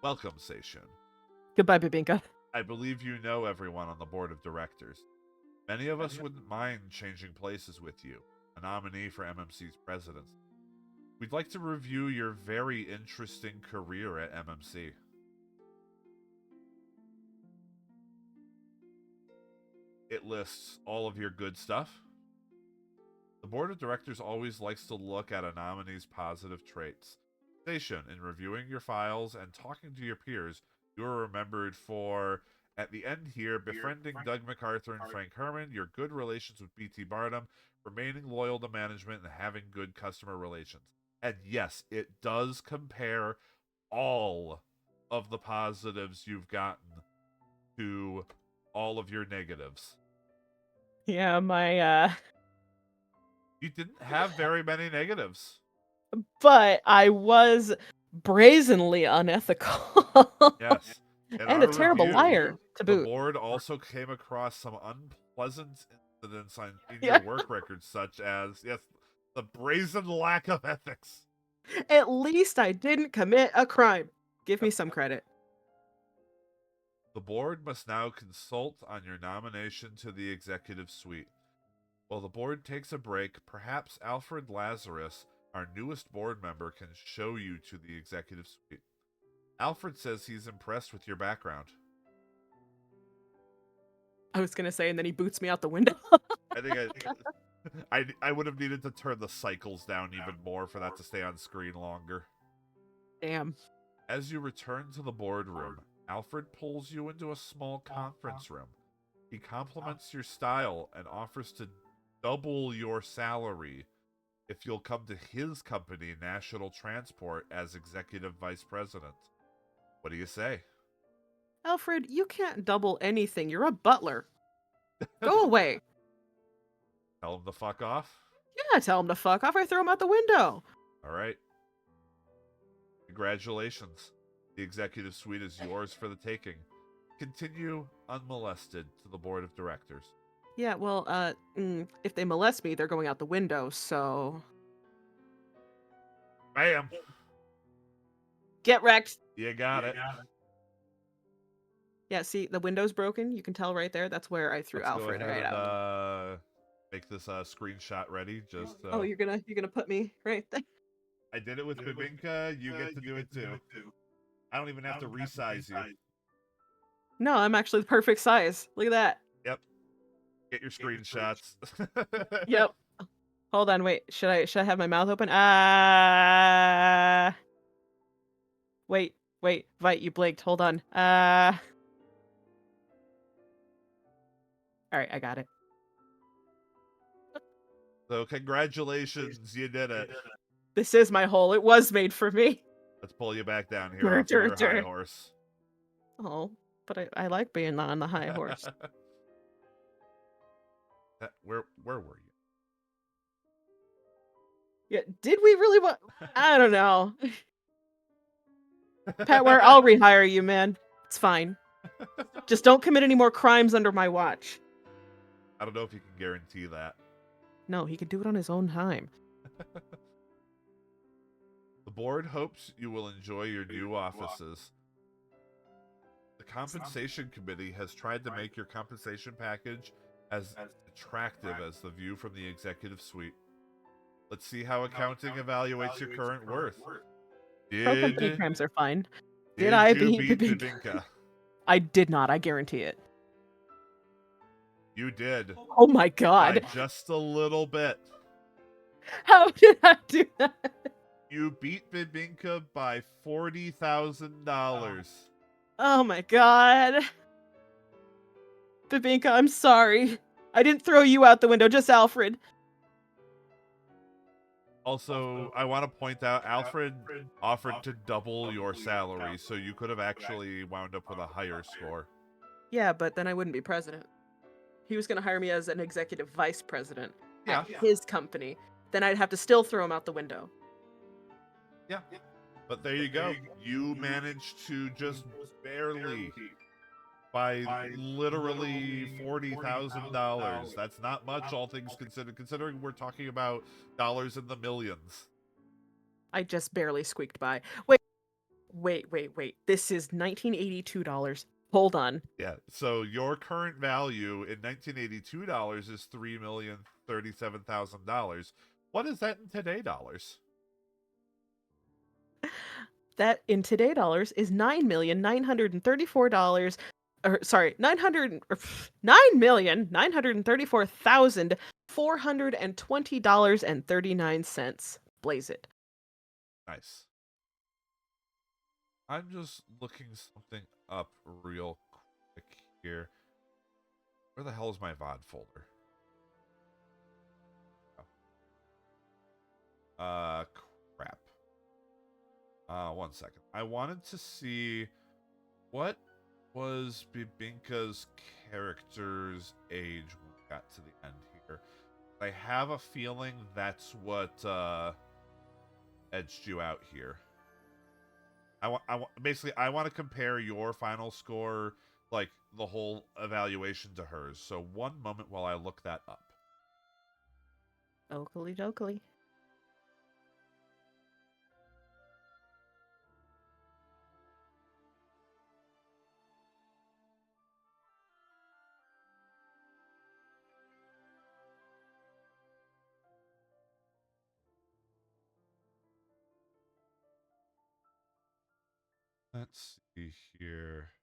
Welcome, Seishun. Goodbye, Babinka. I believe you know everyone on the board of directors. Many of us wouldn't mind changing places with you, a nominee for MMC's presidency. We'd like to review your very interesting career at MMC. It lists all of your good stuff. The board of directors always likes to look at a nominee's positive traits. Station, in reviewing your files and talking to your peers, you are remembered for, at the end here, befriending Doug MacArthur and Frank Herman, your good relations with BT Barnum, remaining loyal to management, and having good customer relations. And yes, it does compare all of the positives you've gotten to all of your negatives. Yeah, my You didn't have very many negatives. but I was brazenly unethical. Yes. In And a our terrible review, liar to the boot. board also came across some unpleasant incidents in your Yeah. work records, such as, yes, the brazen lack of ethics. At least I didn't commit a crime. Give me Yep. some credit. The board must now consult on your nomination to the executive suite. While the board takes a break, perhaps Alfred Lazarus, our newest board member, can show you to the executive suite. Alfred says he's impressed with your background. I was gonna say, and then he boots me out the window. I think I would have needed to turn the cycles down even more for that to stay on screen longer. Damn. As you return to the boardroom, Alfred pulls you into a small conference room. He compliments your style and offers to double your salary if you'll come to his company, National Transport, as executive vice president. What do you say? Alfred, you can't double anything. You're a butler. Go away. Tell him to fuck off? Yeah, tell him to fuck off or throw him out the window. All right. Congratulations. The executive suite is yours for the taking. Continue unmolested to the board of directors. Yeah, well, if they molest me, they're going out the window, so... Bam! Get wrecked! You got it. Yeah, see, the window's broken. You can tell right there. That's where I threw Let's Alfred go ahead right and out. make this screenshot ready. Just Oh, you're gonna put me right there? I did it with Babinka. You get to do it too. I don't even have to resize you. No, I'm actually the perfect size. Look at that. Yep. Get your screenshots. Yep. Hold on, wait. Should I have my mouth open? Wait, Vite, you blinked. Hold on. All right, I got it. So congratulations, you did it. This is my hole. It was made for me. Let's pull you back down here off your high horse. Oh, but I like being on the high horse. Where were you? Yeah, did we really want? I don't know. Patware, I'll rehire you, man. It's fine. Just don't commit any more crimes under my watch. I don't know if you can guarantee that. No, he could do it on his own time. The board hopes you will enjoy your new offices. The compensation committee has tried to make your compensation package as attractive as the view from the executive suite. Let's see how accounting evaluates your current worth. Pro-company crimes are fine. Did I you beat Babinka? I did not, I guarantee it. You did. Oh my god. By just a little bit. How did I do that? You beat Babinka by $40,000. Oh my god. Babinka, I'm sorry. I didn't throw you out the window, just Alfred. Also, I want to point out, Alfred offered to double your salary, so you could have actually wound up with a higher score. Yeah, but then I wouldn't be president. He was going to hire me as an executive vice president Yeah. at his company. Then I'd have to still throw him out the window. Yeah. But there you go. You managed to just barely by literally $40,000. That's not much, all things considered, considering we're talking about dollars in the millions. I just barely squeaked by. Wait. This is $1982. Hold on. Yeah, so your current value in 1982 dollars is $3,037,000. What is that in today dollars? That in today dollars is $9,934, or sorry, 9,934,420.39. Blaze it. Nice. I'm just looking something up real quick here. Where the hell is my VOD folder? Oh. Crap. 1 second. I wanted to see what was Bibinka's character's age when we got to the end here. I have a feeling that's what edged you out here. Basically, I want to compare your final score, like the whole evaluation, to hers. So one moment while I look that up. Oakley dokley. Let's see here.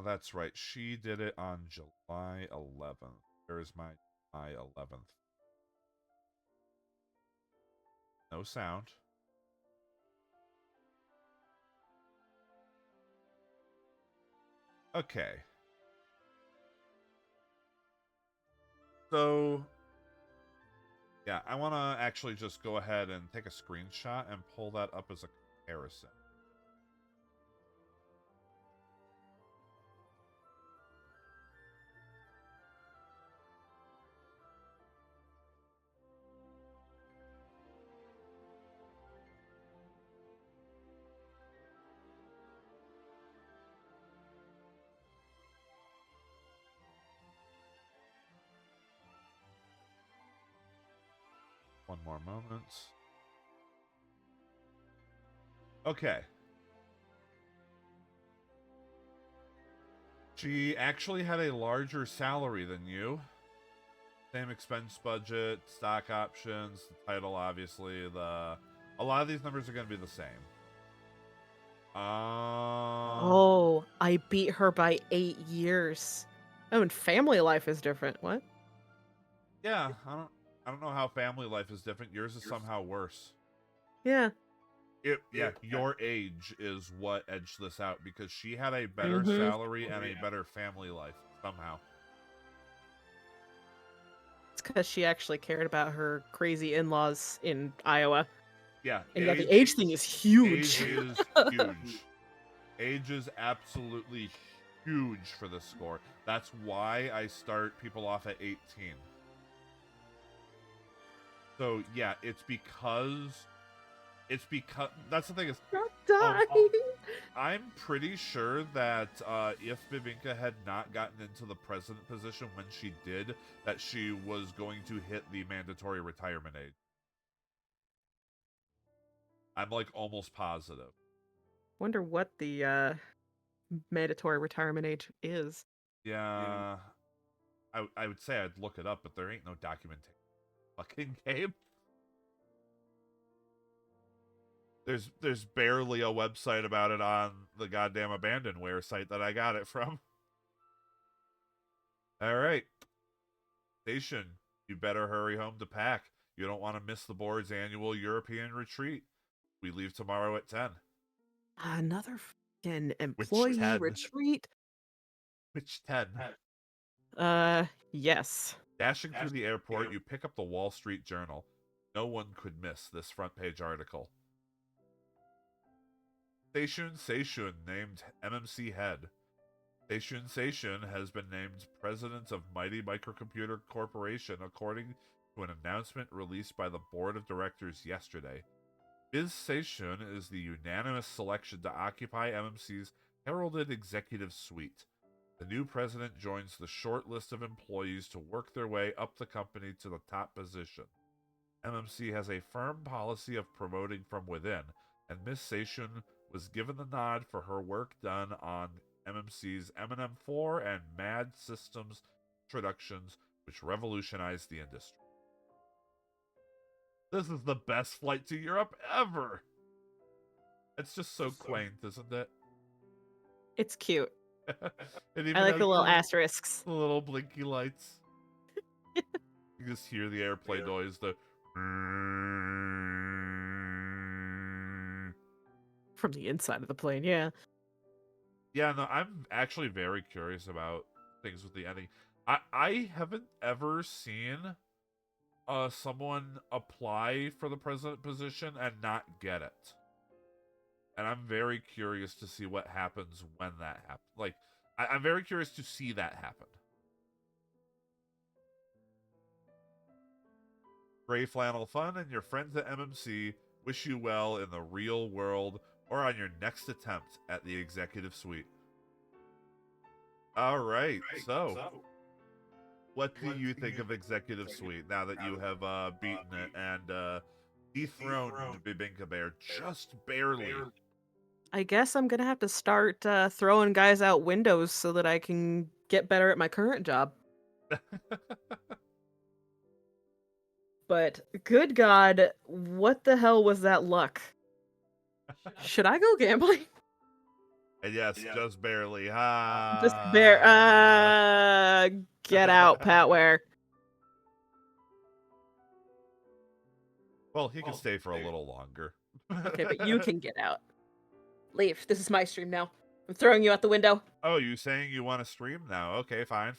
That's right. She did it on July 11th. There's my July 11th. No sound. Okay. So, yeah, I want to actually just go ahead and take a screenshot and pull that up as a comparison. One more moment. Okay. She actually had a larger salary than you. Same expense budget, stock options, the title, obviously. A lot of these numbers are going to be the same. Oh, I beat her by 8 years. Oh, and family life is different. What? Yeah, I don't know how family life is different. Yours is somehow worse. Yeah. Your age is what edged this out because she had a better salary and a better family life somehow. It's because she actually cared about her crazy in-laws in Iowa. Yeah, And the age thing is huge. Age is huge. Age is absolutely huge for this score. That's why I start people off at 18. So yeah, it's because that's the thing is Not dying. I'm pretty sure that if Bibinka had not gotten into the president position when she did, that she was going to hit the mandatory retirement age. I'm like almost positive. Wonder what the mandatory retirement age is. Yeah, I would say I'd look it up, but there ain't no documentation. Fucking game. There's barely a website about it on the goddamn abandonware site that I got it from. All right, Seishun, you better hurry home to pack. You don't want to miss the board's annual European retreat. We leave tomorrow at 10. Another fucking employee retreat. Which 10? Yes. Dashing through the airport, you pick up the Wall Street Journal. No one could miss this front page article. Seishun named MMC head. Seishun has been named president of Mighty Microcomputer Corporation according to an announcement released by the board of directors yesterday. Ms. Seishun is the unanimous selection to occupy MMC's heralded executive suite. The new president joins the short list of employees to work their way up the company to the top position. MMC has a firm policy of promoting from within, and Miss Seishun was given the nod for her work done on MMC's M&M4 and MAD systems introductions, which revolutionized the industry. This is the best flight to Europe ever! It's just so quaint, isn't it? It's cute. It even I like has the little asterisks. the little blinky lights. You just hear the airplane noise, the From the inside of the plane, yeah. Yeah, no, I'm actually very curious about things with the ending. I haven't ever seen someone apply for the president position and not get it. And I'm very curious to see what happens when that happens. Like, I'm very curious to see that happen. Gray Flannel Fun and your friends at MMC wish you well in the real world or on your next attempt at the executive suite. All right, so what do you think of Executive Suite now that you have beaten it and dethroned Bibinka Bear just barely? I guess I'm gonna have to start throwing guys out windows so that I can get better at my current job. But good God, what the hell was that luck? Should I go gambling? And yes, just barely. Just bear. Get out, Patware. Well, he can stay for a little longer. Okay, but you can get out. Leave. This is my stream now. I'm throwing you out the window. Oh, you saying you want to stream now? Okay, fine.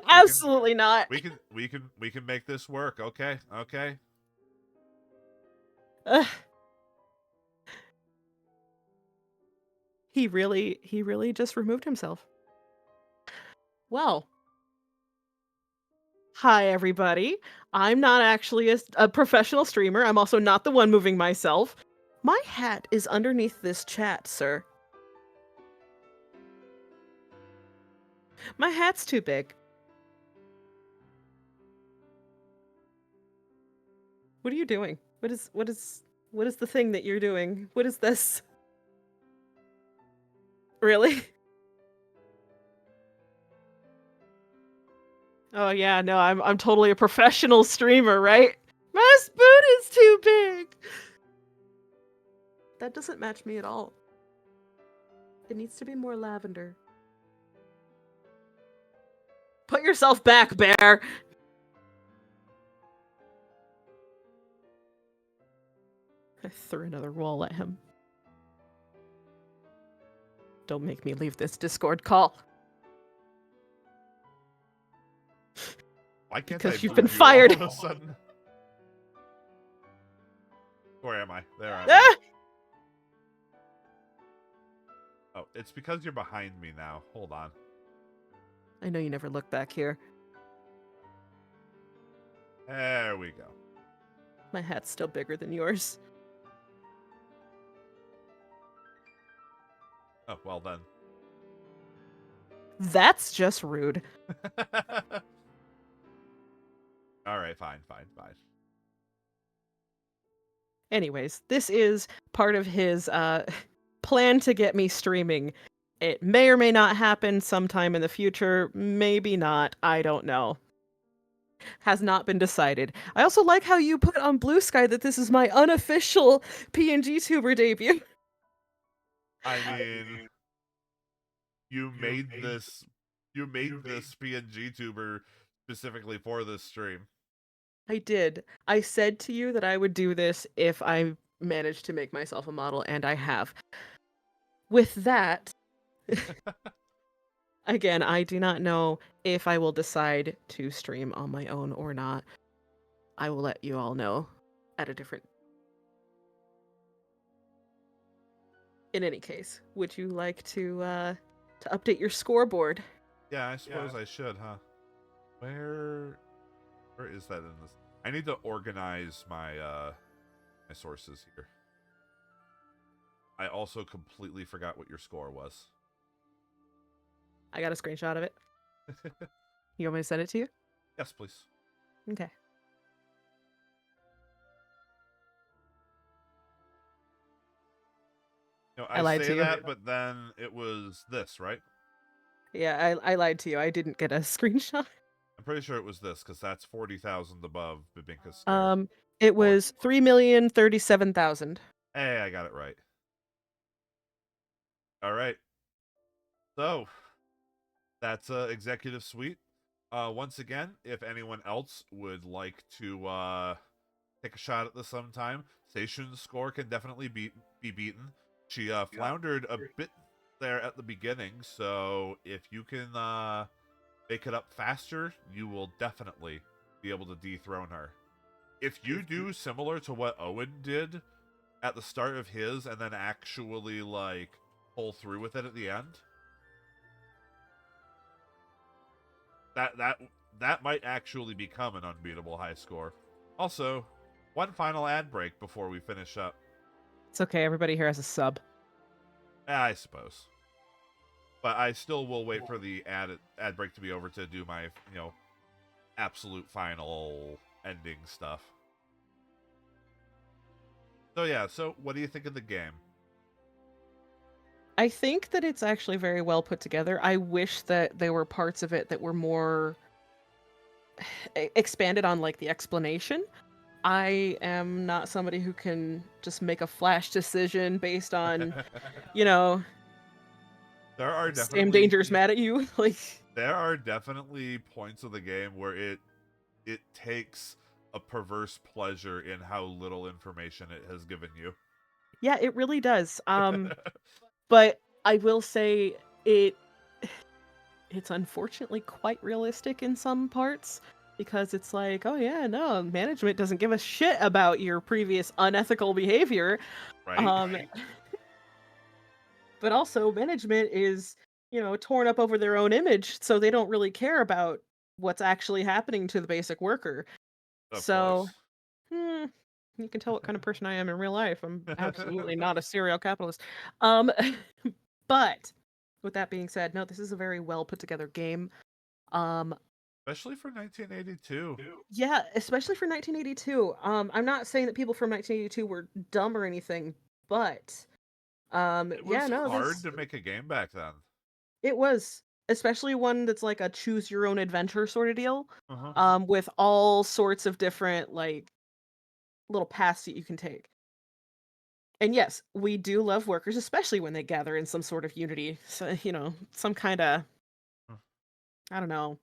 Absolutely not. We can make this work. Okay. Ugh. He really just removed himself. Well. Hi, everybody. I'm not actually a professional streamer. I'm also not the one moving myself. My hat is underneath this chat, sir. My hat's too big. What are you doing? What is the thing that you're doing? What is this? Really? Oh yeah, no, I'm totally a professional streamer, right? My spoon is too big. That doesn't match me at all. It needs to be more lavender. Put yourself back, bear. I threw another wall at him. Don't make me leave this Discord call. Why can't Because I you've been move you fired. all of a sudden? Where am I? There I am. Ah! Oh, it's because you're behind me now. Hold on. I know you never look back here. There we go. My hat's still bigger than yours. Oh, well then. That's just rude. All right, fine. Anyways, this is part of his plan to get me streaming. It may or may not happen sometime in the future. Maybe not. I don't know. Has not been decided. I also like how you put on Blue Sky that this is my unofficial PNGTuber debut. I mean, you made this PNGTuber specifically for this stream. I did. I said to you that I would do this if I managed to make myself a model, and I have. With that, again, I do not know if I will decide to stream on my own or not. I will let you all know at a different... In any case, would you like to update your scoreboard? Yeah, I suppose I should, huh? Where is that in this? I need to organize my my sources here. I also completely forgot what your score was. I got a screenshot of it. You want me to send it to you? Yes, please. Okay. I I lied to say you. that, but then it was this, right? Yeah, I lied to you. I didn't get a screenshot. I'm pretty sure it was this, because that's 40,000 above Bibinka's Stare. Um, it Or, was 3,037,000. hey, I got it right. All right. So, that's Executive Suite. Once again, if anyone else would like to take a shot at this sometime, Seishun's score can definitely be beaten. She floundered a bit there at the beginning, so if you can make it up faster, you will definitely be able to dethrone her. If you do similar to what Owen did at the start of his and then actually like pull through with it at the end, that might actually become an unbeatable high score. Also, one final ad break before we finish up. It's okay. Everybody here has a sub. I suppose. But I still will wait for the ad break to be over to do my, absolute final ending stuff. So yeah, so what do you think of the game? I think that it's actually very well put together. I wish that there were parts of it that were more expanded on, like the explanation. I am not somebody who can just make a flash decision based on, you know, there are Sam definitely Danger's mad at you. Like, there are definitely points of the game where it takes a perverse pleasure in how little information it has given you. yeah, it really does. But I will say it it's unfortunately quite realistic in some parts because it's like, oh yeah, no, management doesn't give a shit about your previous unethical behavior. Right? Um, but also management is, torn up over their own image, so they don't really care about what's actually happening to the basic worker. Of So, course. hmm, you can tell what kind of person I am in real life. I'm absolutely not a serial capitalist. Um, but with that being said, no, this is a very well put together game. Um, Especially for 1982. yeah, especially for 1982. I'm not saying that people from 1982 were dumb or anything, but It yeah, was no, hard this to make a game back then. it was especially one that's like a choose your own adventure sort of deal, Uh-huh. with all sorts of different like little paths that you can take. And yes, we do love workers, especially when they gather in some sort of unity. So, some kind of, I don't know,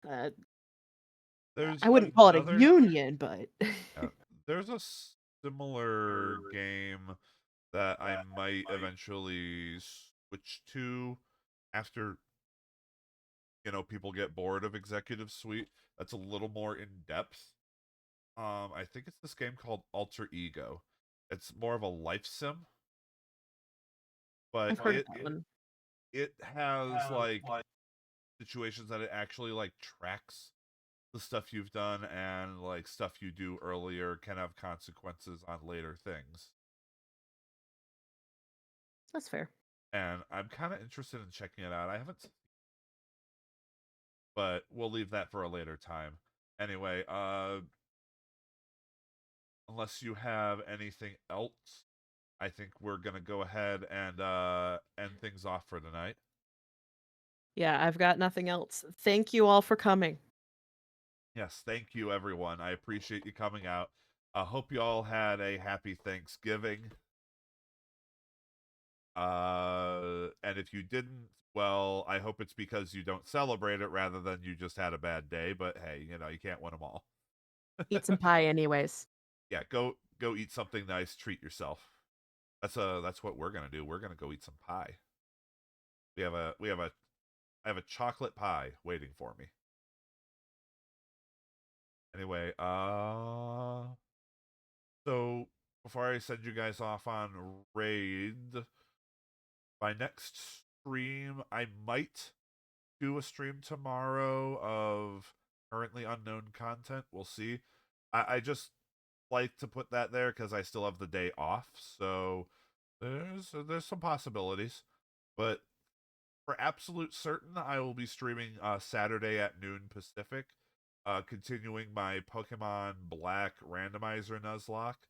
uh, There's I wouldn't call it a another. union, but There's a similar game that I might eventually switch to after people get bored of Executive Suite. That's a little more in depth. I think it's this game called Alter Ego. It's more of a life sim, but I've heard of that one. it has like situations that it actually like tracks the stuff you've done, and like stuff you do earlier can have consequences on later things. That's fair. And I'm kind of interested in checking it out. I haven't, but we'll leave that for a later time. Anyway, unless you have anything else, I think we're gonna go ahead and end things off for tonight. Yeah, I've got nothing else. Thank you all for coming. Yes, thank you everyone. I appreciate you coming out. I hope you all had a happy Thanksgiving. And if you didn't, well, I hope it's because you don't celebrate it rather than you just had a bad day. But hey, you can't win them all. Eat some pie anyways. Yeah, go eat something nice, treat yourself. That's what we're gonna do. We're gonna go eat some pie. We have a I have a chocolate pie waiting for me. Anyway, so before I send you guys off on raid, my next stream, I might do a stream tomorrow of currently unknown content. We'll see. I just like to put that there because I still have the day off, so there's some possibilities. But for absolute certain, I will be streaming Saturday at noon Pacific, continuing my Pokemon Black randomizer Nuzlocke.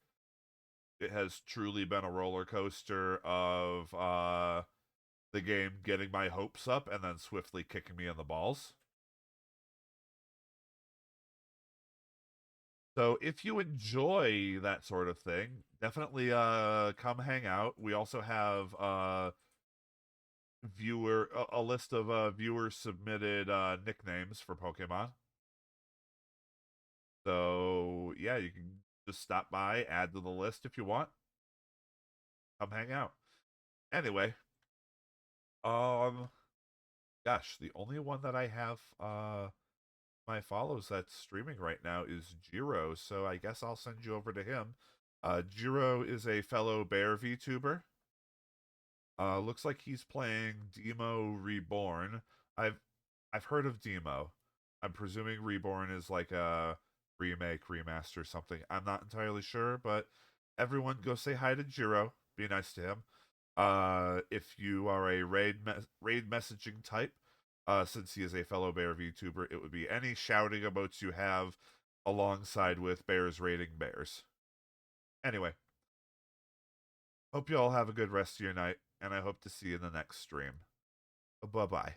It has truly been a roller coaster of the game getting my hopes up and then swiftly kicking me in the balls. So if you enjoy that sort of thing, definitely come hang out. We also have a list of viewer submitted nicknames for Pokemon. So yeah, you can just stop by, add to the list if you want. Come hang out. Anyway, um gosh, the only one that I have my follows that's streaming right now is Jiro, so I guess I'll send you over to him. Jiro is a fellow Bear VTuber. Looks like he's playing Demo Reborn. I've I've heard of Demo. I'm presuming Reborn is like a remake, remaster, something. I'm not entirely sure, but everyone go say hi to Jiro. Be nice to him. If you are a raid messaging type, since he is a fellow Bear VTuber, it would be any shouting emotes you have alongside with bears raiding bears. Anyway, hope you all have a good rest of your night, and I hope to see you in the next stream. Bye bye.